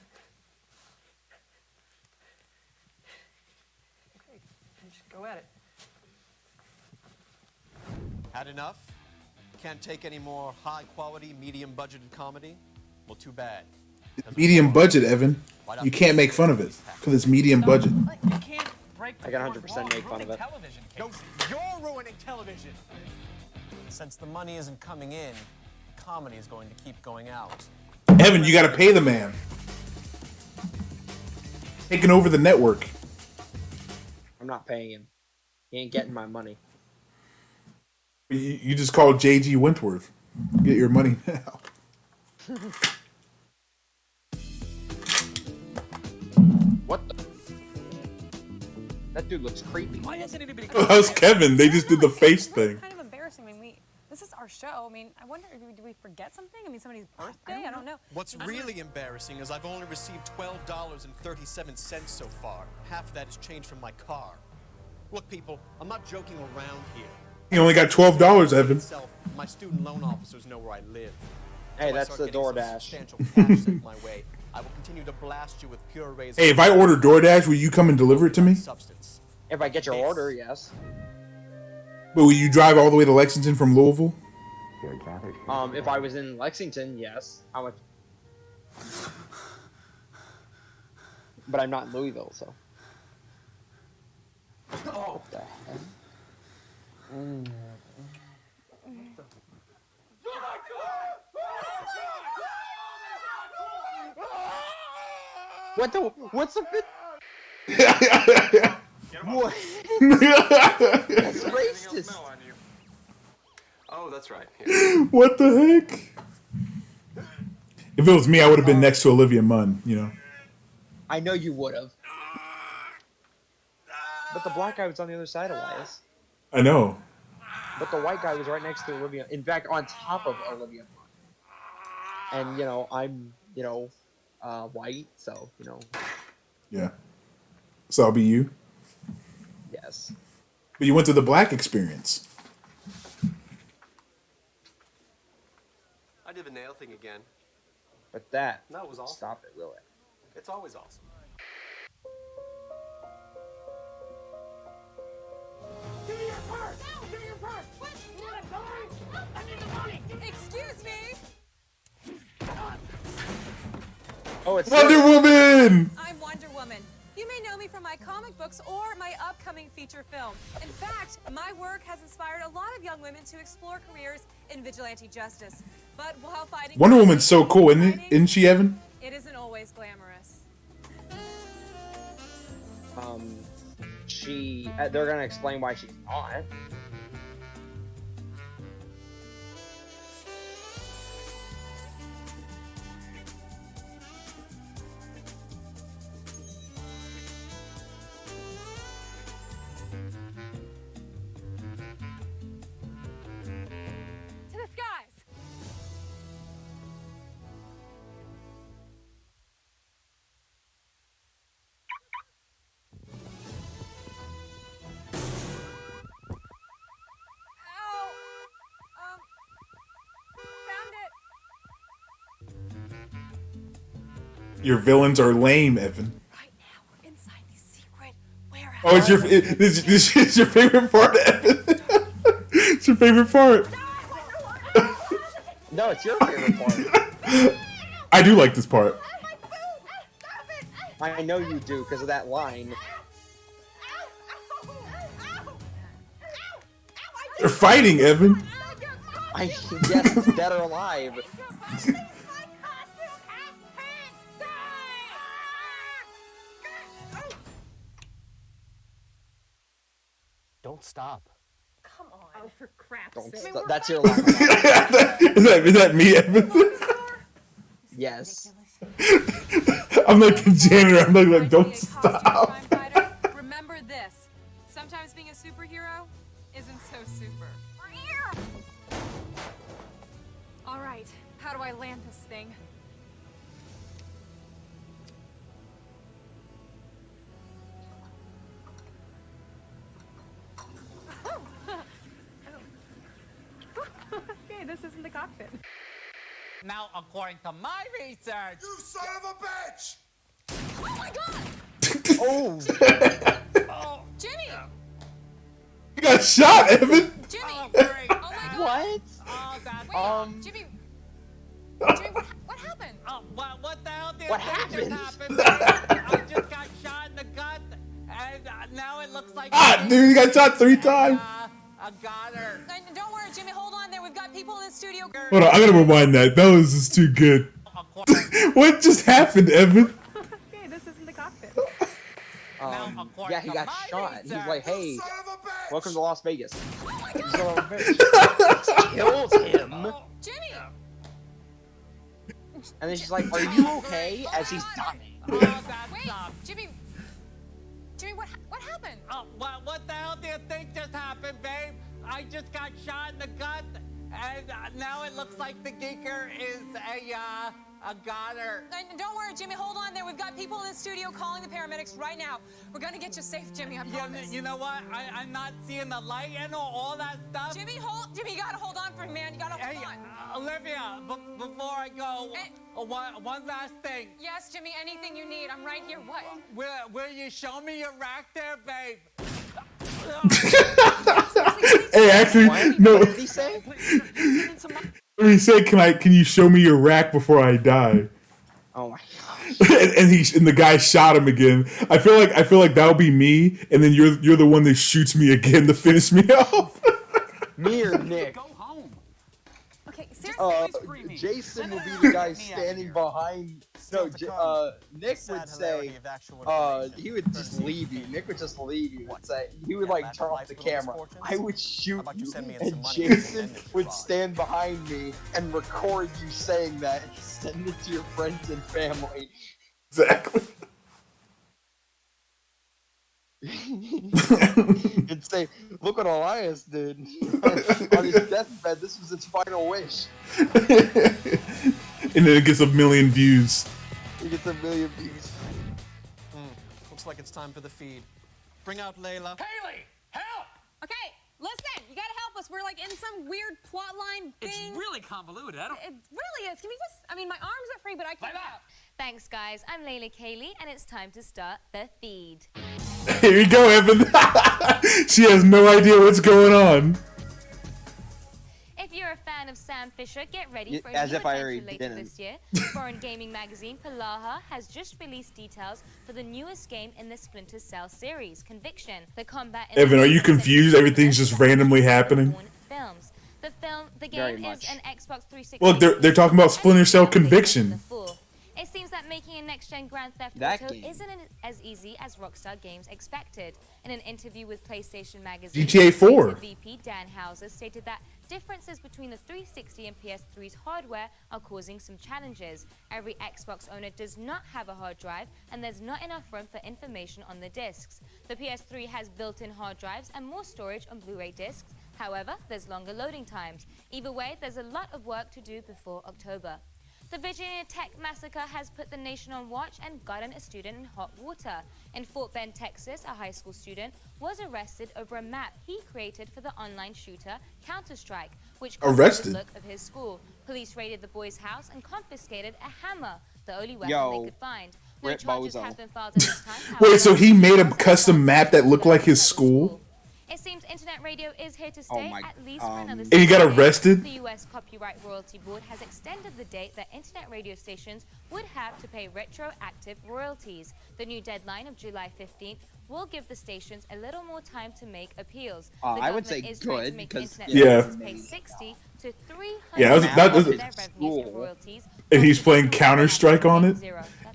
just go at it. Had enough? Can't take any more high-quality, medium-budgeted comedy? Well, too bad. Medium budget, Evan. You can't make fun of it because it's medium budget. You can't break the I can fourth 100% wall. make fun of Ruining it. television, No, Casey. you're ruining television! Since the money isn't coming in, the comedy is going to keep going out. Evan, you got to pay the man. Taking over the network. I'm not paying him. He ain't getting my money. You just call J.G. Wentworth. Get your money now. What the? That dude looks creepy. Why hasn't anybody? Oh, that was Kevin. They just did the face thing. Kind of embarrassing. I mean, this is our show. I mean, I wonder, do we forget something? I mean, somebody's birthday? I don't know. What's really embarrassing is I've only received $12.37 so far. Half of that is change from my car. Look, people, I'm not joking around here. You only got $12, Evan. My student loan officers know where I live. Hey, Until I that's start the getting some DoorDash. substantial cash sent my way, I will continue to blast you with pure razor. Hey, if I order DoorDash, will you come and deliver it to me? Substance. If I get your order, yes. But will you drive all the way to Lexington from Louisville? If I was in Lexington, yes. How much? But I'm not in Louisville, so. Oh. What the heck? What the? What's the bit? What? That's racist. Oh, that's right. What the heck? If it was me, I would have been next to Olivia Munn, you know. I know you would have. But the black guy was on the other side of Elias. I know. But the white guy was right next to Olivia. In fact, on top of Olivia. And, you know, I'm, you know, white, so, you know. Yeah. So I'll be you. Yes. But you went to the black experience. I did the nail thing again. But that. That was awesome. Stop it, will it? It's always awesome. Give me your purse! Give me your purse! What? I need the money! Excuse me. Oh, it's Wonder Woman! I'm Wonder Woman. You may know me from my comic books or my upcoming feature film. In fact, my work has inspired a lot of young women to explore careers in vigilante justice. But while fighting Wonder Woman's so cool, isn't she, Evan? it isn't always glamorous. They're gonna explain why she's not. To the skies! Ow! Found it! Your villains are lame, Evan. Right now, we're inside the secret warehouse. Oh, this is your favorite part, Evan. It's your favorite part. No, it's your favorite part. I do like this part. I know you do because of that line. They're fighting, Evan. Yes, it's dead or alive. Don't stop. Come on. Oh, for crap's Don't sake. stop. That's your line. is that me, Evan? Yes. I'm like the janitor. I'm like don't stop. Remember this. Sometimes being a superhero isn't so super. All right, how do I land this thing? Okay, this isn't the cockpit. Now, according to my research... You son of a bitch! Oh my God! Oh! Jimmy! You got shot, Evan! Jimmy! Oh, great. Oh my God! What? Oh, that's... Wait, Jimmy, what happened? Oh, what the hell did What just happened? happen? I just got shot in the gut, and now it looks like... Ah, dude, you got shot 3 times. I got her. Don't worry, Jimmy, hold on there. We've got people in the studio. Hold on, I gotta rewind that. That was just too good. What just happened, Evan? Okay, this isn't the cockpit. Yeah, he got shot. He's like, hey, welcome to Las Vegas. Kills him. Jimmy! And then she's like, are you okay? As he's dying. Wait, Jimmy, what happened? Oh, what the hell do you think just happened, babe? I just got shot in the gut, and now it looks like the geeker is a goner. Don't worry, Jimmy, hold on there. We've got people in the studio calling the paramedics right now. We're gonna get you safe, Jimmy, I promise. You know what? I'm not seeing the light and all that stuff. Jimmy, you gotta hold on for me, man. You gotta hold on. Olivia, before I go, one last thing. Yes, Jimmy, anything you need. I'm right here. What? Will you show me your rack there, babe? Hey, actually, no. What did he say? He said, "Can you show me your rack before I die?" Oh my gosh! and the guy shot him again. I feel like that would be me, and then you're the one that shoots me again to finish me off. Me or Nick? Okay, seriously. Jason will be the guy standing behind. No, Nick would say, he would just leave you. Nick would just leave you and say, he would like turn off the camera. I would shoot you, and Jason would stand behind me and record you saying that and send it to your friends and family. Exactly. And say, look what Elias did. On his deathbed, this was its final wish. And then it gets 1 million views. He gets 1 million views. Looks like it's time for the feed. Bring out Layla. Haley, help! Okay, listen, you gotta help us. We're like in some weird plot line thing. It's really convoluted. It really is. Can we just, my arms are free, but I can't help. Thanks, guys. I'm Layla Kaylee, and it's time to start the feed. Here you go, Evan. She has no idea what's going on. If you're a fan of Sam Fisher, get ready for a As new if I adventure already later didn't. this year. Foreign gaming magazine Palaha has just released details for the newest game in the Splinter Cell series, Conviction. The combat. Evan, are you confused? Everything's just randomly happening. Films. The Very game is much. an Xbox 360. Look, they're talking about Splinter Cell Conviction. It seems that making a next-gen Grand Theft That Auto game. isn't as easy as Rockstar Games expected. In an interview with PlayStation Magazine, GTA 4. VP Dan Houser stated that differences between the 360 and PS3's hardware are causing some challenges. Every Xbox owner does not have a hard drive, and there's not enough room for information on the discs. The PS3 has built-in hard drives and more storage on Blu-ray discs. However, there's longer loading times. Either way, there's a lot of work to do before October. The Virginia Tech massacre has put the nation on watch and gotten a student in hot water. In Fort Bend, Texas, a high school student was arrested over a map he created for the online shooter Counter-Strike, which copied Arrested? the look of his school. Police raided the boy's house and confiscated a hammer, the only weapon Yo, they could find. No Rip charges Bozo. have been filed at this time. Wait, so he made a custom map that looked like his school? It seems internet radio is here to Oh stay my- at least for another And he got 6 days. arrested? The U.S. Copyright Royalty Board has extended the date that internet radio stations would have to pay retroactive royalties. The new deadline of July 15th will give the stations a little more time to make appeals. The I would say government is trying to good, make because internet Yeah. stations pay 60 to 300 Yeah, that was- of their revenues in royalties. And he's playing Counter-Strike on it?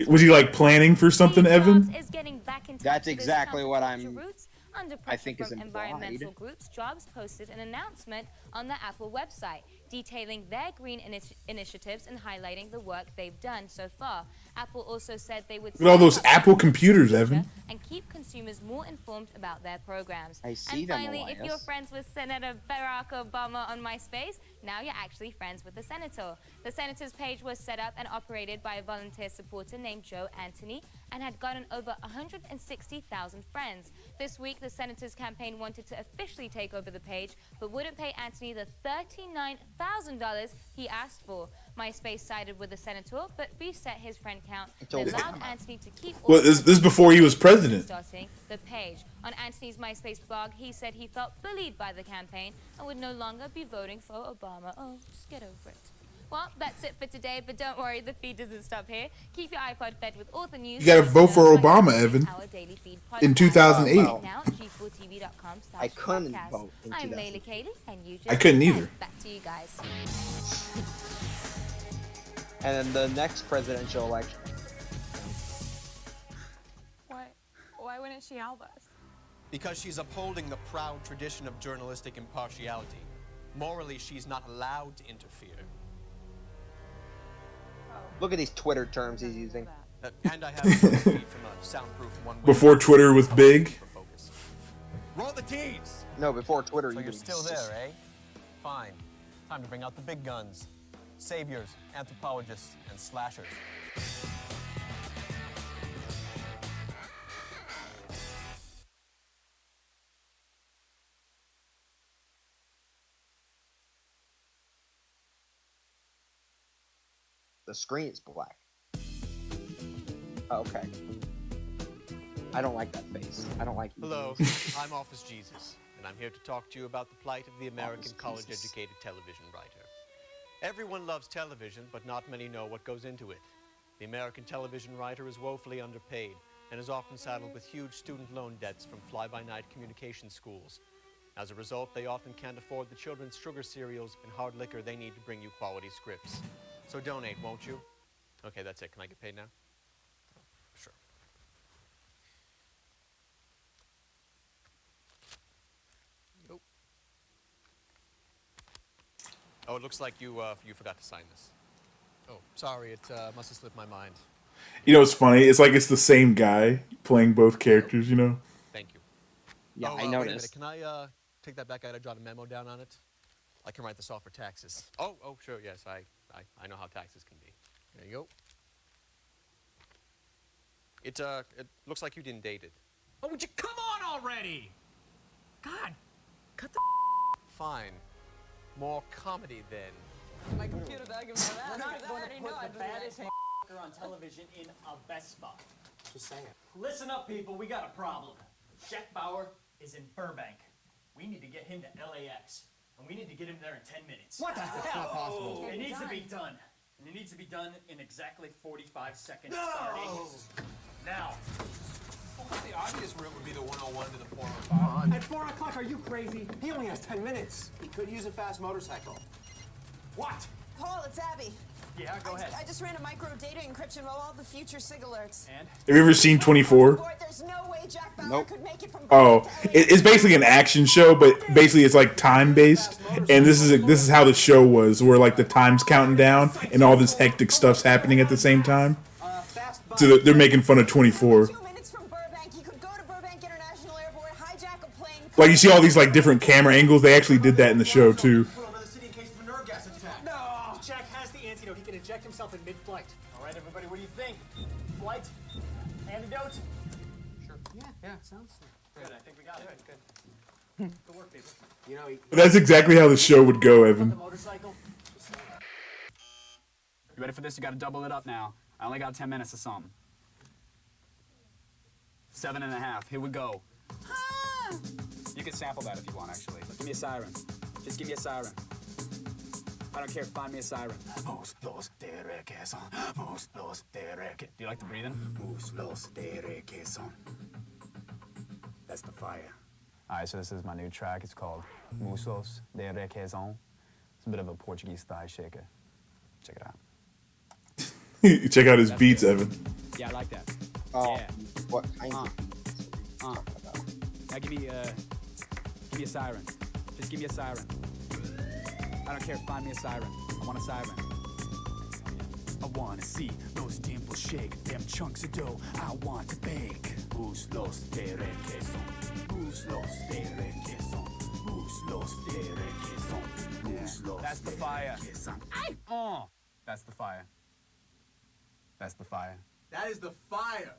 Was he like planning for something, Evan? Is getting back in touch That's with his exactly what counterculture roots. Under I pressure think is from implied. environmental groups, Jobs posted an announcement on the Apple website detailing their green initiatives and highlighting the work they've done so far. Apple also said they would Look at all those step up Apple computers, Evan. and keep consumers more informed about their programs. I see and them, finally, if you're Elias. friends with Senator Barack Obama on MySpace, now you're actually friends with the senator. The senator's page was set up and operated by a volunteer supporter named Joe Anthony and had gotten over 160,000 friends. This week, the senator's campaign wanted to officially take over the page, but wouldn't pay Anthony the $39,000 he asked for. MySpace sided with the senator, but reset his friend count told and allowed him. Anthony to keep Well, this is before he was president. starting the page. On Anthony's MySpace blog, he said he felt bullied by the campaign and would no longer be voting for Obama. Oh, just get over it. Well, that's it for today, but don't worry, the feed doesn't stop here. Keep your iPod fed with all the news. You gotta vote for Obama, Evan. In 2008. Now, g4tv.com/podcast. I couldn't vote in I'm 2008. Layla Katie, and you just I couldn't either. Back to you guys. And then the next presidential election. Why wouldn't she help us? Because she's upholding the proud tradition of journalistic impartiality. Morally, she's not allowed to interfere. Look at these Twitter terms he's using. And I have a feed from a soundproof one-way. Before Twitter was big. Roll the T's! No, before Twitter. So you you're didn't still exist. there, eh? Fine. Time to bring out the big guns. Saviors, anthropologists, and slashers. The screen is black. Oh, okay. I don't like that face. I don't like. Hello, I'm Office Jesus, and I'm here to talk to you about the plight of the American college-educated television writer. Everyone loves television, but not many know what goes into it. The American television writer is woefully underpaid and is often saddled with huge student loan debts from fly-by-night communication schools. As a result, they often can't afford the children's sugar cereals and hard liquor they need to bring you quality scripts. So donate, won't you? Okay, that's it. Can I get paid now? Sure. Nope. Oh, it looks like you forgot to sign this. Oh, sorry. It must have slipped my mind. You know, it's funny. It's like it's the same guy playing both characters. You know. Thank you. Yeah, oh, I wait a minute. noticed. Can I take that back? I gotta jot a memo down on it. I can write this off for taxes. Oh, sure. Yes, I know how taxes can be. There you go. It looks like you didn't date it. Oh, would you come on already? God, cut the. Fine. More comedy then. My computer bag of that. We're not going I to know put I'd the be baddest like- motherfucker on television in a best spot. Just saying. Listen up, people. We got a problem. Jack Bauer is in Burbank. We need to get him to LAX. And we need to get him there in 10 minutes. What the hell? That's not possible. It needs to be done. And it needs to be done in exactly 45 seconds No! starting now. Well, the obvious route would be the 101 to the 405. At 4 o'clock, are you crazy? He only has 10 minutes. He could use a fast motorcycle. What? Paul, it's Abby. Yeah, go ahead. I just ran a micro data encryption while all the future SIG alerts. And? Have you ever seen 24? There's no way Jack Bauer Nope. could make it from Oh, it's basically an action show, but basically it's like time based. And this is how the show was, where like the time's counting down and all this hectic stuff's happening at the same time. So they're making fun of 24. Like you see all these like different camera angles. They actually did that in the show too. No! Jack has the antidote. He can inject himself in mid-flight. All right, everybody, what do you think? Flight? Antidote? Sure. Yeah, sounds good. I think we got it. Good. Good work, people. You know, That's exactly how the show would go, Evan. Motorcycle? You ready for this? You got to double it up now. I only got 10 minutes or something. 7.5. Here we go. You can sample that if you want, actually. Give me a siren. Just give me a siren. I don't care. Find me a siren. Do you like the breathing? That's the fire. All right, so this is my new track. It's called Musos de Requesón. It's a bit of a Portuguese thigh shaker. Check it out. Check out his beats, Evan. Yeah, I like that. Oh, Yeah. what kind of? Now give me a siren. Just give me a siren. I don't care. Find me a siren. I want a siren. I wanna see those dimples shake, them chunks of dough I want to bake. Muslos de requesón, muslos de requesón, muslos de requesón, muslos. That's the fire. That's the fire. That's the fire. that is the fire.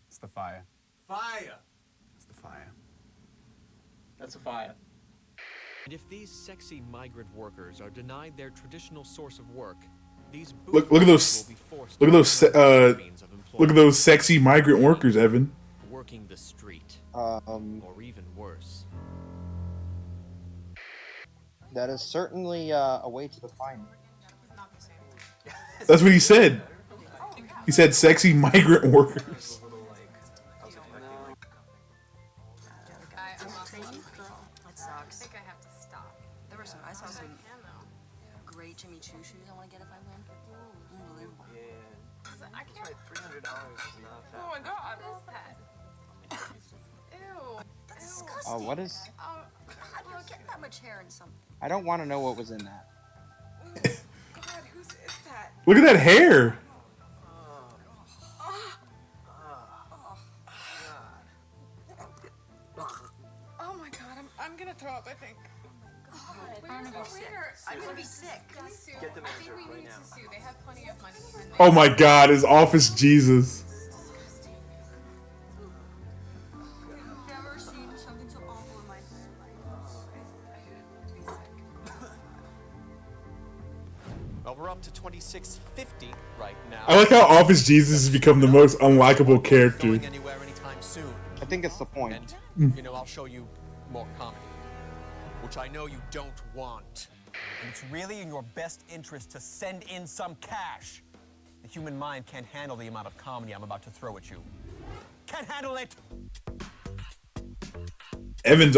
It's the fire. Fire. It's the fire. That's a fire. And if these sexy migrant workers are denied their traditional source of work, these Look at those look at those sexy migrant workers, Evan. Working the street. Or even worse. That is certainly a way to define it. That's what he said. He said sexy migrant workers. That sucks. I think I have to stop. I saw some great Jimmy Choo shoes I want to get if I win. Unbelievable. Yeah. I can't. Like $300 is not that. Oh my god. What is that? Ew. That's disgusting. Oh, what is? How do you get that much hair in something? I don't want to know what was in that. God, whose is that? Look at that hair. Oh my god, I'm gonna throw up, I think. I'm gonna be sick. Get the I think we right need now. to sue. They have plenty of money. Oh my God, his office Jesus. I've never seen something so awful in my Well, we're up to 2650 right now. I like how Office Jesus has become the most unlikable character. Anywhere, anytime soon. I think it's the point. And, you know, I'll show you more comedy, which I know you don't want. And it's really in your best interest to send in some cash. The human mind can't handle the amount of comedy I'm about to throw at you. Can't handle it! Evan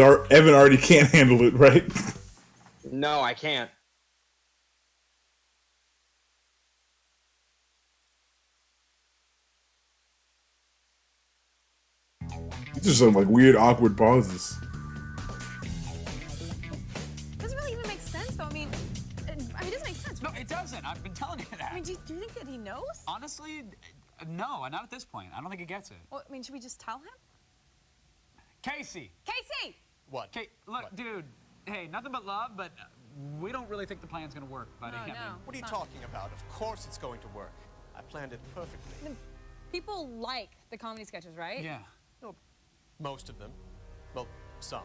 already can't handle it, right? No, I can't. These are some like weird, awkward pauses. Doesn't really even make sense, though. I mean, it doesn't make sense. No, it doesn't. I've been telling you that. I mean, do you think that he knows? Honestly, no, not at this point. I don't think he gets it. Well, I mean, should we just tell him? Casey! Casey! What? Okay, look, dude. Hey, nothing but love, but we don't really think the plan's gonna work, buddy. No, I mean, What are you talking about? Of course it's going to work. I planned it perfectly. People like the comedy sketches, right? Yeah. No, most of them. Well, some.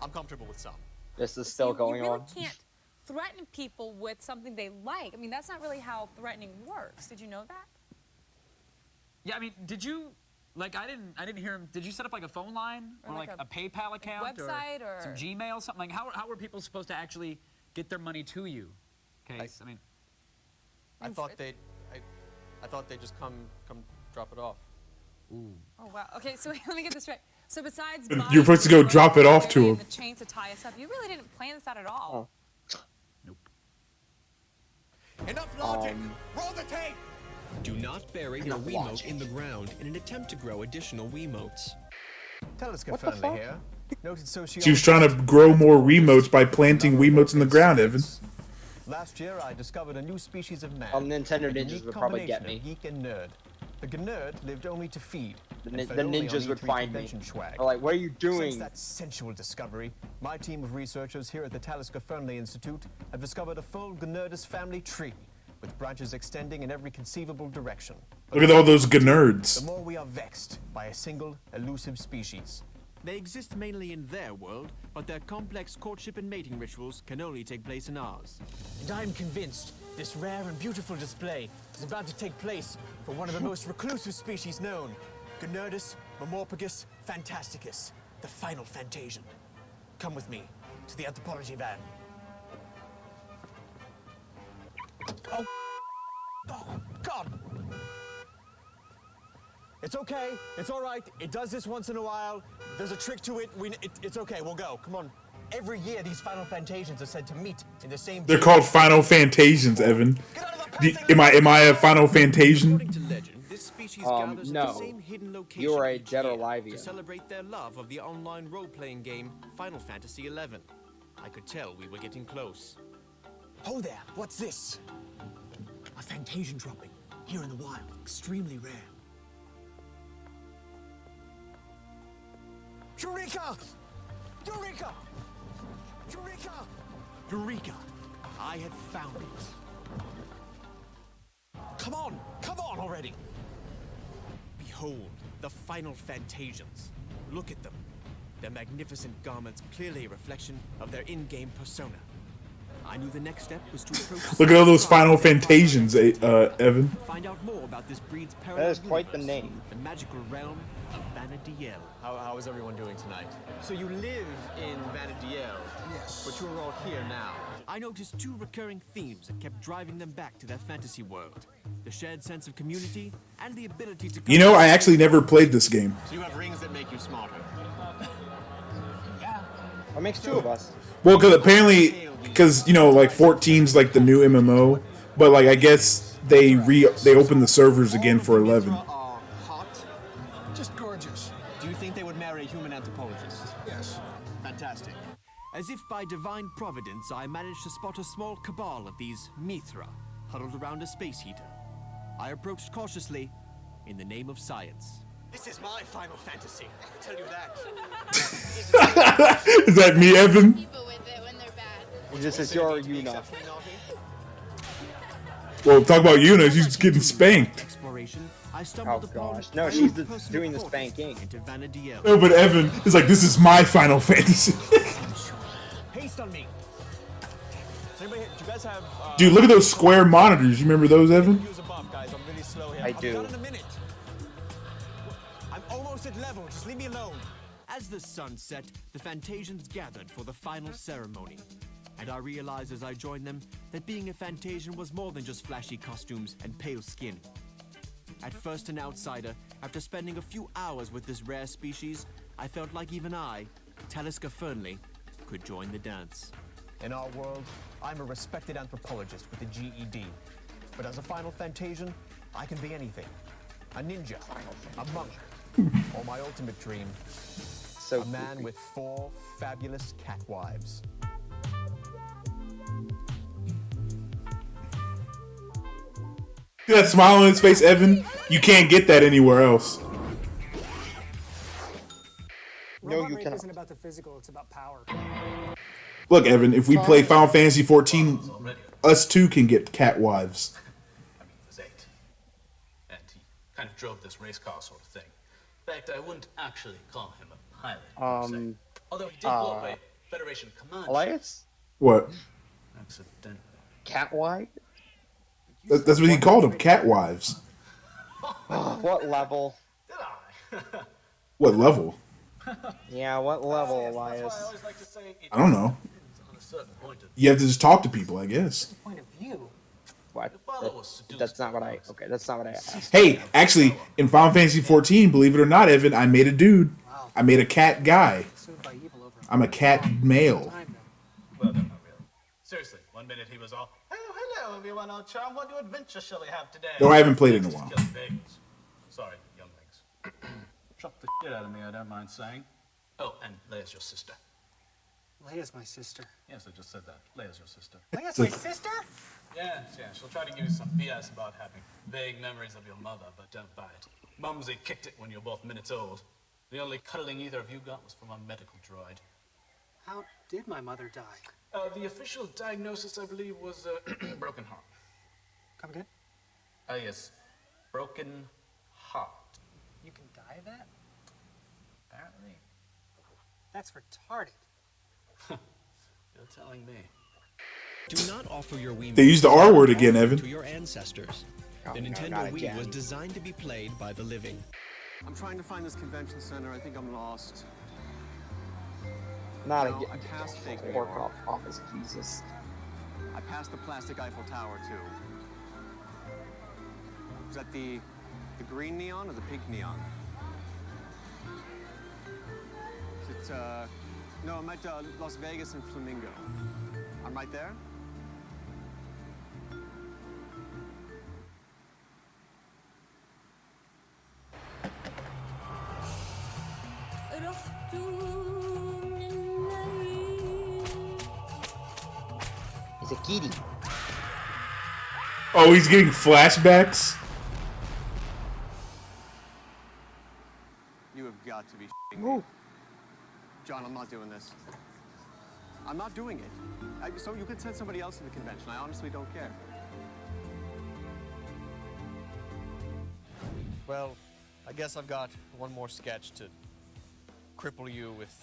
I'm comfortable with some. This is still going you really on. can't threaten people with something they like. I mean, that's not really how threatening works. Did you know that? Yeah, I mean, did you, like, I didn't hear him. Did you set up like a phone line or like a PayPal account website or some Gmail, something like? How were people supposed to actually get their money to you? Case, I mean, I thought they'd just come drop it off. Ooh. Oh wow. Okay, so let me get this straight. So besides You're supposed to go drop it off to him. the chain to tie us up, you really didn't plan this out at all. Enough logic! Roll the tape! Do not bury your Wiimote in the ground in an attempt to grow additional Wiimotes. Telescope What the family fuck? here. Noted She was trying to grow more Wiimotes by planting Wiimotes in the ground, Evan. Last year, I discovered a new species of man. Nintendo A ninjas unique would probably get combination me. of geek and nerd. The Gnerd lived only to feed. The and nin- fed the only on ninjas would E3 find me. convention swag. They're like, "What are you doing?" Since that sensual discovery, my team of researchers here at the Talisker Fernley Institute have discovered a full Gnerdus family tree, with branches extending in every conceivable direction. Look at all those nerds. The more we are vexed by a single elusive species. They exist mainly in their world, but their complex courtship and mating rituals can only take place in ours. And I'm convinced this rare and beautiful display is about to take place for one of the most reclusive species known, Gnerdus Momorphagus fantasticus, the final Fantasian. Come with me to the anthropology van. Oh, God! It's okay. It's all right. It does this once in a while. There's a trick to it. It's okay. We'll go. Come on. Every year, these final Fantasians are said to meet in the same. They're called Final Fantasians, Evan. Am I a Final Fantasian? This species gathers at the no. same hidden location You are a each Dead or year Alive to celebrate their love of the online role-playing game Final Fantasy XI. I could tell we were getting close. Oh there. What's this? A Fantasian dropping here in the wild. Extremely rare. Eureka! Eureka! Eureka! Eureka! I had found it. Come on already! Behold, the final Fantasians. Look at them. their magnificent garments clearly a reflection of their in-game persona. I knew the next step was to approach. Look at all those Final Fantasians, Evan. Find out more about this breed's That parallel is quite the universe, name. the magical realm of Vana'diel. How is everyone doing tonight? So you live in Vana'diel. Yes. But you're all here now. I noticed two recurring themes that kept driving them back to their fantasy world: the shared sense of community and the ability to. You know, I actually never played this game. So you have rings that make you smarter. What makes two of us? Well, because apparently, you know, like 14's like the new MMO, but like I guess they opened the servers again for 11. Are hot. Just gorgeous. Do you think they would marry a human anthropologist? Yes. Fantastic. As if by divine providence, I managed to spot a small cabal of these Mithra huddled around a space heater. I approached cautiously in the name of science. This is my Final Fantasy. I'll tell you that. Is that me, Evan? This is your Yuna. Well, talk about Yuna. She's just getting spanked. Exploration, I Oh stumbled upon gosh. No, she's doing the spanking. into Vana'diel. No, but Evan is like, this is my Final Fantasy. Haste on me. Do you guys have? Dude, look at those square monitors. You remember those, Evan? Use a buff, guys. I'm really slow here. I I'm do. done in a minute. I'm almost at level. Just leave me alone. As the sun set, the Fantasians gathered for the final ceremony. And I realized as I joined them that being a Fantasian was more than just flashy costumes and pale skin. At first an outsider, after spending a few hours with this rare species, I felt like even I, Taliska Fernley, could join the dance. In our world, I'm a respected anthropologist with a GED. But as a Final Fantasian, I can be anything. A ninja, a monk, or my ultimate dream, a man with 4 fabulous cat wives. See that smile on his face, Evan? You can't get that anywhere else. No, you cannot. isn't about the physical, it's about power. Look, Evan, if we play Final Fantasy 14, us too can get cat wives. He was 8. And he kind of drove this race car sort of thing. In fact, I wouldn't actually call him a pilot. per se. Although he did blow away Federation command. Elias? What? Accidentally. Cat wide? That's what he called them, cat wives. What level? What level? Yeah, what level, Elias? I don't know. You have to just talk to people, I guess. Point of view. What? That's not what I. Okay, that's not what I asked. Hey, actually, in Final Fantasy 14, believe it or not, Evan, I made a dude. I made a cat guy. I'm a cat male. Well, no, not really. Seriously, one minute he was all, "Oh, hello, everyone, old chum. What new adventure shall we have today?" No, I haven't played it in a while. Just bagels. Sorry, younglings. Chop the shit out of me, I don't mind saying. Oh, and Leia's your sister. Leia's my sister. Yes, I just said that. Leia's your sister. Leia's my sister? Yes, yes. She'll try to give you some BS about having vague memories of your mother, but don't buy it. Mumsy kicked it when you were both minutes old. The only cuddling either of you got was from a medical droid. How did my mother die? The official diagnosis, I believe, was broken heart. Come again? Yes. Broken heart. You can die of that? Apparently. That's retarded. You're telling me. Do not offer your Wii. They used the R word again, Evan. To your ancestors. Oh, The no, Nintendo not Wii again. was designed to be played by the living. I'm trying to find this convention center. I think I'm lost. Not No, again. I passed Fake Pork War. office, Jesus. I passed the plastic Eiffel Tower too. Is that the green neon or the pink neon? Is it no, I'm at Las Vegas and Flamingo. I'm right there. It's a kitty. Oh, he's getting flashbacks? You have got to be shitting me. John, I'm not doing this. I'm not doing it. So you can send somebody else to the convention. I honestly don't care. Well, I guess I've got one more sketch to cripple you with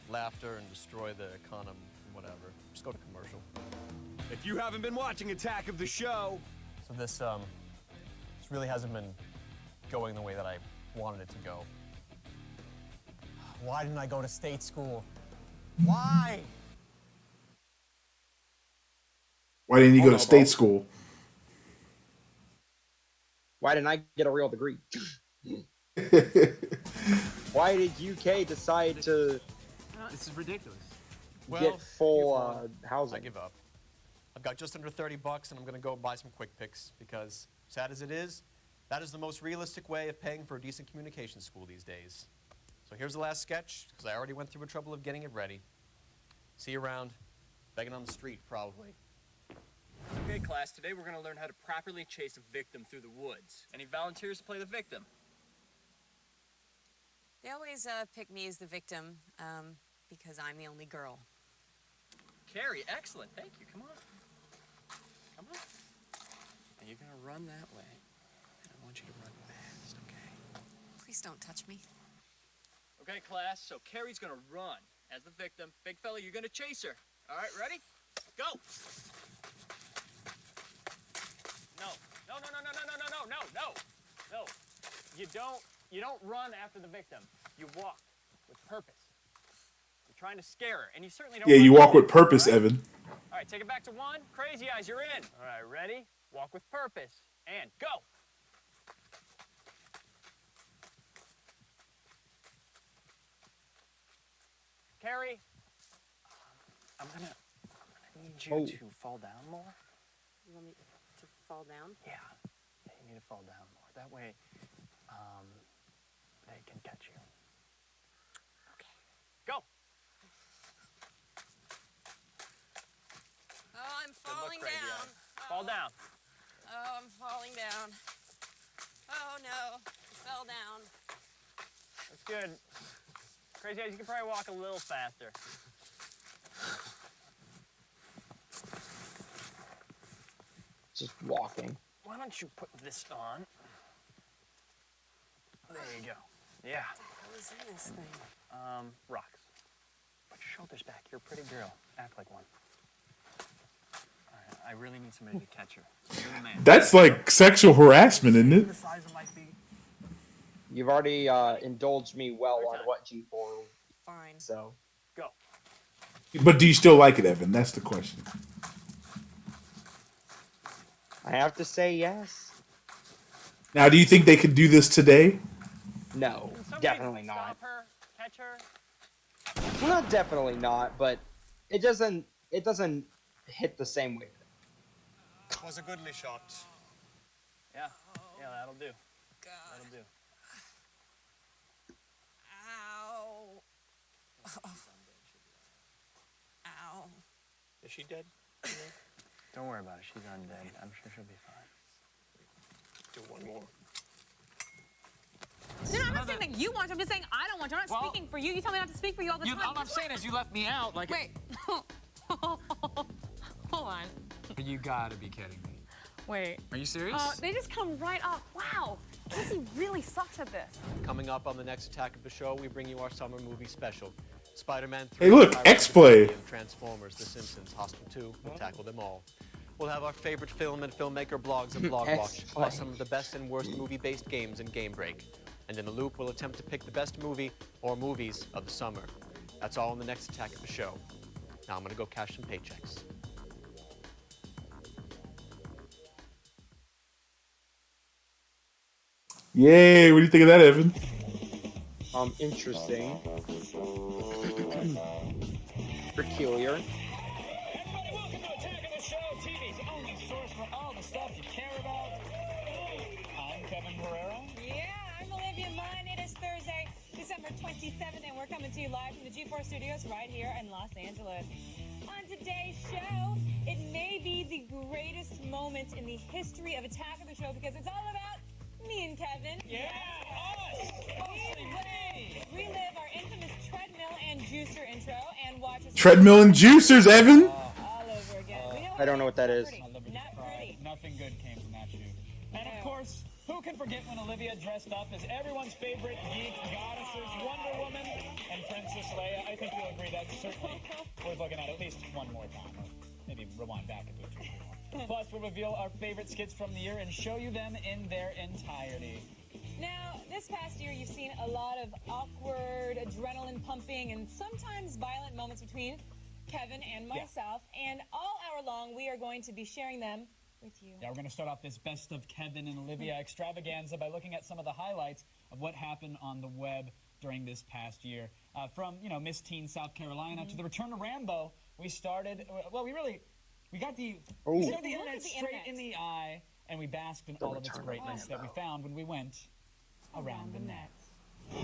laughter and destroy the economy, whatever. Just go to commercial. If you haven't been watching Attack of the Show... So this really hasn't been going the way that I wanted it to go. Why didn't I go to state school? Why? Why didn't you go to state school? Why didn't I get a real degree? Why did UK decide to This is ridiculous. get full housing? I give up. I've got just under 30 bucks, and I'm gonna go buy some Quick Picks because, sad as it is, that is the most realistic way of paying for a decent communication school these days. So here's the last sketch, because I already went through the trouble of getting it ready. See you around. Begging on the street, probably. Okay, class, today we're going to learn how to properly chase a victim through the woods. Any volunteers to play the victim? They always pick me as the victim because I'm the only girl. Carrie, excellent. Thank you. Come on. Come on. And you're going to run that way. And I want you to run fast, okay? Please don't touch me. Okay, class, so Carrie's going to run as the victim. Big fella, you're going to chase her. All right, ready? Go. No. No, no, no, no, no, no, no, no, no, no. You don't run after the victim. You walk with purpose. You're trying to scare her, and you certainly don't. Yeah, you walk run with purpose, all right? Evan. All right, take it back to one. Crazy Eyes, you're in. All right, ready? Walk with purpose. And go. Carrie, I need you to fall down more. You want me to fall down? Yeah, you need to fall down more. That way, they can catch you. Okay. Go. Oh, I'm falling Crazy down. Eyes. Fall down. Oh, I'm falling down. Oh no, I fell down. That's good. Crazy Eyes, you can probably walk a little faster. Just walking. Why don't you put this on? There you go. Yeah. What was in this thing? Rocks. Put your shoulders back. You're a pretty girl. Act like one. All right, I really need somebody to catch her. You're the man. That's like sexual harassment, isn't it? The size of my feet. You've already indulged me well on what G4. Fine. So. Go. But do you still like it, Evan? That's the question. I have to say yes. Now, do you think they could do this today? No, definitely not. Stop her. Catch her. Well, not definitely not, but it doesn't hit the same way. Was a goodly shot. Yeah, that'll do. That'll do. Ow. Ow. Is she dead? Don't worry about it. She's undead. I'm sure she'll be fine. Do one more. No, I'm not saying that you want to. I'm just saying I don't want to. I'm not speaking for you. You tell me not to speak for you all the time. All I'm saying is you left me out. Like. Wait. Hold on. You gotta be kidding me. Wait. Are you serious? They just come right up. Wow. Casey really sucks at this. Coming up on the next Attack of the Show, we bring you our summer movie special. Spider-Man 3, Hey, look, Pirates of the X-Play. Caribbean, Transformers, The Simpsons, Hostel 2, we'll tackle them all. We'll have our favorite film and filmmaker blogs and Blog Watch, X-Play. plus some of the best and worst movie-based games in Game Break. And in the loop, we'll attempt to pick the best movie or movies of the summer. That's all in the next Attack of the Show. Now I'm gonna go cash some paychecks. Yay! What do you think of that, Evan? Interesting. Peculiar. I'm Kevin Guerrero. Yeah, I'm Olivia Munn. It is Thursday, December 27th, and we're coming to you live from the G4 studios right here in Los Angeles. On today's show, it may be the greatest moment in the history of Attack of the Show because it's all about me and Kevin. Yeah, us. Relive our infamous treadmill and juicer intro and watch us Treadmill and juicers, Evan. all over again. We know I don't know what that is. Nothing good came from that shoot. And of course, who can forget when Olivia dressed up as everyone's favorite geek goddesses, Wonder Woman and Princess Leia? I think you'll agree that's certainly worth looking at least one more time. Or maybe rewind back and do 2 more. Plus, we'll reveal our favorite skits from the year and show you them in their entirety. Now, this past year, you've seen a lot of awkward, adrenaline pumping, and sometimes violent moments between Kevin and myself. And all hour long, we are going to be sharing them with you. Yeah, we're going to start off this Best of Kevin and Olivia extravaganza by looking at some of the highlights of what happened on the web during this past year. From, Miss Teen South Carolina to the return of Rambo, we started, we got the internet straight in the eye, and we basked in all of its greatness that we found when we went around the net. Oh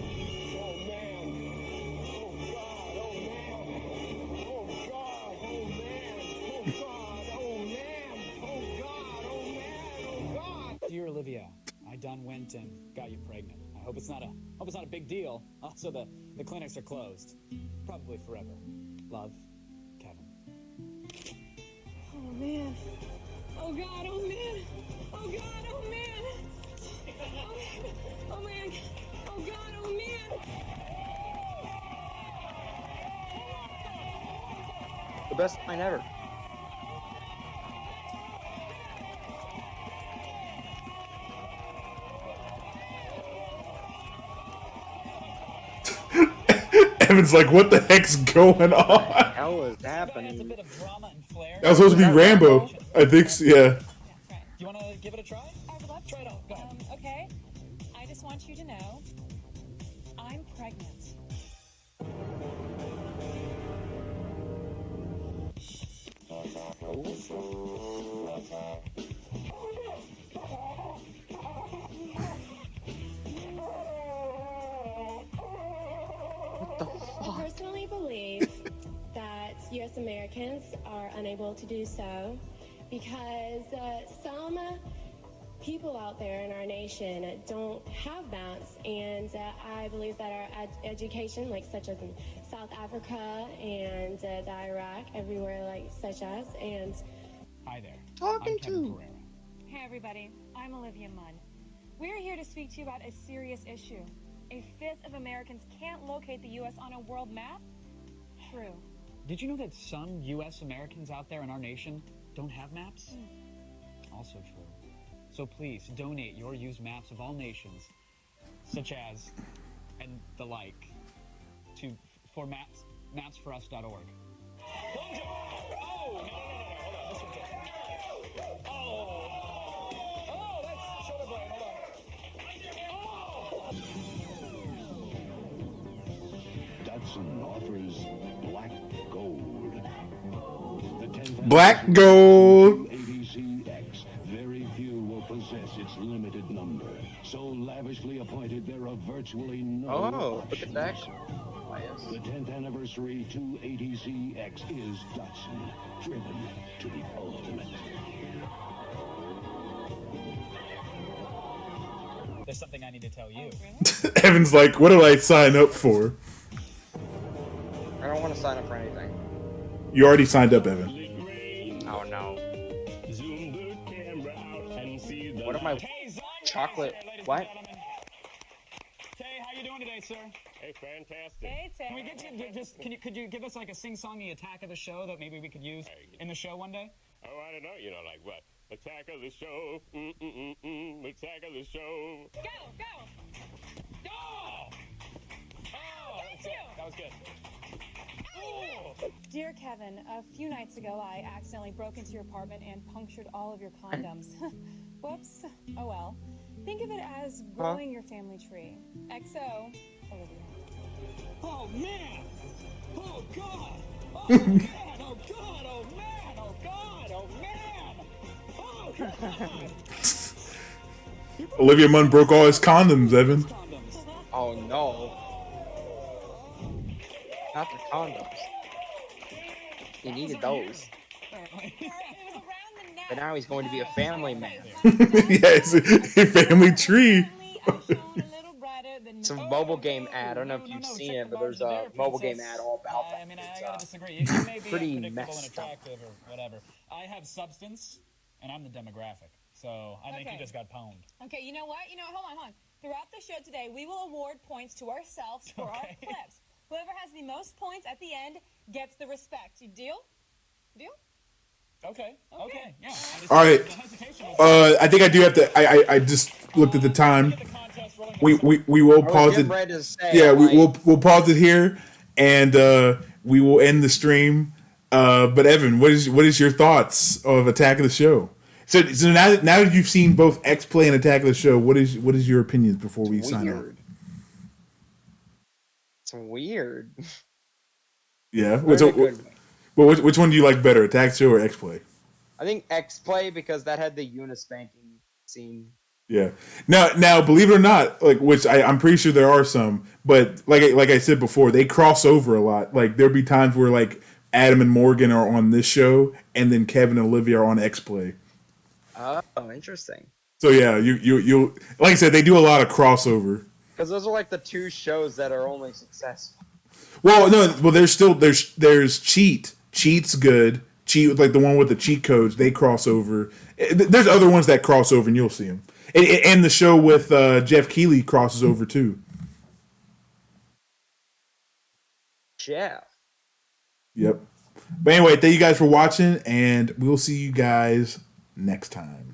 man! Oh God! Oh man! Oh God! Oh man! Oh God! Oh man! Oh God! Oh man! Oh God! Dear Olivia, I done went and got you pregnant. I hope it's not a big deal. Also, the clinics are closed, probably forever. Love, Kevin. Oh man! Oh God! Oh man! Oh God! Oh man! Oh man! Oh God! Oh man! The best line ever. Evan's like, what the heck's going on? What the hell is happening? That was supposed to be Rambo. I think so, yeah. Do you want to give it a try? I would love to. Try it out. Go ahead. Okay. I just want you to know, I'm pregnant. I personally believe that U.S. Americans are unable to do so because some people out there in our nation don't have maps, and I believe that our education, like such as in South Africa and the Iraq, everywhere like such as, and hi there. Talking to. Hey everybody, I'm Olivia Munn. We're here to speak to you about a serious issue. A fifth of Americans can't locate the U.S. on a world map? True. Did you know that some U.S. Americans out there in our nation don't have maps? Also true. So please donate your used maps of all nations, such as, and the like, for mapsforus.org. That's shoulder blade. Hold on. Datsun offers Black Gold. Black Gold. ADCX. Very few will possess its limited number. So lavishly appointed, there are virtually no look at that. The 10th anniversary 280ZX is Datsun, driven to the ultimate. There's something I need to tell you. Evan's like, what do I sign up for? I don't want to sign up for anything. You already signed up, Evan. Oh no. What am I? Chocolate. What? Tay, how you doing today, sir? Hey, fantastic. Hey, Tay. Can we get you could you give us like a sing-songy attack of the show that maybe we could use in the show one day? Oh, I don't know. Like what? Attack of the show. Attack of the show. Go! Go! Oh, that was good. Dear Kevin, a few nights ago I accidentally broke into your apartment and punctured all of your condoms. Whoops. Oh well. Think of it as growing your family tree. XO, Olivia. Oh man! Oh god! Oh man! Oh god! Oh man! Oh god! Oh man! Oh god! Olivia Munn broke all his condoms, Evan. Oh no. Not the condoms. He needed those. But now he's going to be a family man. Yeah, it's a family tree. It's a mobile game ad. I don't know if you've seen it, but there's a mobile game ad all about that. I mean, I gotta disagree. You may be pretty unpredictable and messed up. attractive or whatever. I have substance, and I'm the demographic. So I think he just got pwned. Okay, you know what? Hold on. Throughout the show today, we will award points to ourselves for our clips. Whoever has the most points at the end gets the respect. You deal? Deal? Okay. Yeah. All right. I think I do have to. I just looked at the time. We will pause it. Yeah, we'll pause it here, and we will end the stream. But Evan, what is your thoughts of Attack of the Show? So now that you've seen both X-Play and Attack of the Show, what is your opinions before we sign off? It's weird. Yeah. Which one do you like better, Attack Show or X-Play? I think X-Play because that had the unispanking scene. Yeah. Now, believe it or not, which I'm pretty sure there are some, but like I said before, they cross over a lot. Like there'll be times where Adam and Morgan are on this show, and then Kevin and Olivia are on X-Play. Oh, interesting. So yeah, you like I said, they do a lot of crossover. Because those are the two shows that are only successful. Well, no, there's Cheat. Cheat's good. Cheat, the one with the cheat codes, they cross over. There's other ones that cross over, and you'll see them. And the show with Jeff Keighley crosses over too. Jeff. Yep. But anyway, thank you guys for watching, and we'll see you guys next time.